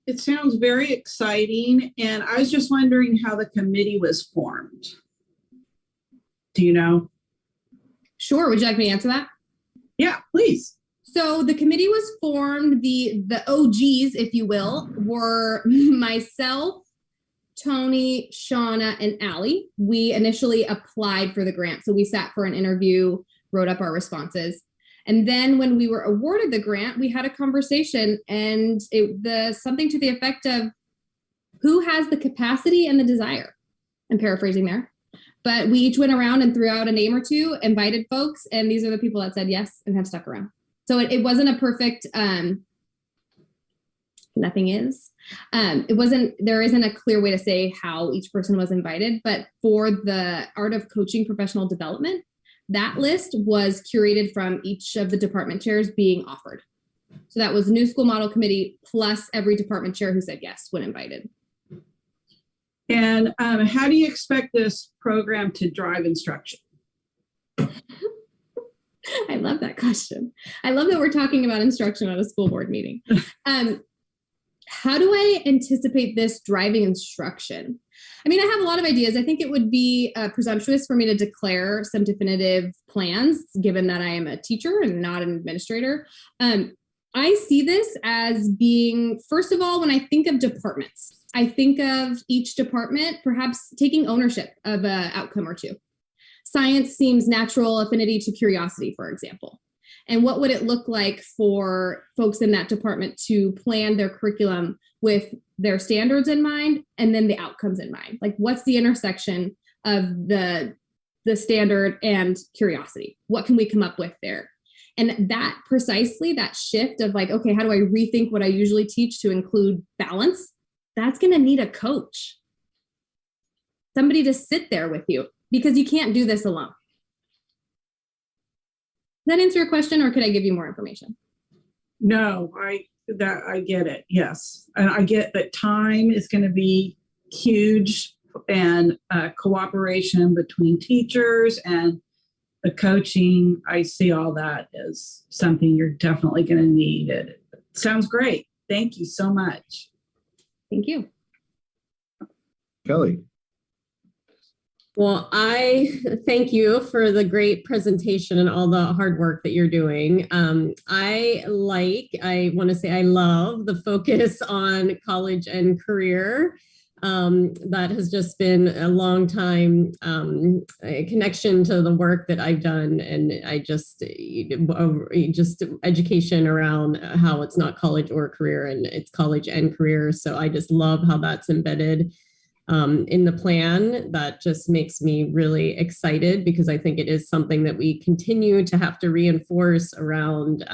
it sounds very exciting. And I was just wondering how the committee was formed. Do you know? Sure. Would you like me to answer that? Yeah, please. So the committee was formed, the OGs, if you will, were myself, Tony, Shauna, and Allie. We initially applied for the grant. So we sat for an interview, wrote up our responses. And then when we were awarded the grant, we had a conversation, and something to the effect of who has the capacity and the desire. I'm paraphrasing there. But we each went around and threw out a name or two, invited folks, and these are the people that said yes and have stuck around. So it wasn't a perfect, nothing is. There isn't a clear way to say how each person was invited, but for the Art of Coaching Professional Development, that list was curated from each of the department chairs being offered. So that was New School Model Committee plus every department chair who said yes when invited. And how do you expect this program to drive instruction? I love that question. I love that we're talking about instruction at a school board meeting. How do I anticipate this driving instruction? I mean, I have a lot of ideas. I think it would be presumptuous for me to declare some definitive plans, given that I am a teacher and not an administrator. I see this as being, first of all, when I think of departments, I think of each department perhaps taking ownership of an outcome or two. Science seems natural affinity to curiosity, for example. And what would it look like for folks in that department to plan their curriculum with their standards in mind and then the outcomes in mind? Like, what's the intersection of the standard and curiosity? What can we come up with there? And that precisely, that shift of like, okay, how do I rethink what I usually teach to include balance? That's going to need a coach. Somebody to sit there with you, because you can't do this alone. Does that answer your question, or could I give you more information? No, I get it. Yes. And I get that time is going to be huge, and cooperation between teachers and the coaching. I see all that as something you're definitely going to need. It sounds great. Thank you so much. Thank you. Kelly. Well, I thank you for the great presentation and all the hard work that you're doing. I want to say I love the focus on college and career. That has just been a long time connection to the work that I've done. And I just education around how it's not college or career, and it's college and career. So I just love how that's embedded in the plan. That just makes me really excited, because I think it is something that we continue to have to reinforce around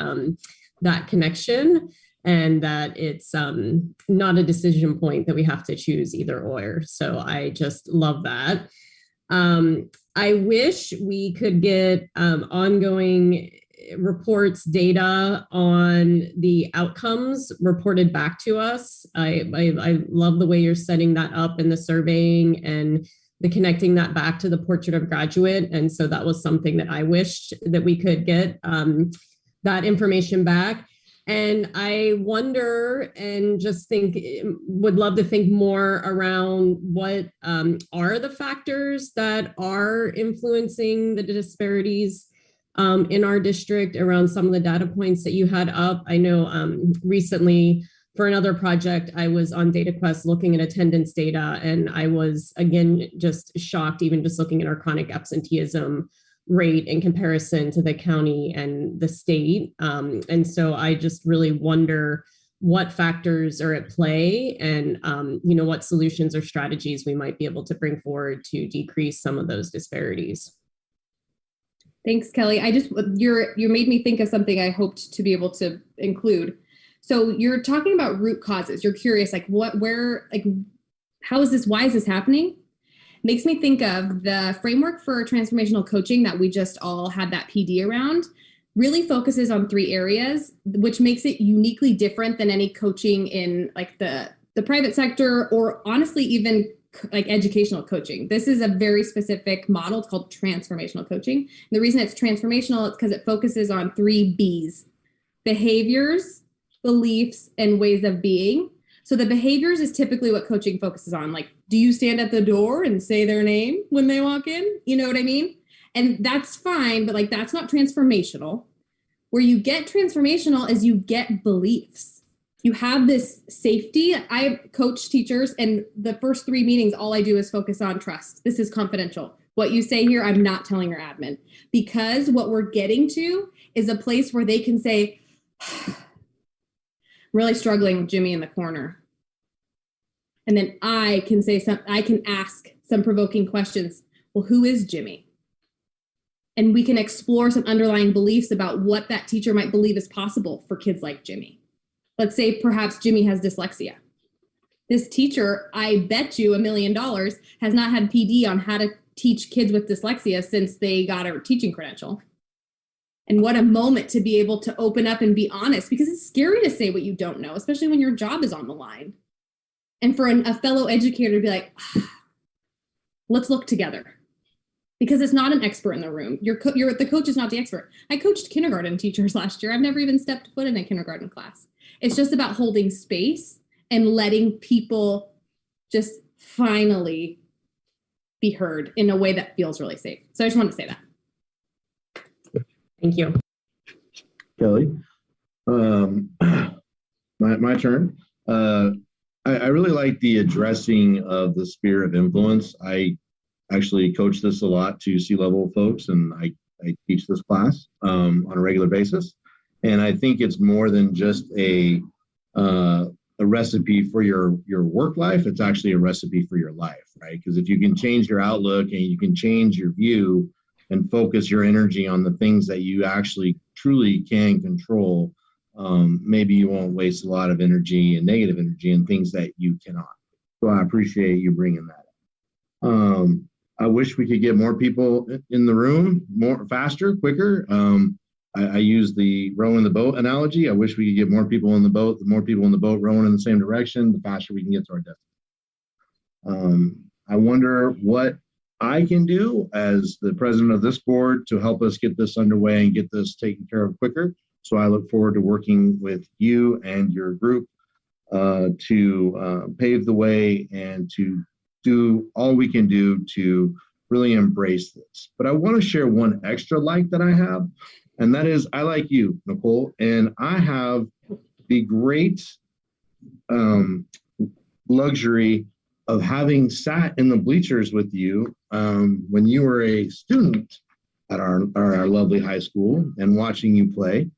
that connection, and that it's not a decision point that we have to choose either or. So I just love that. I wish we could get ongoing reports, data on the outcomes reported back to us. I love the way you're setting that up in the surveying and the connecting that back to the portrait of graduate. And so that was something that I wished that we could get that information back. And I wonder and just would love to think more around what are the factors that are influencing the disparities in our district around some of the data points that you had up. I know recently for another project, I was on DataQuest looking at attendance data, and I was, again, just shocked, even just looking at our chronic absenteeism rate in comparison to the county and the state. And so I just really wonder what factors are at play, and what solutions or strategies we might be able to bring forward to decrease some of those disparities. Thanks, Kelly. You made me think of something I hoped to be able to include. So you're talking about root causes. You're curious, how is this, why is this happening? Makes me think of the framework for transformational coaching that we just all had that PD around. Really focuses on 3 areas, which makes it uniquely different than any coaching in like the private sector, or honestly even like educational coaching. This is a very specific model. It's called transformational coaching. And the reason it's transformational is because it focuses on 3 B's: behaviors, beliefs, and ways of being. So the behaviors is typically what coaching focuses on. Like, do you stand at the door and say their name when they walk in? You know what I mean? And that's fine, but like, that's not transformational. Where you get transformational is you get beliefs. You have this safety. I coach teachers, and the first 3 meetings, all I do is focus on trust. This is confidential. What you say here, I'm not telling your admin, because what we're getting to is a place where they can say, I'm really struggling with Jimmy in the corner. And then I can say I can ask some provoking questions. Well, who is Jimmy? And we can explore some underlying beliefs about what that teacher might believe is possible for kids like Jimmy. Let's say perhaps Jimmy has dyslexia. This teacher, I bet you $1 million, has not had PD on how to teach kids with dyslexia since they got a teaching credential. And what a moment to be able to open up and be honest, because it's scary to say what you don't know, especially when your job is on the line. And for a fellow educator to be like, let's look together. Because it's not an expert in the room. The coach is not the expert. I coached kindergarten teachers last year. I've never even stepped foot in a kindergarten class. It's just about holding space and letting people just finally be heard in a way that feels really safe. So I just wanted to say that. Thank you. Kelly, my turn. I really like the addressing of the sphere of influence. I actually coach this a lot to C-level folks, and I teach this class on a regular basis. And I think it's more than just a recipe for your work life. It's actually a recipe for your life, right? Because if you can change your outlook and you can change your view and focus your energy on the things that you actually truly can control, maybe you won't waste a lot of energy and negative energy in things that you cannot. So I appreciate you bringing that up. I wish we could get more people in the room faster, quicker. I use the rowing the boat analogy. I wish we could get more people in the boat. The more people in the boat rowing in the same direction, the faster we can get to our destination. I wonder what I can do as the president of this board to help us get this underway and get this taken care of quicker. So I look forward to working with you and your group to pave the way and to do all we can do to really embrace this. But I want to share one extra like that I have, and that is I like you, Nicole, and I have the great luxury of having sat in the bleachers with you when you were a student at our lovely high school and watching you play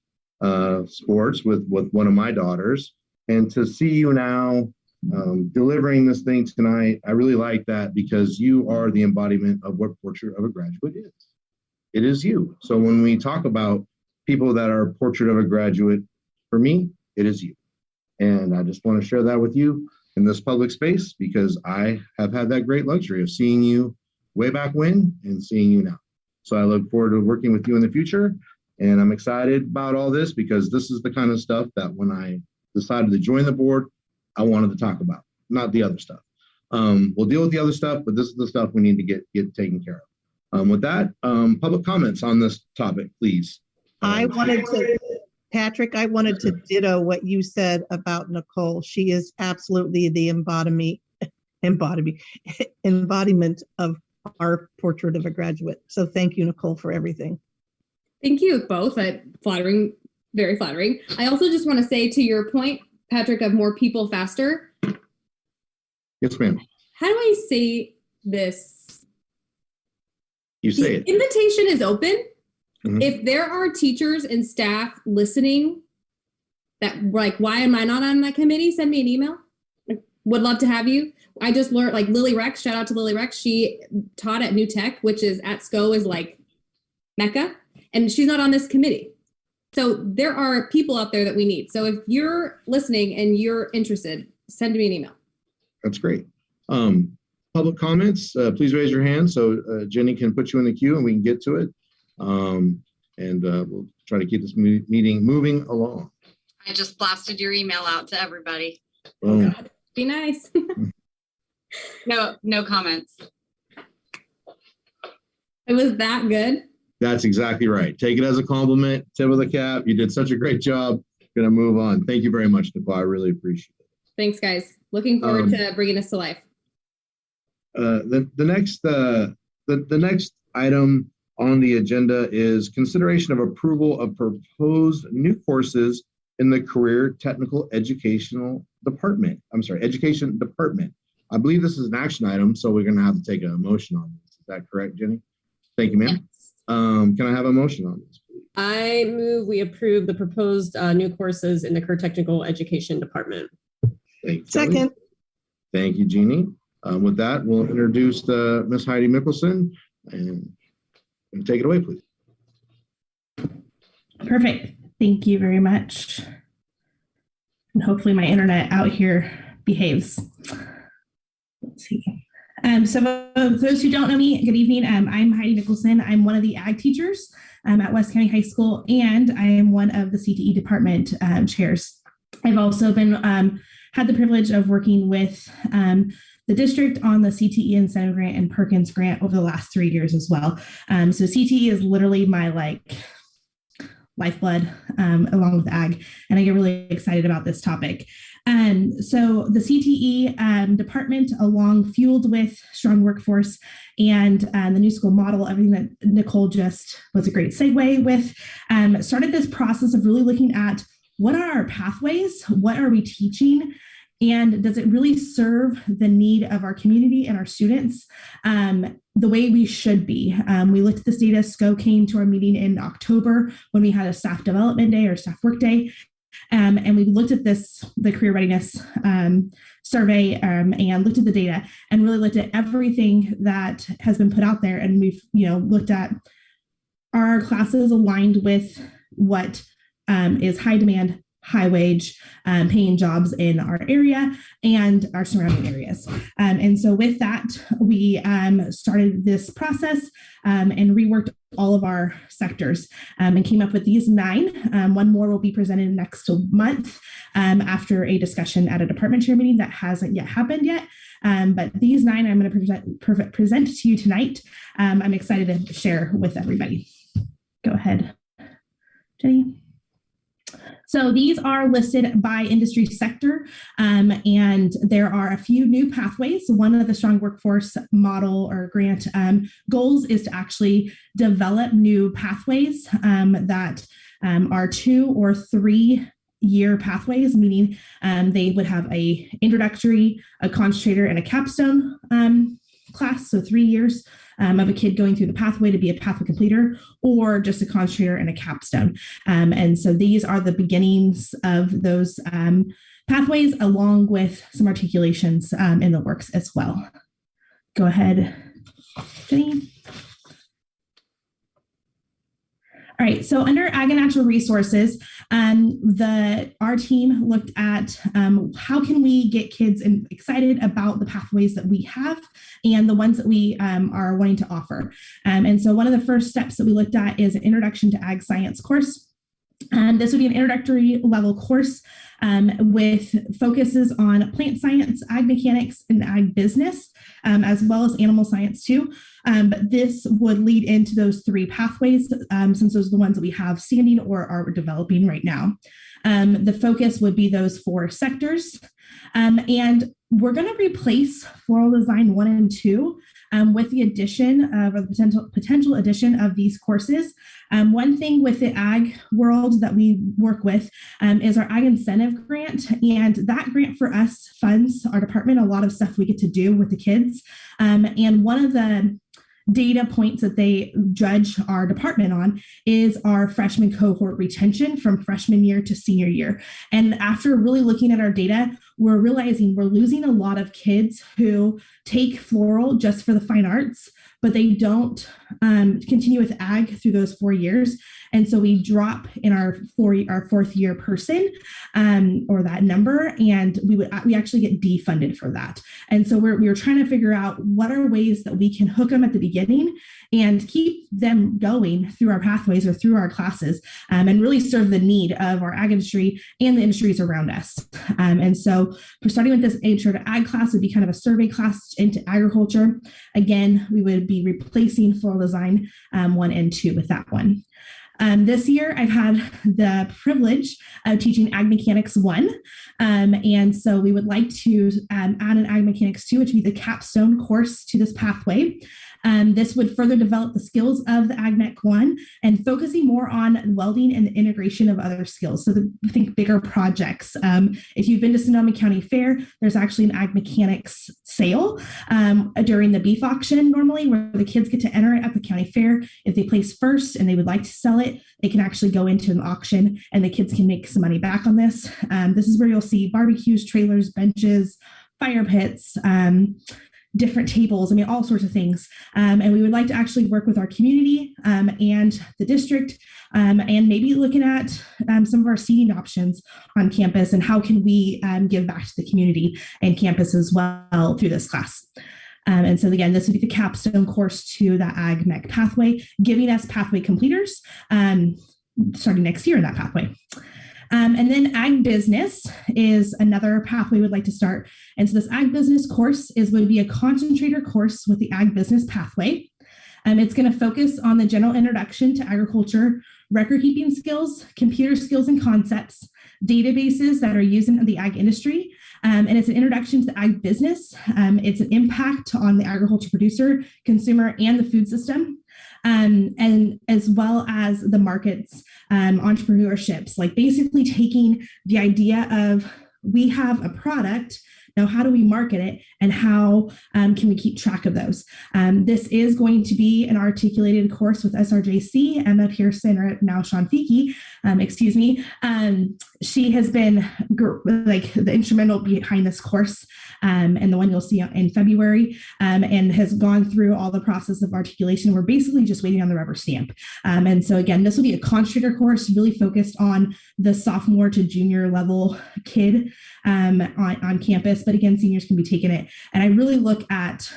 sports with one of my daughters, and to see you now delivering this thing tonight. I really like that because you are the embodiment of what Portrait of a Graduate is. It is you. So when we talk about people that are Portrait of a Graduate, for me, it is you. And I just want to share that with you in this public space because I have had that great luxury of seeing you way back when and seeing you now. So I look forward to working with you in the future. And I'm excited about all this because this is the kind of stuff that when I decided to join the board, I wanted to talk about, not the other stuff. We'll deal with the other stuff, but this is the stuff we need to get taken care of. With that, public comments on this topic, please. Patrick, I wanted to ditto what you said about Nicole. She is absolutely the embodiment of our Portrait of a Graduate. So thank you, Nicole, for everything. Thank you both. Flattering, very flattering. I also just want to say to your point, Patrick, of more people faster. Yes, ma'am. How do I say this? You say it. Invitation is open. Mm-hmm. If there are teachers and staff listening that like, why am I not on that committee? Send me an email. Would love to have you. I just learned like Lily Rex, shout out to Lily Rex. She taught at New Tech, which is at SCO is like Mecca, and she's not on this committee. So there are people out there that we need. So if you're listening and you're interested, send me an email. That's great. public comments, please raise your hand so Jenny can put you in the queue and we can get to it. We'll try to keep this meeting moving along. I just blasted your email out to everybody. Boom. Be nice. No comments. It was that good. That's exactly right. Take it as a compliment. Tip of the cap. You did such a great job. Gonna move on. Thank you very much, Nicole. I really appreciate it. Thanks, guys. Looking forward to bringing this to life. The next item on the agenda is consideration of approval of proposed new courses in the Career Technical Education Department. I believe this is an action item, so we're going to have to take a motion on this. Is that correct, Jenny? Thank you, ma'am. Yes. Can I have a motion on this, please? I move we approve the proposed new courses in the Career Technical Education Department. Thank you, Second. Thank you, Jeannie. With that, we'll introduce Ms. Heidi Mickelson and take it away, please. Perfect. Thank you very much. And hopefully my internet out here behaves. Let's see. So for those who don't know me, good evening. I'm Heidi Mickelson. I'm one of the ag teachers at West County High School, and I am one of the CTE department chairs. I've also been had the privilege of working with the district on the CTE incentive grant and Perkins grant over the last 3 years as well. So CTE is literally my lifeblood along with ag, and I get really excited about this topic. So the CTE department, fueled with strong workforce and the new school model, everything that Nicole just was a great segue with, started this process of really looking at what are our pathways, what are we teaching, and does it really serve the need of our community and our students the way we should be? We looked at this data. SCO came to our meeting in October when we had a staff development day or staff work day. And we looked at the career readiness survey and looked at the data and really looked at everything that has been put out there. And we've, looked at, are our classes aligned with what is high demand, high wage paying jobs in our area and our surrounding areas. And so with that, we started this process and reworked all of our sectors and came up with these 9. One more will be presented next month after a discussion at a department chair meeting that hasn't yet happened yet. But these 9 I'm going to present to you tonight. I'm excited to share with everybody. Go ahead, Jenny. So these are listed by industry sector, and there are a few new pathways. One of the strong workforce model or grant goals is to actually develop new pathways that are 2 or 3 year pathways, meaning they would have a introductory, a concentrator, and a capstone class, so 3 years of a kid going through the pathway to be a pathway completer, or just a concentrator and a capstone. And so these are the beginnings of those pathways, along with some articulations in the works as well. Go ahead, Jenny. All right, so under Ag and Natural Resources, our team looked at how can we get kids excited about the pathways that we have and the ones that we are wanting to offer. And so one of the first steps that we looked at is an Introduction to Ag Science course. This would be an introductory level course with focuses on plant science, ag mechanics, and ag business, as well as animal science too. But this would lead into those 3 pathways, since those are the ones that we have standing or are developing right now. The focus would be those 4 sectors. And we're going to replace Floral Design 1 and 2 with the addition of, or the potential addition of these courses. One thing with the ag world that we work with is our ag incentive grant. And that grant for us funds our department a lot of stuff we get to do with the kids. And one of the data points that they judge our department on is our freshman cohort retention from freshman year to senior year. And after really looking at our data, we're realizing we're losing a lot of kids who take floral just for the fine arts, but they don't continue with ag through those 4 years. And so we drop in our fourth year person or that number, and we actually get defunded for that. And so we were trying to figure out what are ways that we can hook them at the beginning and keep them going through our pathways or through our classes, and really serve the need of our ag industry and the industries around us. And so for starting with this intro to ag class would be kind of a survey class into agriculture. Again, we would be replacing floral design 1 and 2 with that one. This year, I've had the privilege of teaching Ag Mechanics 1. And so we would like to add an Ag Mechanics 2, which would be the capstone course to this pathway. This would further develop the skills of the Ag Mech 1 and focusing more on welding and the integration of other skills. So think bigger projects. If you've been to Sonoma County Fair, there's actually an Ag Mechanics sale during the beef auction normally, where the kids get to enter it at the county fair. If they place first and they would like to sell it, they can actually go into an auction and the kids can make some money back on this. This is where you'll see barbecues, trailers, benches, fire pits, different tables, I mean, all sorts of things. And we would like to actually work with our community and the district, and maybe looking at some of our seating options on campus and how can we give back to the community and campus as well through this class. And so again, this would be the capstone course to the Ag Mech pathway, giving us pathway completers starting next year in that pathway. And then Ag Business is another pathway we'd like to start. And so this Ag Business course would be a concentrator course with the Ag Business pathway. It's going to focus on the general introduction to agriculture, record keeping skills, computer skills and concepts, databases that are used in the ag industry. And it's an introduction to the ag business. It's an impact on the agriculture producer, consumer, and the food system. And as well as the markets, entrepreneurships, like basically taking the idea of we have a product, now how do we market it and how can we keep track of those? This is going to be an articulated course with SRJC, Emma Pearson, or now Sean Fiki, excuse me. She has been like the instrumental behind this course and the one you'll see in February, and has gone through all the process of articulation. We're basically just waiting on the rubber stamp. And so again, this will be a concentrator course really focused on the sophomore to junior level kid on campus. But again, seniors can be taking it. And I really look at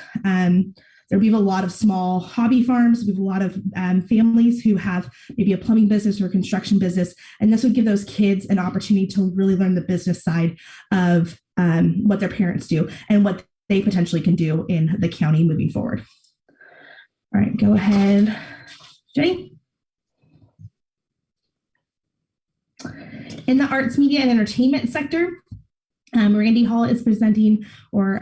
we have a lot of small hobby farms. We have a lot of families who have maybe a plumbing business or a construction business. And this would give those kids an opportunity to really learn the business side of what their parents do and what they potentially can do in the county moving forward. All right, go ahead, Jenny. In the arts, media, and entertainment sector, Randy Hall is presenting or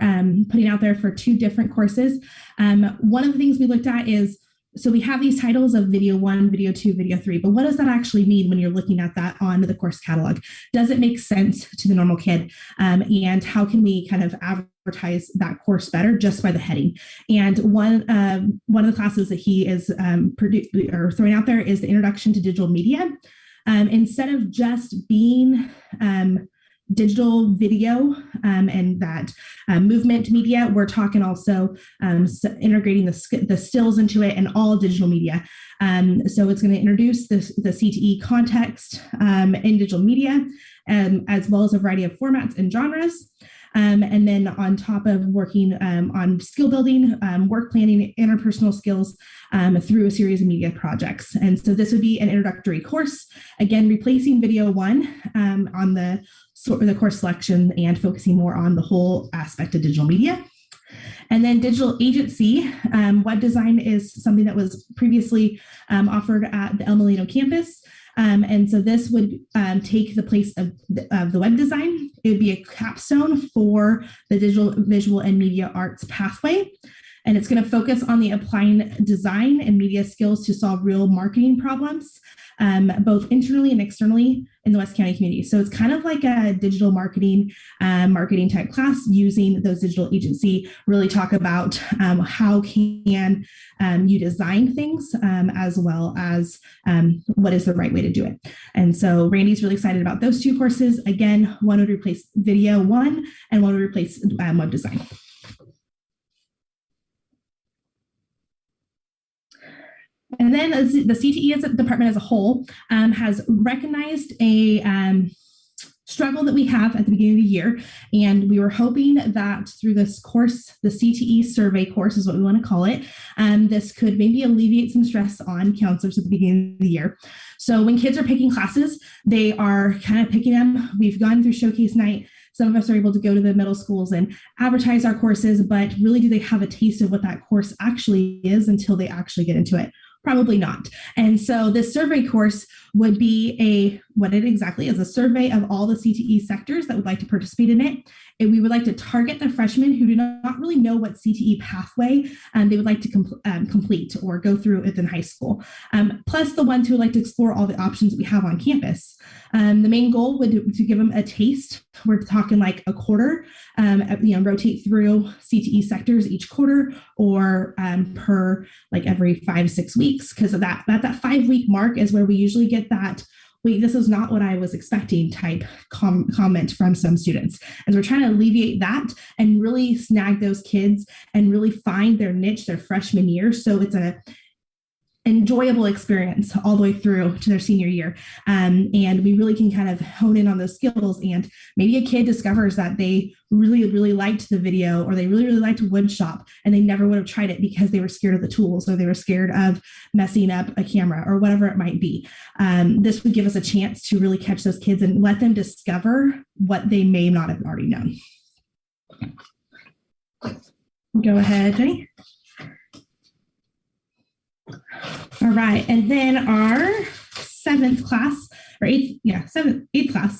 putting out there for 2 different courses. One of the things we looked at is, so we have these titles of video 1, video 2, video 3, but what does that actually mean when you're looking at that on the course catalog? Does it make sense to the normal kid? And how can we kind of advertise that course better just by the heading? And one of the classes that he is throwing out there is the introduction to digital media. Instead of just being digital video and that movement media, we're talking also integrating the stills into it and all digital media. So it's going to introduce the CTE context in digital media, as well as a variety of formats and genres. And then on top of working on skill building, work planning, interpersonal skills through a series of media projects. And so this would be an introductory course, again, replacing video 1 on the course selection and focusing more on the whole aspect of digital media. And then digital agency, web design is something that was previously offered at the El Molino campus. And so this would take the place of the web design. It would be a capstone for the digital, visual, and media arts pathway. And it's going to focus on the applying design and media skills to solve real marketing problems, both internally and externally in the West County community. So it's kind of like a digital marketing type class using those digital agency, really talk about how can you design things as well as what is the right way to do it. And so Randy's really excited about those 2 courses. Again, one would replace video 1 and one would replace web design. And then the CTE as a department as a whole has recognized a struggle that we have at the beginning of the year. And we were hoping that through this course, the CTE survey course is what we want to call it, this could maybe alleviate some stress on counselors at the beginning of the year. So when kids are picking classes, they are kind of picking them. We've gone through showcase night. Some of us are able to go to the middle schools and advertise our courses, but really do they have a taste of what that course actually is until they actually get into it? Probably not. And so this survey course would be what it exactly is, a survey of all the CTE sectors that would like to participate in it. And we would like to target the freshmen who do not really know what CTE pathway they would like to complete or go through within high school, plus the ones who would like to explore all the options that we have on campus. The main goal would be to give them a taste. We're talking like a quarter, rotate through CTE sectors each quarter or per like every 5-6 weeks, because of that 5-week mark is where we usually get that, wait, this is not what I was expecting type comment from some students. And we're trying to alleviate that and really snag those kids and really find their niche their freshman year. So it's an enjoyable experience all the way through to their senior year. And we really can kind of hone in on those skills. And maybe a kid discovers that they really, really liked the video, or they really, really liked wood shop, and they never would have tried it because they were scared of the tools, or they were scared of messing up a camera, or whatever it might be. This would give us a chance to really catch those kids and let them discover what they may not have already known. Go ahead, Jenny. All right, and then our eighth class,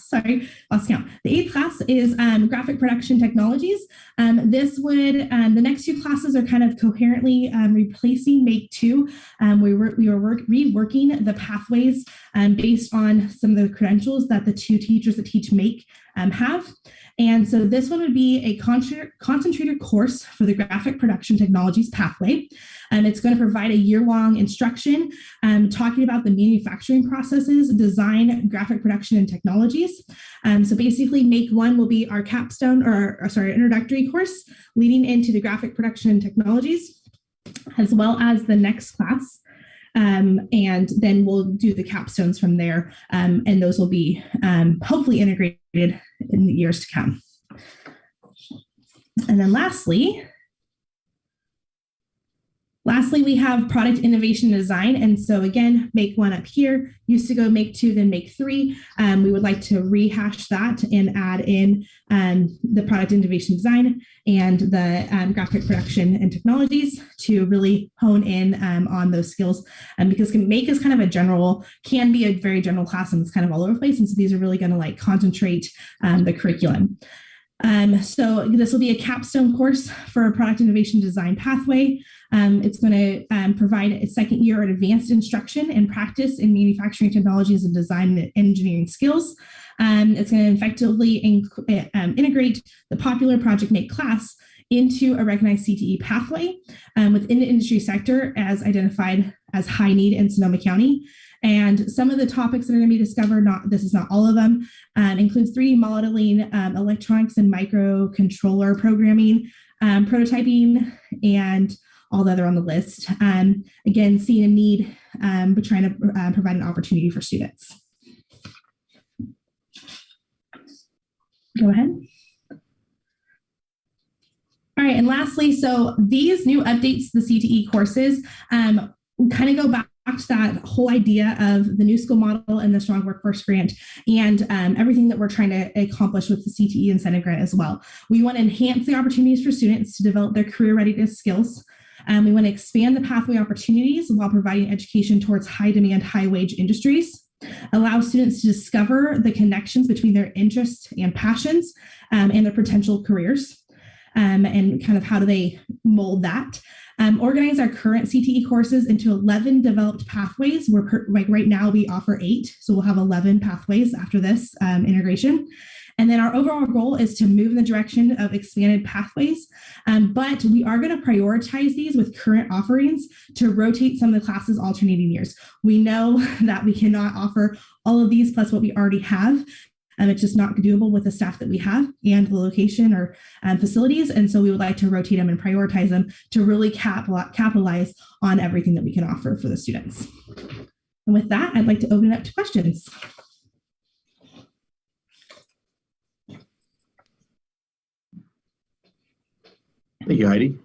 sorry, lost count. The 8th class is graphic production technologies. This would, the next 2 classes are kind of coherently replacing Make 2. We were reworking the pathways based on some of the credentials that the 2 teachers that teach Make have. And so this one would be a concentrated course for the graphic production technologies pathway. It's going to provide a year-long instruction talking about the manufacturing processes, design, graphic production, and technologies. So basically, Make 1 will be our capstone, introductory course leading into the graphic production technologies, as well as the next class. And then we'll do the capstones from there, and those will be hopefully integrated in the years to come. And then lastly, we have product innovation design. And so again, Make 1 up here, used to go Make 2, then Make 3. We would like to rehash that and add in the product innovation design and the graphic production and technologies to really hone in on those skills. Because Make is kind of can be a very general class, and it's kind of all over the place. And so these are really going to like concentrate the curriculum. So this will be a capstone course for a product innovation design pathway. It's going to provide a second year of advanced instruction and practice in manufacturing technologies and design and engineering skills. It's going to effectively integrate the popular Project Make class into a recognized CTE pathway within the industry sector as identified as high need in Sonoma County. And some of the topics that are going to be discovered, this is not all of them, includes 3D modeling, electronics and microcontroller programming, prototyping, and all the other on the list. Again, seeing a need, but trying to provide an opportunity for students. Go ahead. All right, and lastly, so these new updates to the CTE courses kind of go back to that whole idea of the new school model and the strong workforce grant and everything that we're trying to accomplish with the CTE incentive grant as well. We want to enhance the opportunities for students to develop their career readiness skills. We want to expand the pathway opportunities while providing education towards high demand, high wage industries. Allow students to discover the connections between their interests and passions and their potential careers. And kind of how do they mold that. Organize our current CTE courses into 11 developed pathways. Like right now we offer 8, so we'll have 11 pathways after this integration. And then our overall goal is to move in the direction of expanded pathways, but we are going to prioritize these with current offerings to rotate some of the classes alternating years. We know that we cannot offer all of these plus what we already have. It's just not doable with the staff that we have and the location or facilities. And so we would like to rotate them and prioritize them to really capitalize on everything that we can offer for the students. And with that, I'd like to open it up to questions. Thank you, Heidi.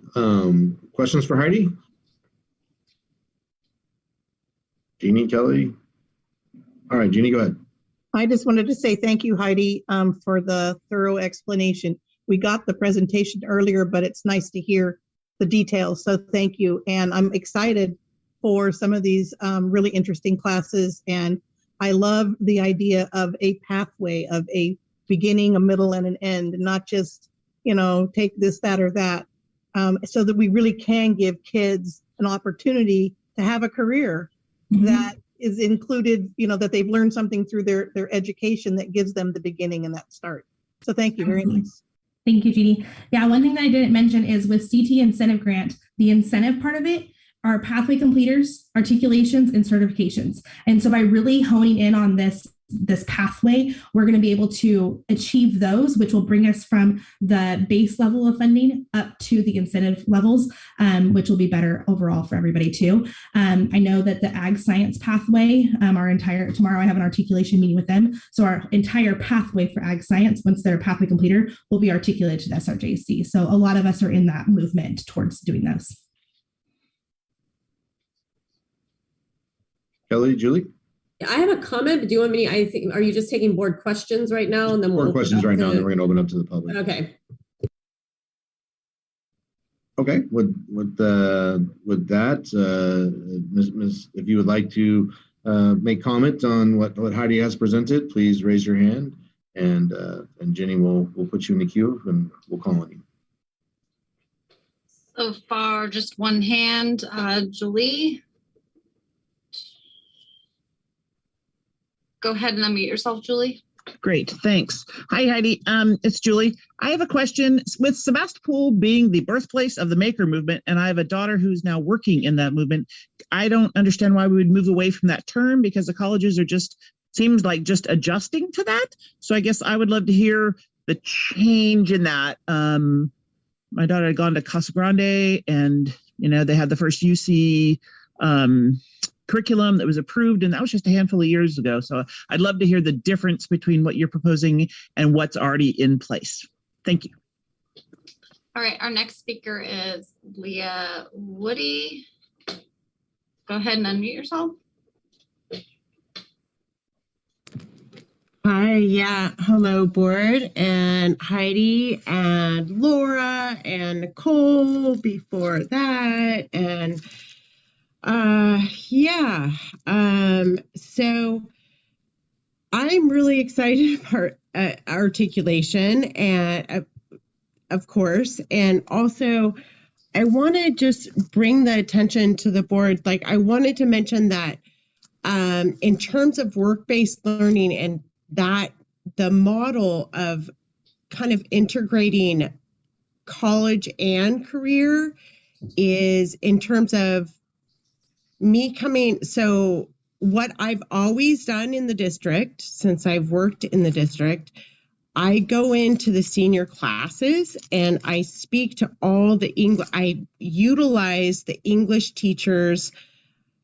Questions for Heidi? Jeannie, Kelly? All right, Jeannie, go ahead. I just wanted to say thank you, Heidi, for the thorough explanation. We got the presentation earlier, but it's nice to hear the details. So thank you. And I'm excited for some of these really interesting classes. And I love the idea of a pathway, of a beginning, a middle, and an end, not just, you know, take this, that, or that, so that we really can give kids an opportunity to have a career that is included, you know, that they've learned something through their education that gives them the beginning and that start. So thank you very much. Thank you, Jeannie. Yeah, one thing that I didn't mention is with CT incentive grant, the incentive part of it are pathway completers, articulations, and certifications. And so by really honing in on this pathway, we're going to be able to achieve those, which will bring us from the base level of funding up to the incentive levels, which will be better overall for everybody too. I know that the ag science pathway, tomorrow I have an articulation meeting with them. So our entire pathway for ag science, once they're a pathway completer, will be articulated to the SRJC. So a lot of us are in that movement towards doing those. Kelly, Julie? I have a comment, but do you want me, are you just taking board questions right now? And then we'll Board questions right now, and then we're going to open up to the public. Okay. Okay, with that, Ms., if you would like to make comment on what Heidi has presented, please raise your hand, and Jenny will put you in the queue, and we'll call on you. So far, just one hand. Julie. Go ahead and unmute yourself, Julie. Great, thanks. Hi, Heidi. It's Julie. I have a question. With Sebastopol being the birthplace of the maker movement, and I have a daughter who's now working in that movement, I don't understand why we would move away from that term, because the colleges are seems like just adjusting to that. So I guess I would love to hear the change in that. My daughter had gone to Casa Grande, and they had the first UC curriculum that was approved, and that was just a handful of years ago. So I'd love to hear the difference between what you're proposing and what's already in place. Thank you. All right, our next speaker is Leah Woody. Go ahead and unmute yourself. Hi, yeah, hello board, and Heidi and Laura and Nicole before that, and so I'm really excited about articulation, and of course, and also I want to just bring the attention to the board. Like, I wanted to mention that in terms of work-based learning, and that the model of kind of integrating college and career is in terms of me coming. So what I've always done in the district, since I've worked in the district, I go into the senior classes and I speak to all the English. I utilize the English teachers'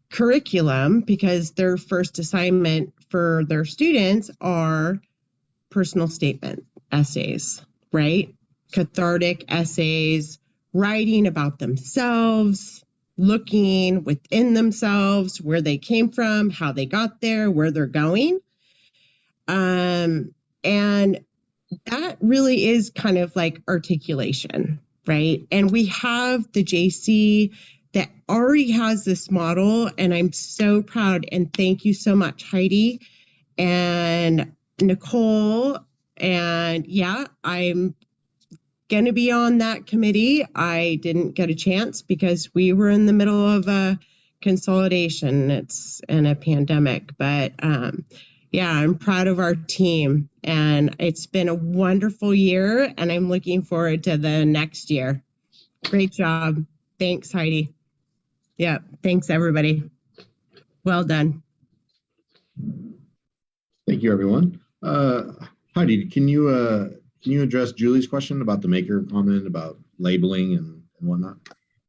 curriculum, because their first assignment for their students are personal statement essays, right? Cathartic essays, writing about themselves, looking within themselves, where they came from, how they got there, where they're going. And that really is kind of like articulation, right? And we have the JC that already has this model, and I'm so proud, and thank you so much, Heidi and Nicole. And yeah, I'm going to be on that committee. I didn't get a chance because we were in the middle of a consolidation. It's in a pandemic, but yeah, I'm proud of our team, and it's been a wonderful year, and I'm looking forward to the next year. Great job. Thanks, Heidi. Yeah, thanks everybody. Well done. Thank you, everyone. Heidi, can you address Julie's question about the maker comment about labeling and whatnot?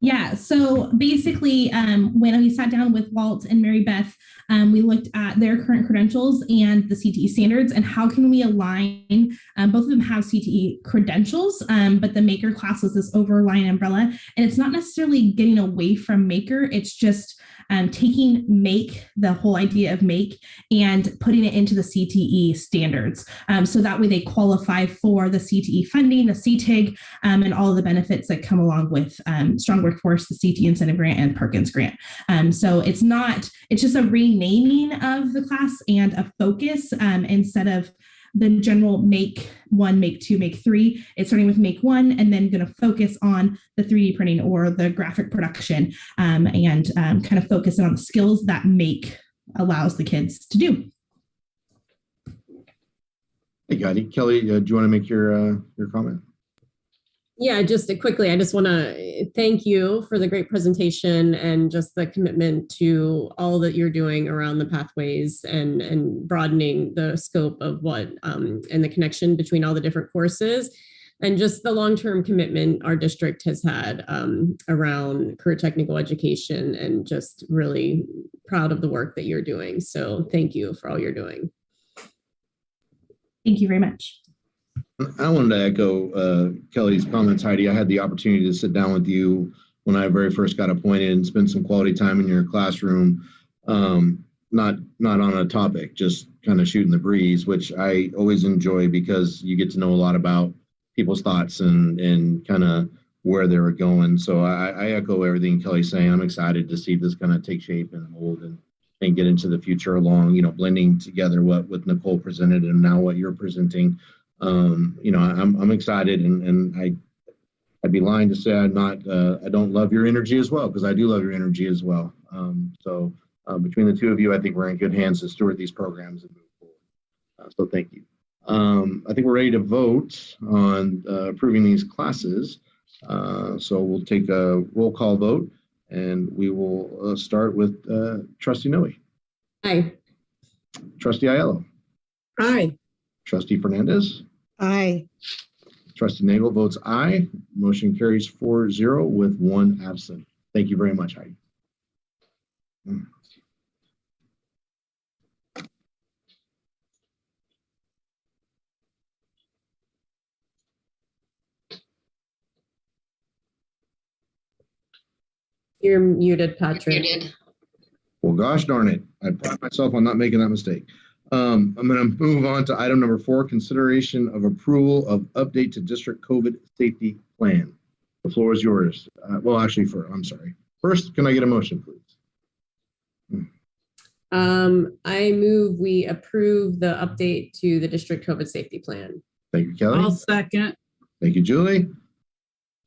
Yeah, so basically, when we sat down with Walt and Mary Beth, we looked at their current credentials and the CTE standards and how can we align, both of them have CTE credentials, but the maker class was this overlying umbrella. And it's not necessarily getting away from maker, it's just taking make, the whole idea of make, and putting it into the CTE standards. So that way they qualify for the CTE funding, the CTIG, and all of the benefits that come along with Strong Workforce, the CTE Incentive Grant, and Perkins Grant. So it's just a renaming of the class and a focus instead of the general make 1, make 2, make 3. It's starting with make 1 and then going to focus on the 3D printing or the graphic production and kind of focusing on the skills that make allows the kids to do. Hey, Gotti. Kelly, do you want to make your comment? Yeah, just quickly, I just want to thank you for the great presentation and just the commitment to all that you're doing around the pathways and broadening the scope of what and the connection between all the different courses and just the long-term commitment our district has had around career technical education, and just really proud of the work that you're doing. So thank you for all you're doing. Thank you very much. I wanted to echo Kelly's comments, Heidi. I had the opportunity to sit down with you when I very first got appointed and spend some quality time in your classroom, not on a topic, just kind of shooting the breeze, which I always enjoy because you get to know a lot about people's thoughts and kind of where they were going. So I echo everything Kelly's saying. I'm excited to see this kind of take shape and mold and get into the future along, blending together what Nicole presented and now what you're presenting. I'm excited, and I'd be lying to say I don't love your energy as well, because I do love your energy as well. So between the two of you, I think we're in good hands to steward these programs and move forward. So thank you. I think we're ready to vote on approving these classes. So we'll take a roll call vote, and we will start with Trustee Noe. Aye. Trustee Aiello. Aye. Trustee Fernandez. Aye. Trustee Nagel votes aye. Motion carries 4-0 with 1 absent. Thank you very much, Heidi. You're muted, Patrick. You're muted. Well, gosh darn it. I pride myself on not making that mistake. I'm going to move on to item number 4, consideration of approval of update to district COVID safety plan. The floor is yours. I'm sorry. First, can I get a motion, please? I move we approve the update to the district COVID safety plan. Thank you, Kelly. I'll second. Thank you, Julie.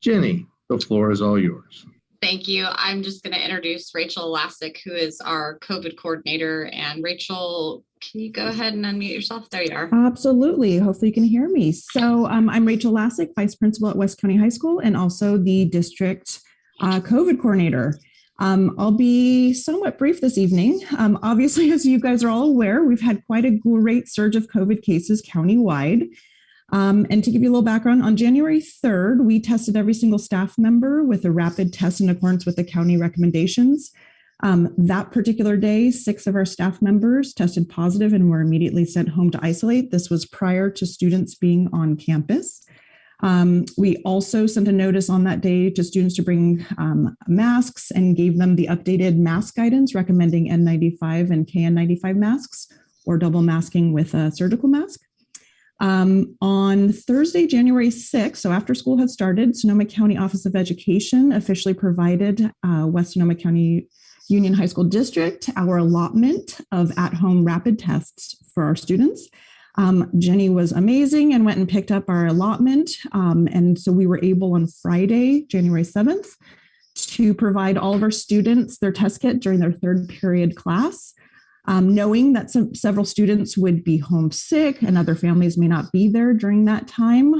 Jenny, the floor is all yours. Thank you. I'm just going to introduce Rachel Elastic, who is our COVID coordinator. And Rachel, can you go ahead and unmute yourself? There you are. Absolutely. Hopefully you can hear me. So I'm Rachel Elastic, Vice Principal at West County High School, and also the district COVID coordinator. I'll be somewhat brief this evening. Obviously, as you guys are all aware, we've had quite a great surge of COVID cases countywide. And to give you a little background, on January 3rd, we tested every single staff member with a rapid test in accordance with the county recommendations. That particular day, 6 of our staff members tested positive and were immediately sent home to isolate. This was prior to students being on campus. We also sent a notice on that day to students to bring masks and gave them the updated mask guidance recommending N95 and KN95 masks or double masking with a surgical mask. On Thursday, January 6th, so after school had started, Sonoma County Office of Education officially provided West Sonoma County Union High School District our allotment of at-home rapid tests for our students. Jenny was amazing and went and picked up our allotment. And so we were able on Friday, January 7th, to provide all of our students their test kit during their 3rd period class. Knowing that several students would be homesick and other families may not be there during that time,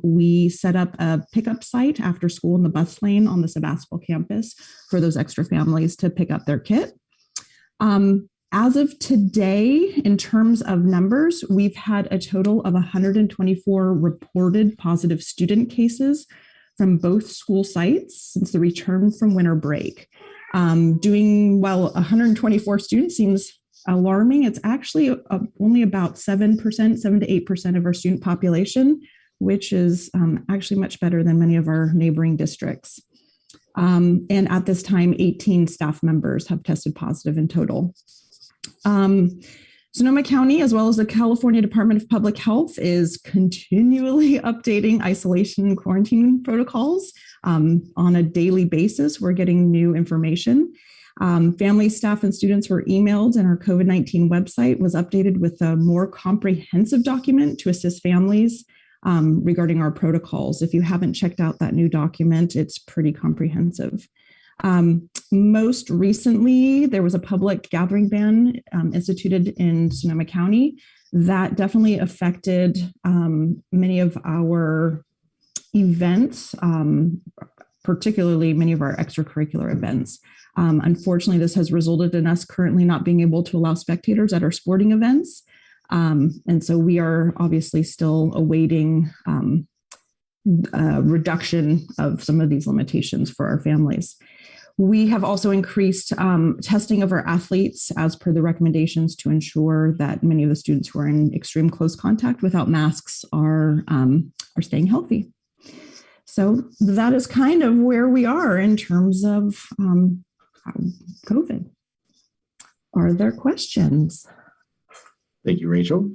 we set up a pickup site after school in the bus lane on the Sebastopol campus for those extra families to pick up their kit. As of today, in terms of numbers, we've had a total of 124 reported positive student cases from both school sites since the return from winter break. Doing well, 124 students seems alarming. It's actually only about 7% to 8% of our student population, which is actually much better than many of our neighboring districts. And at this time, 18 staff members have tested positive in total. Sonoma County, as well as the California Department of Public Health, is continually updating isolation and quarantine protocols on a daily basis. We're getting new information. Family, staff, and students were emailed, and our COVID-19 website was updated with a more comprehensive document to assist families regarding our protocols. If you haven't checked out that new document, it's pretty comprehensive. Most recently, there was a public gathering ban instituted in Sonoma County that definitely affected many of our events, particularly many of our extracurricular events. Unfortunately, this has resulted in us currently not being able to allow spectators at our sporting events. And so we are obviously still awaiting reduction of some of these limitations for our families. We have also increased testing of our athletes as per the recommendations to ensure that many of the students who are in extreme close contact without masks are staying healthy. So that is kind of where we are in terms of COVID. Are there questions? Thank you, Rachel.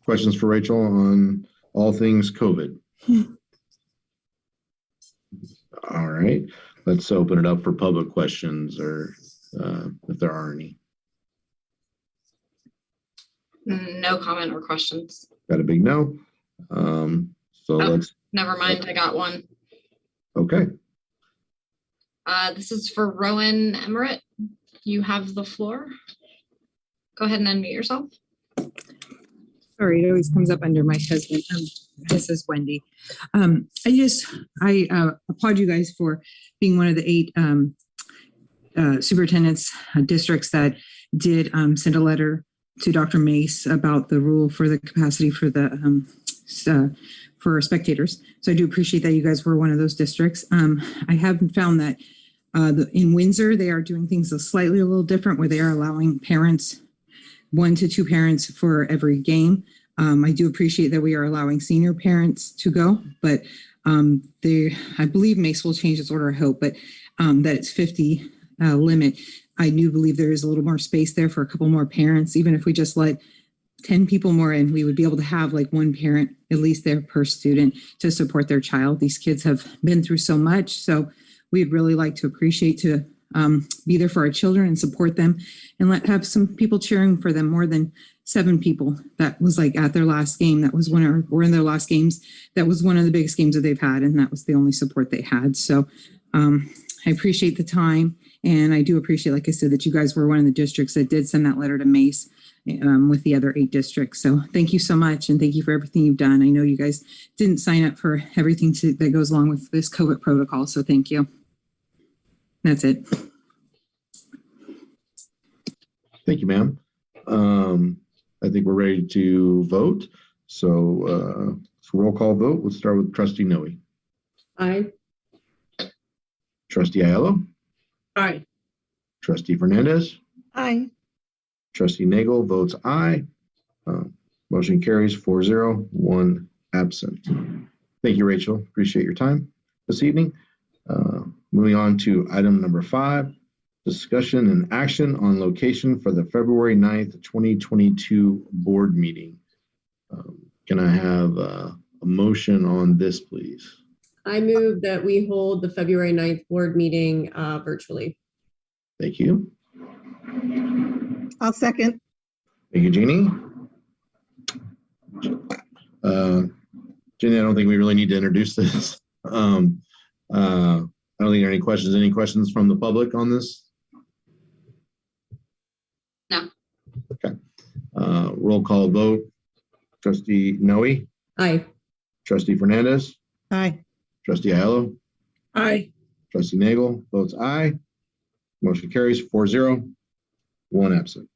Questions for Rachel on all things COVID? All right, let's open it up for public questions, or if there are any. No comment or questions. Got a big no. Let's. Never mind, I got one. Okay. This is for Rowan Emmerich. You have the floor. Go ahead and unmute yourself. Sorry, it always comes up under my husband. This is Wendy. I applaud you guys for being one of the 8 superintendents districts that did send a letter to Dr. Mace about the rule for the capacity for the for spectators. So I do appreciate that you guys were one of those districts. I have found that in Windsor, they are doing things a little different, where they are allowing parents, 1 to 2 parents for every game. I do appreciate that we are allowing senior parents to go, but I believe Mace will change its order, I hope, but that it's 50 limit. I do believe there is a little more space there for a couple more parents. Even if we just let 10 people more in, we would be able to have like 1 parent at least there per student to support their child. These kids have been through so much, so we'd really like to appreciate to be there for our children and support them, and have some people cheering for them. More than 7 people. That was like at their last game. That was or in their last games. That was one of the biggest games that they've had, and that was the only support they had. So I appreciate the time, and I do appreciate, like I said, that you guys were one of the districts that did send that letter to Mace with the other 8 districts. So thank you so much, and thank you for everything you've done. I know you guys didn't sign up for everything that goes along with this COVID protocol, so thank you. That's it. Thank you, ma'am. I think we're ready to vote. So roll call vote. Let's start with Trustee Noe. Aye. Trustee Aiello. Aye. Trustee Fernandez. Aye. Trustee Nagel votes aye. Motion carries 4-0, 1 absent. Thank you, Rachel. Appreciate your time this evening. Moving on to item number 5, discussion and action on location for the February 9th, 2022 board meeting. Can I have a motion on this, please? I move that we hold the February 9th board meeting virtually. Thank you. I'll second. Thank you, Jeannie. Jeannie, I don't think we really need to introduce this. I don't think there are any questions. Any questions from the public on this? No. Okay. Roll call vote. Trustee Noe. Aye. Trustee Fernandez. Aye. Trustee Aiello. Aye. Trustee Nagel votes aye. Motion carries 4-0, 1 absent.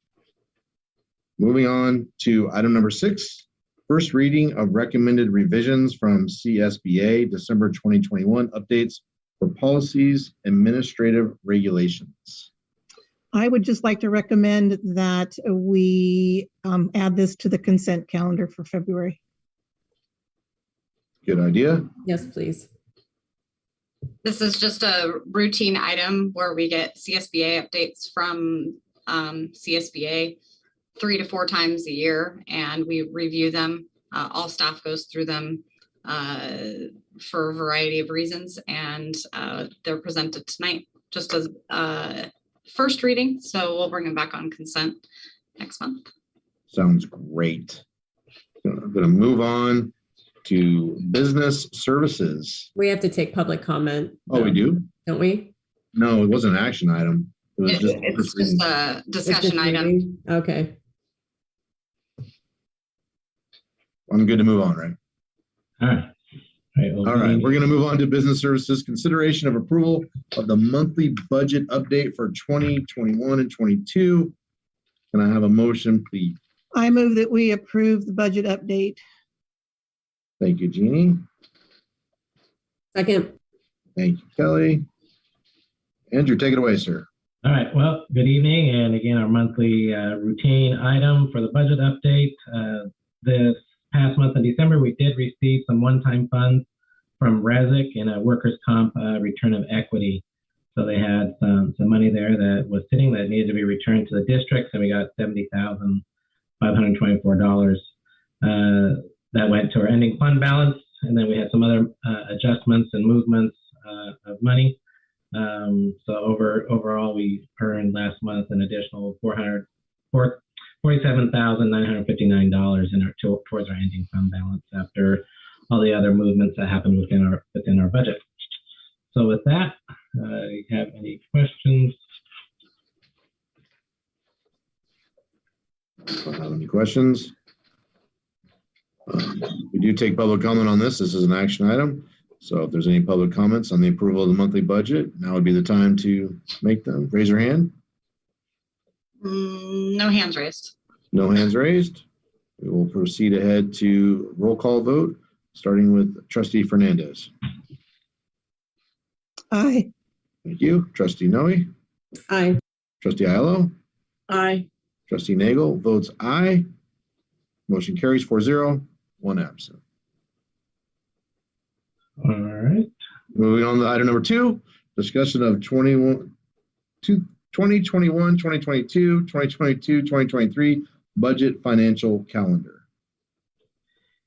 Moving on to item number 6, first reading of recommended revisions from CSBA December 2021 updates for policies, administrative regulations. I would just like to recommend that we add this to the consent calendar for February. Good idea. Yes, please. This is just a routine item where we get CSBA updates from CSBA 3 to 4 times a year, and we review them. All staff goes through them for a variety of reasons, and they're presented tonight just as first reading. So we'll bring them back on consent next month. Sounds great. I'm going to move on to business services. We have to take public comment. Oh, we do? Don't we? No, it wasn't an action item. It was It's just a discussion item. Reading? Okay. I'm good to move on, right? All right. All right, we're going to move on to business services. Consideration of approval of the monthly budget update for 2021 and 22. Can I have a motion, please? I move that we approve the budget update. Thank you, Jeannie. Second. Thank you, Kelly. Andrew, take it away, sir. All right. Well, good evening. And again, our monthly routine item for the budget update. This past month in December, we did receive some one-time funds from RESIC and a workers' comp return of equity. So they had some money there that was sitting that needed to be returned to the districts, and we got $70,524. That went to our ending fund balance, and then we had some other adjustments and movements of money. So overall, we earned last month an additional $47,959 towards our ending fund balance after all the other movements that happened within our budget. So with that, you have any questions? I don't have any questions. We do take public comment on this. This is an action item. So if there's any public comments on the approval of the monthly budget, now would be the time to make them. Raise your hand. No hands raised. No hands raised. We will proceed ahead to roll call vote, starting with Trustee Fernandez. Aye. Thank you. Trustee Noe. Aye. Trustee Aiello. Aye. Trustee Nagel votes aye. Motion carries 4-0, 1 absent. All right. Moving on to item number 2, discussion of 2021, 2022, 2022, 2023 budget financial calendar.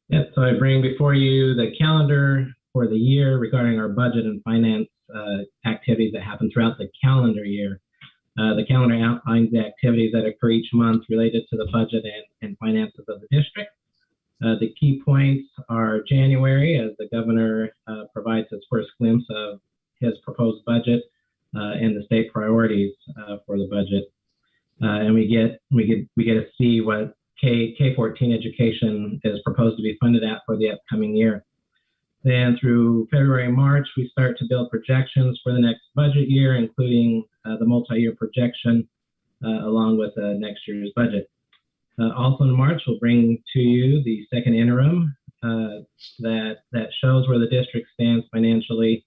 Yes, so I bring before you the calendar for the year regarding our budget and finance activities that happen throughout the calendar year. The calendar outlines the activities that occur each month related to the budget and finances of the district. The key points are January, as the governor provides his first glimpse of his proposed budget and the state priorities for the budget. And we get to see what K-14 education is proposed to be funded at for the upcoming year. Then through February and March, we start to build projections for the next budget year, including the multi-year projection along with next year's budget. Also in March, we'll bring to you the second interim that shows where the district stands financially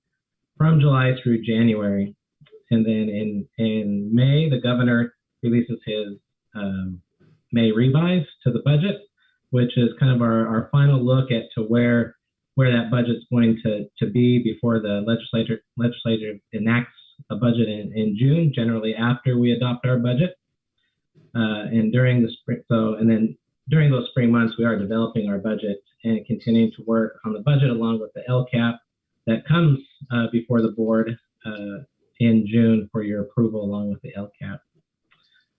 from July through January. And then in May, the governor releases his May revise to the budget, which is kind of our final look at to where that budget's going to be before the legislature enacts a budget in June, generally after we adopt our budget. And during the spring, during those spring months, we are developing our budget and continuing to work on the budget along with the LCAP that comes before the board in June for your approval along with the LCAP.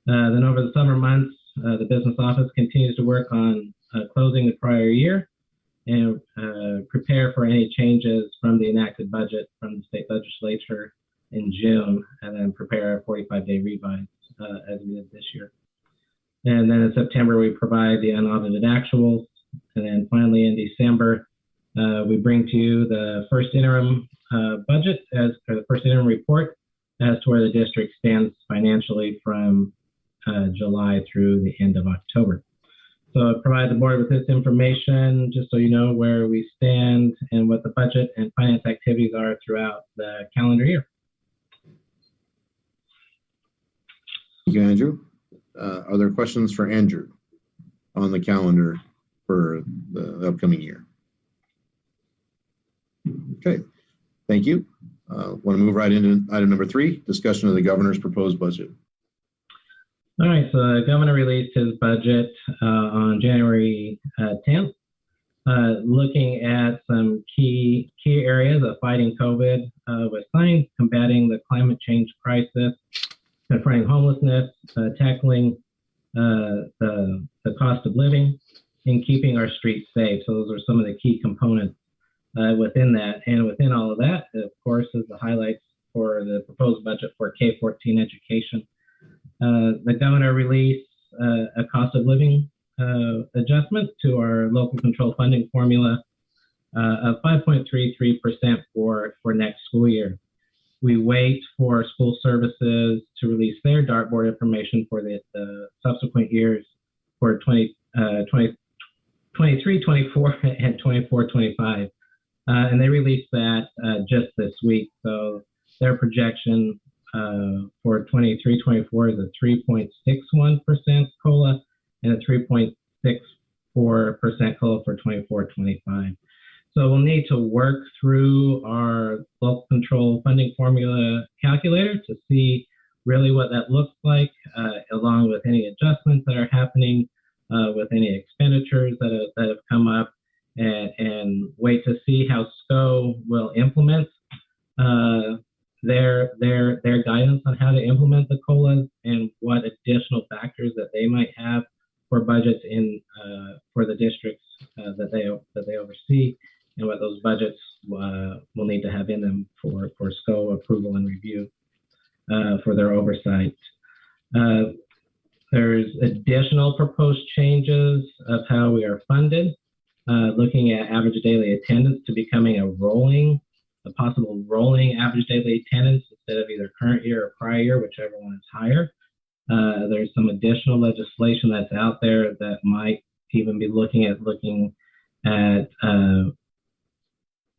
Then over the summer months, the business office continues to work on closing the prior year and prepare for any changes from the enacted budget from the state legislature in June, and then prepare a 45-day revise as we did this year. And then in September, we provide the unaudited actuals. And then finally in December, we bring to you the first interim budget or the first interim report as to where the district stands financially from July through the end of October. So I provide the board with this information just so you know where we stand and what the budget and finance activities are throughout the calendar year. Thank you, Andrew. Are there questions for Andrew on the calendar for the upcoming year? Okay, thank you. Want to move right into item number 3, discussion of the governor's proposed budget. All right, so the governor released his budget on January 10th, looking at some key areas of fighting COVID with science, combating the climate change crisis, confronting homelessness, tackling the cost of living, and keeping our streets safe. So those are some of the key components within that. And within all of that, of course, is the highlights for the proposed budget for K-14 education. The governor released a cost of living adjustment to our local control funding formula of 5.33% for next school year. We wait for school services to release their dartboard information for the subsequent years for 23, 24, and 24, 25. And they released that just this week. So their projection for 23, 24 is a 3.61% COLA and a 3.64% COLA for 24, 25. So we'll need to work through our local control funding formula calculator to see really what that looks like, along with any adjustments that are happening with any expenditures that have come up, and wait to see how SCO will implement their guidance on how to implement the COLAs and what additional factors that they might have for budgets for the districts that they oversee, and what those budgets will need to have in them for SCO approval and review for their oversight. There's additional proposed changes of how we are funded, looking at average daily attendance to becoming a possible rolling average daily attendance instead of either current year or prior year, whichever one is higher. There's some additional legislation that's out there that might even be looking at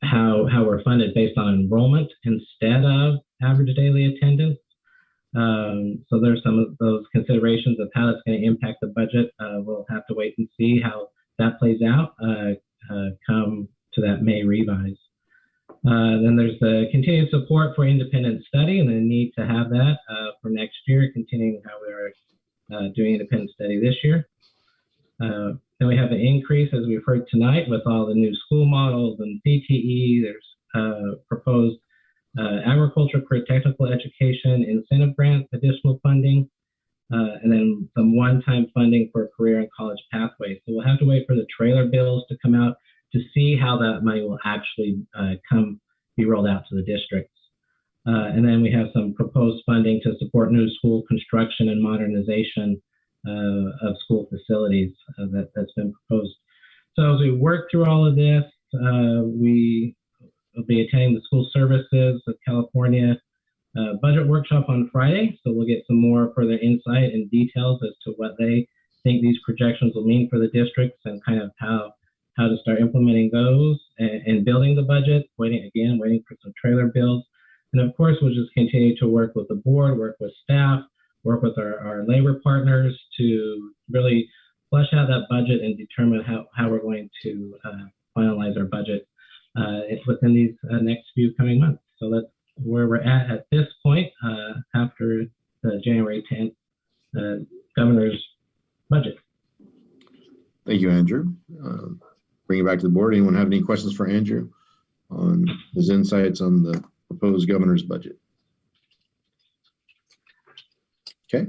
how we're funded based on enrollment instead of average daily attendance. So there's some of those considerations of how that's going to impact the budget. We'll have to wait and see how that plays out come to that May revise. Then there's the continued support for independent study and the need to have that for next year, continuing how we are doing independent study this year. Then we have an increase, as we've heard tonight, with all the new school models and CTE. There's proposed agriculture career technical education incentive grant, additional funding, and then some one-time funding for career and college pathways. So we'll have to wait for the trailer bills to come out to see how that money will actually be rolled out to the districts. And then we have some proposed funding to support new school construction and modernization of school facilities that's been proposed. So as we work through all of this, we will be attending the School Services of California budget workshop on Friday. So we'll get some more further insight and details as to what they think these projections will mean for the districts and kind of how to start implementing those and building the budget, waiting for some trailer bills. And of course, we'll just continue to work with the board, work with staff, work with our labor partners to really flesh out that budget and determine how we're going to finalize our budget within these next few coming months. So that's where we're at this point after the January 10th governor's budget. Thank you, Andrew. Bring it back to the board. Anyone have any questions for Andrew on his insights on the proposed governor's budget? Okay.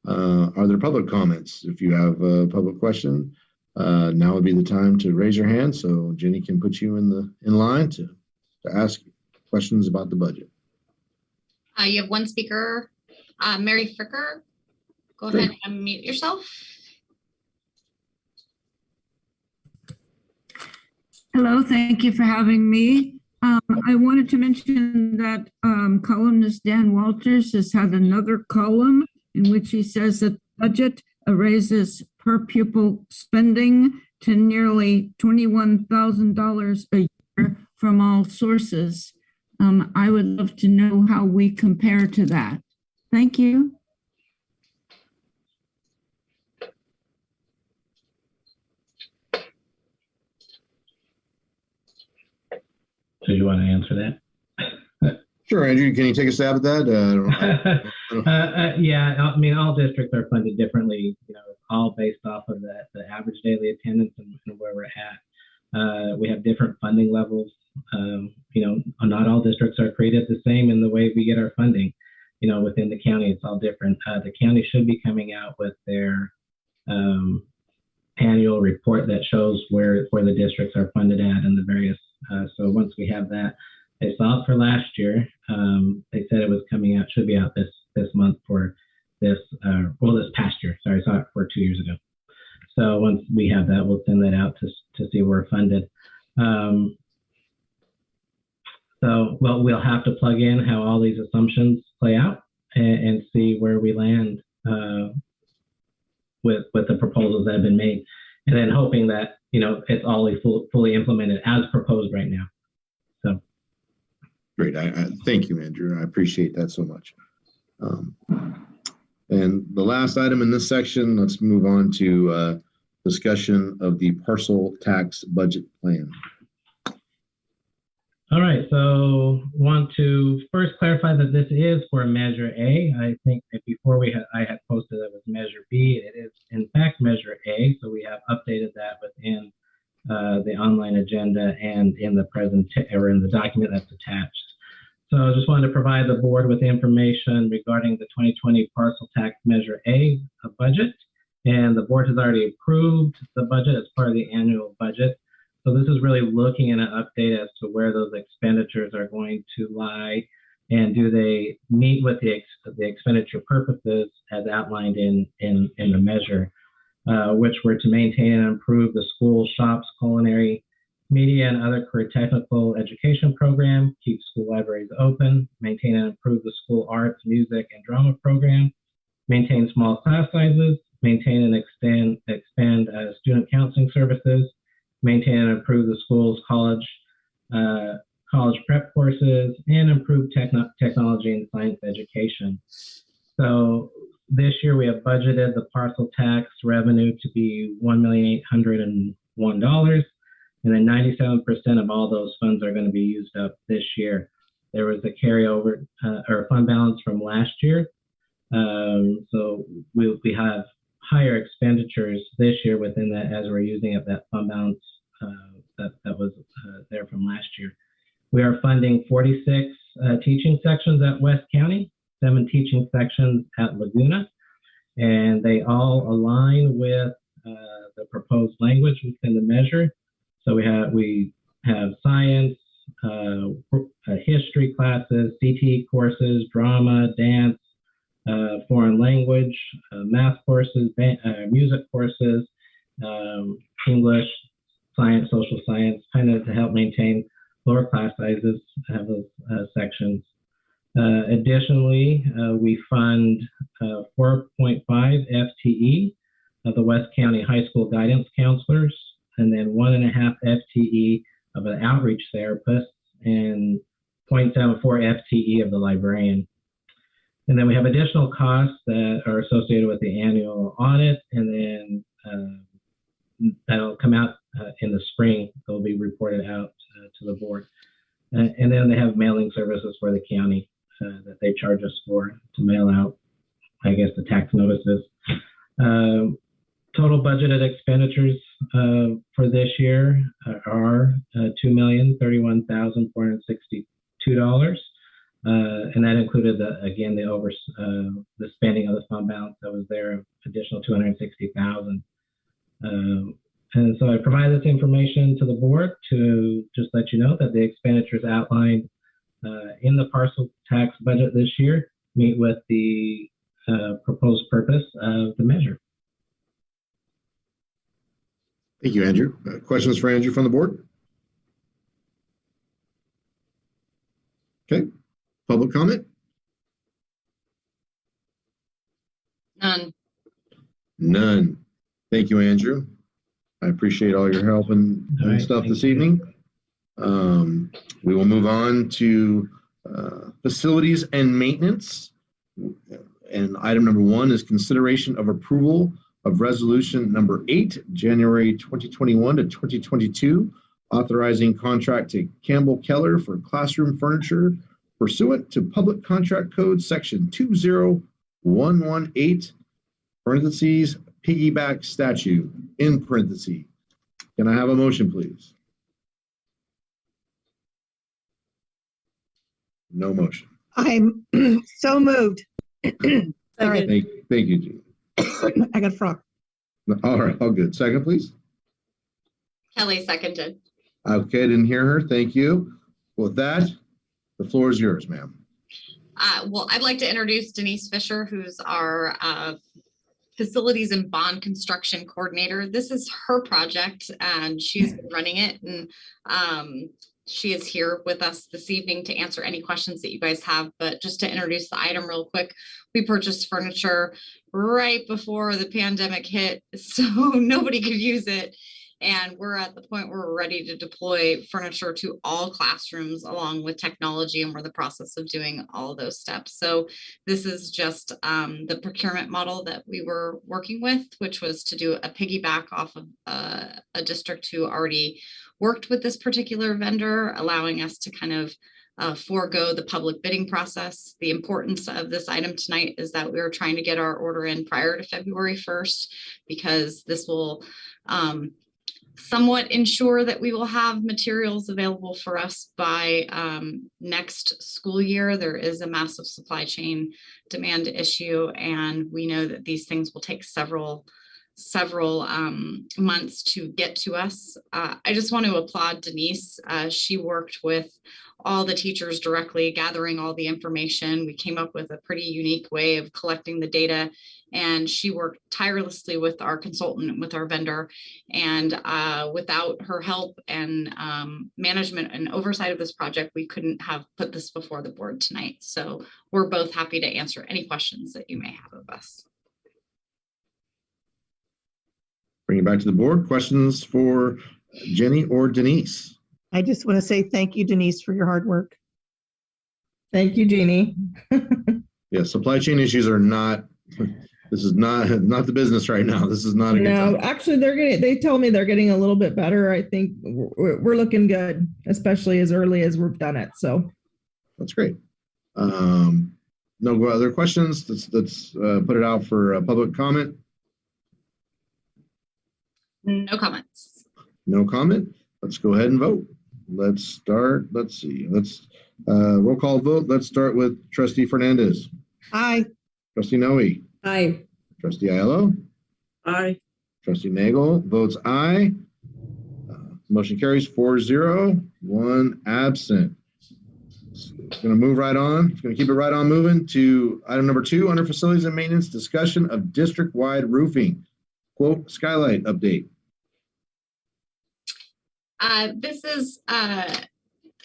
Are there public comments? If you have a public question, now would be the time to raise your hand so Jenny can put you in line to ask questions about the budget. You have one speaker, Mary Fricker. Go ahead and unmute yourself. Hello, thank you for having me. I wanted to mention that columnist Dan Walters has had another column in which he says that budget raises per pupil spending to nearly $21,000 a year from all sources. I would love to know how we compare to that. Thank you. So you want to answer that? Sure, Andrew, can you take a stab at that? Yeah, I mean, all districts are funded differently. You know, it's all based off of the average daily attendance and where we're at. We have different funding levels. You know, not all districts are created the same in the way we get our funding. You know, within the county, it's all different. The county should be coming out with their annual report that shows where the districts are funded at and the various. So once we have that, I saw it for last year. They said it was coming out, should be out this month for this, this past year. Sorry, I saw it for 2 years ago. So once we have that, we'll send that out to see where we're funded. So, well, we'll have to plug in how all these assumptions play out and see where we land with the proposals that have been made, and then hoping that, you know, it's all fully implemented as proposed right now. So. Great. I thank you, Andrew. I appreciate that so much. And the last item in this section, let's move on to discussion of the parcel tax budget plan. All right, so want to first clarify that this is for Measure A. I think that before I had posted it was Measure B. It is in fact Measure A, so we have updated that within the online agenda and in the in the document that's attached. So I just wanted to provide the board with information regarding the 2020 parcel tax Measure A budget, and the board has already approved the budget as part of the annual budget. So this is really looking at an update as to where those expenditures are going to lie, and do they meet with the expenditure purposes as outlined in the measure, which were to maintain and improve the school shops, culinary, media, and other career technical education program, keep school libraries open, maintain and improve the school arts, music, and drama program, maintain small class sizes, maintain and expand student counseling services, maintain and improve the school's college prep courses, and improve technology and science education. So this year we have budgeted the parcel tax revenue to be $1,801,000, and then 97% of all those funds are going to be used up this year. There was a carryover or fund balance from last year, so we have higher expenditures this year within that as we're using up that fund balance that was there from last year. We are funding 46 teaching sections at West County, 7 teaching sections at Laguna, and they all align with the proposed language within the measure. So we have science, history classes, CTE courses, drama, dance, foreign language, math courses, music courses, English, science, social science, kind of to help maintain lower class sizes, have those sections. Additionally, we fund 4.5 FTE of the West County High School guidance counselors, and then 1.5 FTE of an outreach therapist, and 0.74 FTE of the librarian. And then we have additional costs that are associated with the annual audit, and then that'll come out in the spring. They'll be reported out to the board. And then they have mailing services for the county that they charge us for to mail out, I guess, the tax notices. Total budgeted expenditures for this year are $2,031,462. And that included the spending of the fund balance that was there, additional $260,000. And so I provide this information to the board to just let you know that the expenditures outlined in the parcel tax budget this year meet with the proposed purpose of the measure. Thank you, Andrew. Questions for Andrew from the board? Okay. Public comment? None. None. Thank you, Andrew. I appreciate all your help and stuff this evening. We will move on to facilities and maintenance. And item number 1 is consideration of approval of resolution number 8, January 2021 to 2022, authorizing contract to Campbell Keller for classroom furniture pursuant to Public Contract Code section 20118, parentheses, piggyback statute, in parentheses. Can I have a motion, please? No motion. I'm so moved. Sorry. Thank you, Jean. I got a frog. All right, all good. Second, please. Kelly seconded. Okay, didn't hear her. Thank you. With that, the floor is yours, ma'am. Well, I'd like to introduce Denise Fisher, who's our facilities and bond construction coordinator. This is her project and she's been running it, and she is here with us this evening to answer any questions that you guys have. But just to introduce the item real quick, we purchased furniture right before the pandemic hit, so nobody could use it. And we're at the point where we're ready to deploy furniture to all classrooms along with technology, and we're in the process of doing all of those steps. So this is just the procurement model that we were working with, which was to do a piggyback off of a district who already worked with this particular vendor, allowing us to kind of forego the public bidding process. The importance of this item tonight is that we are trying to get our order in prior to February 1st, because this will somewhat ensure that we will have materials available for us by next school year. There is a massive supply chain demand issue, and we know that these things will take several months to get to us. I just want to applaud Denise. She worked with all the teachers directly, gathering all the information. We came up with a pretty unique way of collecting the data, and she worked tirelessly with our consultant and with our vendor. And without her help and management and oversight of this project, we couldn't have put this before the board tonight. So we're both happy to answer any questions that you may have of us. Bring it back to the board. Questions for Jenny or Denise? I just want to say thank you, Denise, for your hard work. Thank you, Jeannie. Yeah, supply chain issues are not, this is not the business right now. This is not a good time. No, actually they tell me they're getting a little bit better. I think we're looking good, especially as early as we've done it. So that's great. No other questions. Let's put it out for public comment. No comments. No comment. Let's go ahead and vote. Let's start. Let's see. Let's roll call vote. Let's start with Trustee Fernandez. Aye. Trustee Noe. Aye. Trustee Aiello. Aye. Trustee Nagel votes aye. Motion carries 4-0. 1 absent. It's going to move right on. It's going to keep it right on moving to item number 2 under facilities and maintenance, discussion of district-wide roofing. Quote, skylight update. This is,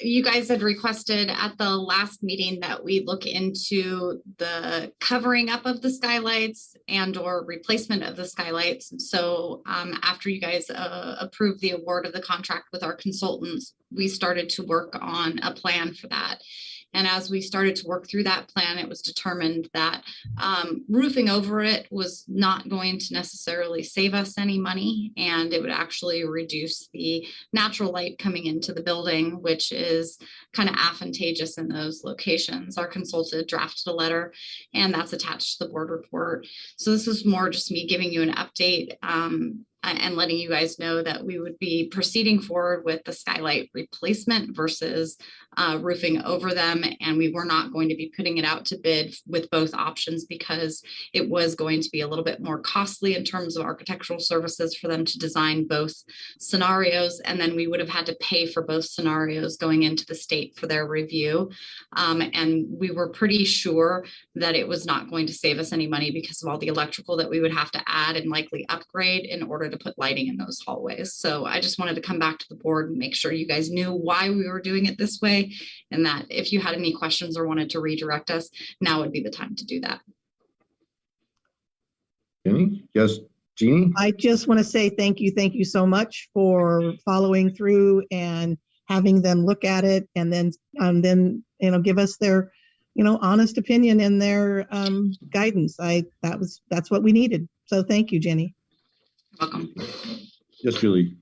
you guys had requested at the last meeting that we look into the covering up of the skylights and or replacement of the skylights. So after you guys approved the award of the contract with our consultants, we started to work on a plan for that. And as we started to work through that plan, it was determined that roofing over it was not going to necessarily save us any money, and it would actually reduce the natural light coming into the building, which is kind of advantageous in those locations. Our consultant drafted a letter, and that's attached to the board report. So this is more just me giving you an update and letting you guys know that we would be proceeding forward with the skylight replacement versus roofing over them. And we were not going to be putting it out to bid with both options because it was going to be a little bit more costly in terms of architectural services for them to design both scenarios. And then we would have had to pay for both scenarios going into the state for their review. And we were pretty sure that it was not going to save us any money because of all the electrical that we would have to add and likely upgrade in order to put lighting in those hallways. So I just wanted to come back to the board and make sure you guys knew why we were doing it this way, and that if you had any questions or wanted to redirect us, now would be the time to do that. Jenny? Yes, Jeannie? I just want to say thank you so much for following through and having them look at it and then give us their honest opinion and their guidance. That's what we needed. So thank you, Jenny. Welcome. Yes, Julie.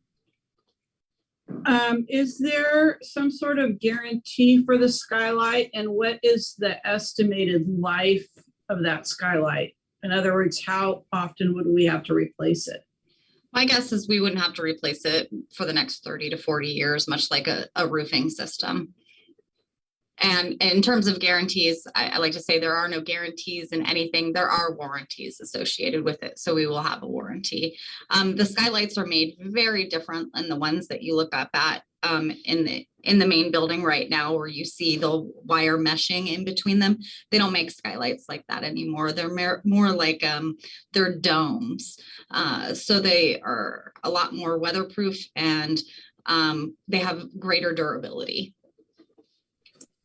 Is there some sort of guarantee for the skylight, and what is the estimated life of that skylight? In other words, how often would we have to replace it? My guess is we wouldn't have to replace it for the next 30 to 40 years, much like a roofing system. And in terms of guarantees, I like to say there are no guarantees in anything. There are warranties associated with it. So we will have a warranty. The skylights are made very different than the ones that you look up at in the main building right now, where you see the wire meshing in between them. They don't make skylights like that anymore. They're more like they're domes. So they are a lot more weatherproof, and they have greater durability.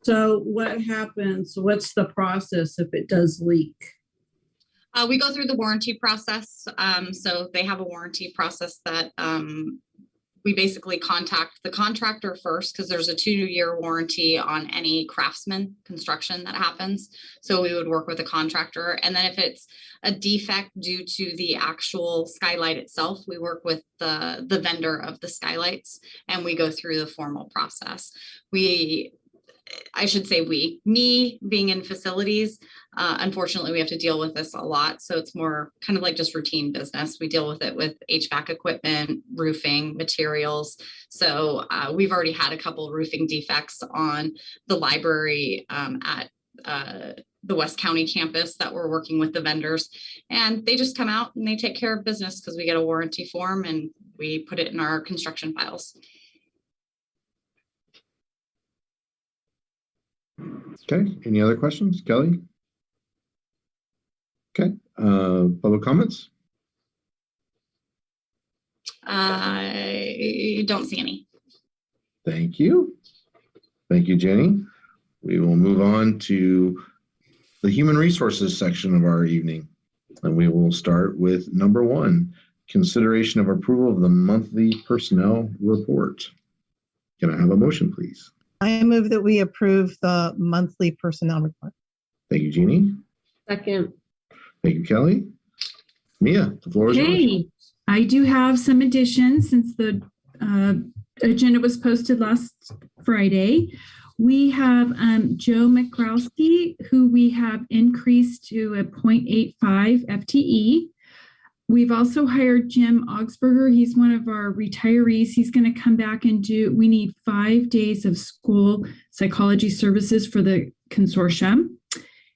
So what happens? What's the process if it does leak? We go through the warranty process. So they have a warranty process that we basically contact the contractor first, because there's a 2-year warranty on any craftsman construction that happens. So we would work with a contractor. And then if it's a defect due to the actual skylight itself, we work with the vendor of the skylights, and we go through the formal process. Me being in facilities, unfortunately, we have to deal with this a lot. So it's more kind of like just routine business. We deal with it with HVAC equipment, roofing, materials. So we've already had a couple roofing defects on the library at the West County campus that we're working with the vendors. And they just come out and they take care of business because we get a warranty form and we put it in our construction files. Okay, any other questions? Kelly? Okay, public comments? I don't see any. Thank you. Thank you, Jenny. We will move on to the human resources section of our evening. And we will start with number 1, consideration of approval of the monthly personnel report. Can I have a motion, please? I move that we approve the monthly personnel report. Thank you, Jeannie. Second. Thank you, Kelly. Mia, the floor is yours. Okay, I do have some additions since the agenda was posted last Friday. We have Joe McCrowski, who we have increased to a 0.85 FTE. We've also hired Jim Augsburger. He's one of our retirees. He's going to come back and we need 5 days of school psychology services for the consortium.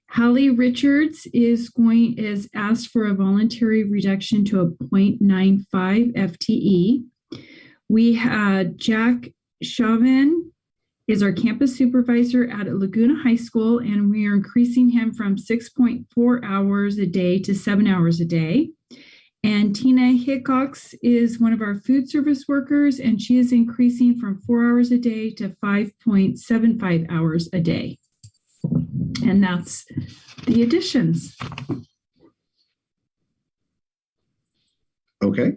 Hallie Richards is asked for a voluntary reduction to a 0.95 FTE. We had Jack Chauvin is our campus supervisor at Laguna High School, and we are increasing him from 6.4 hours a day to 7 hours a day. And Tina Hickox is one of our food service workers, and she is increasing from 4 hours a day to 5.75 hours a day. And that's the additions. Okay.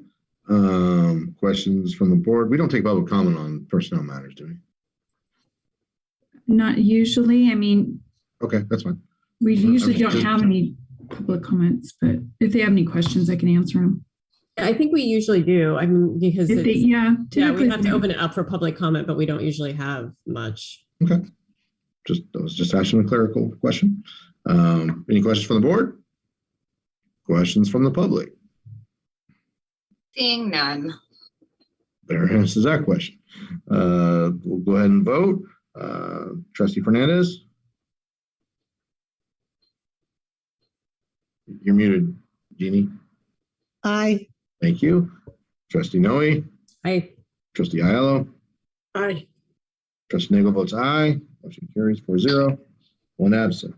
Questions from the board? We don't take public comment on personnel matters, do we? Not usually. I mean, okay, that's fine. We usually don't have any public comments, but if they have any questions, I can answer them. I think we usually do. I mean, because we have to open it up for public comment, but we don't usually have much. Okay. I was just asking a clerical question. Any questions from the board? Questions from the public? Seeing none. There answers that question. We'll go ahead and vote. Trustee Fernandez? You're muted, Jeannie. Aye. Thank you. Trustee Noe? Aye. Trustee Aiello? Aye. Trustee Nagel votes aye. Motion carries 4-0. 1 absent.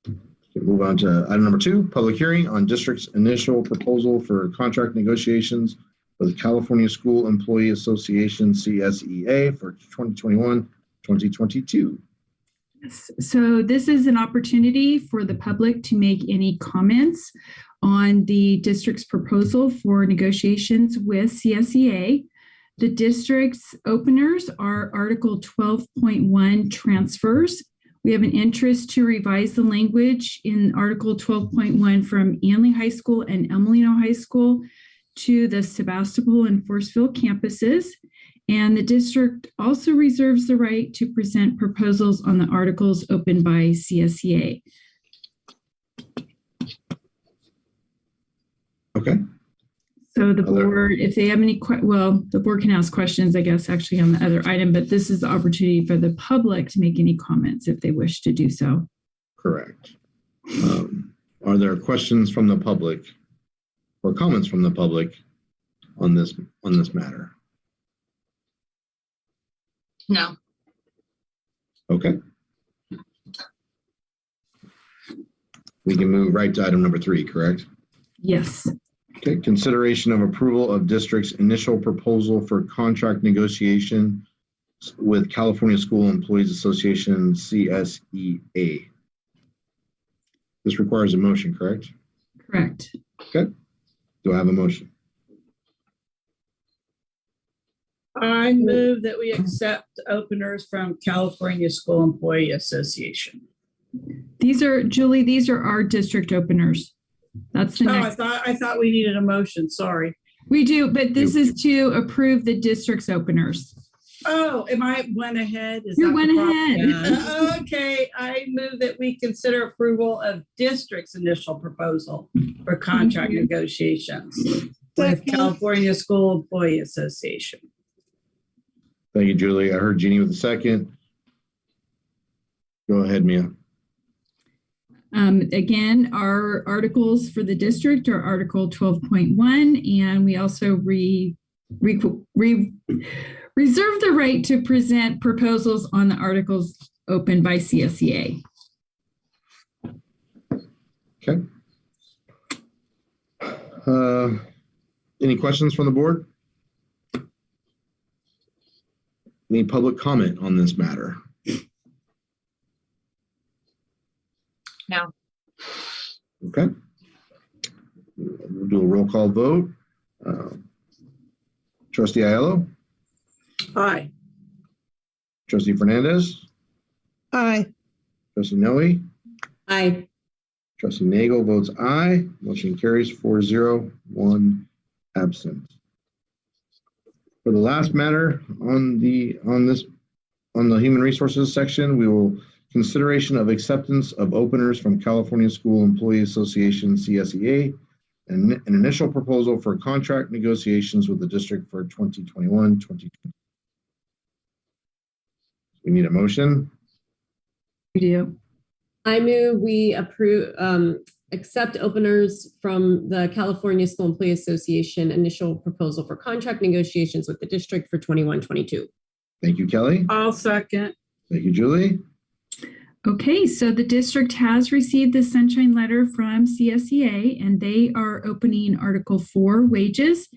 Okay, move on to item number 2, public hearing on district's initial proposal for contract negotiations with California School Employee Association, CSEA, for 2021-2022. So this is an opportunity for the public to make any comments on the district's proposal for negotiations with CSEA. The district's openers are Article 12.1 transfers. We have an interest to revise the language in Article 12.1 from Anley High School and Emelino High School to the Sebastopol and Forestville campuses. And the district also reserves the right to present proposals on the articles opened by CSEA. Okay. So the board, if they have any, the board can ask questions, I guess, actually on the other item, but this is the opportunity for the public to make any comments if they wish to do so. Correct. Are there questions from the public or comments from the public on this matter? No. Okay. We can move right to item number 3, correct? Yes. Okay, consideration of approval of district's initial proposal for contract negotiation with California School Employees Association, CSEA. This requires a motion, correct? Correct. Okay. Do I have a motion? I move that we accept openers from California School Employee Association. These are, Julie, these are our district openers. That's the next. I thought we needed a motion. Sorry. We do, but this is to approve the district's openers. Oh, am I went ahead? You went ahead. Okay, I move that we consider approval of district's initial proposal for contract negotiations with California School Employee Association. Thank you, Julie. I heard Jeannie with a second. Go ahead, Mia. Again, our articles for the district are Article 12.1, and we also reserve the right to present proposals on the articles opened by CSEA. Okay. Any questions from the board? Any public comment on this matter? No. Okay. We'll do a roll call vote. Trustee Aiello? Aye. Trustee Fernandez? Aye. Trustee Noe? Aye. Trustee Nagel votes aye. Motion carries 4-0, 1 absent. For the last matter on the human resources section, we will consideration of acceptance of openers from California School Employee Association, CSEA, and an initial proposal for contract negotiations with the district for 2021-2022. We need a motion. We do. I move we approve, accept openers from the California School Employee Association initial proposal for contract negotiations with the district for 21-22. Thank you, Kelly. I'll second. Thank you, Julie. Okay, so the district has received the sunshine letter from CSEA, and they are opening Article 4 wages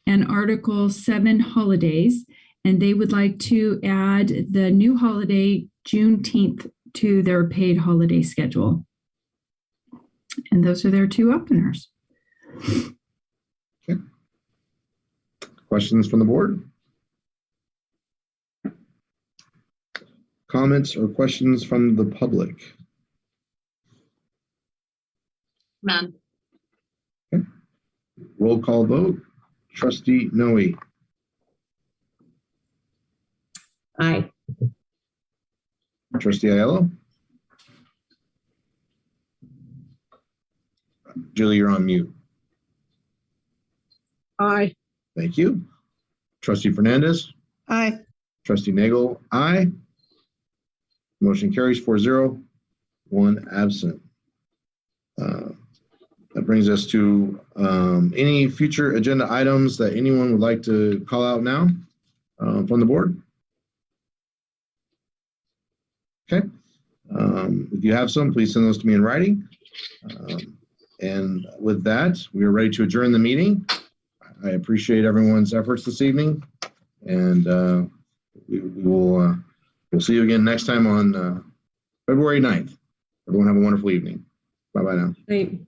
and Article 7 holidays, and they would like to add the new holiday Juneteenth to their paid holiday schedule. And those are their 2 openers. Okay. Questions from the board? Comments or questions from the public? None. Okay. Roll call vote. Trustee Noe. Aye. Trustee Aiello. Julie, you're on mute. Aye. Thank you. Trustee Fernandez. Aye. Trustee Nagel. Aye. Motion carries 4-0, 1 absent. That brings us to any future agenda items that anyone would like to call out now from the board. Okay. If you have some, please send those to me in writing. And with that, we are ready to adjourn the meeting. I appreciate everyone's efforts this evening, and we'll see you again next time on February 9th. Everyone have a wonderful evening. Bye-bye now. Right.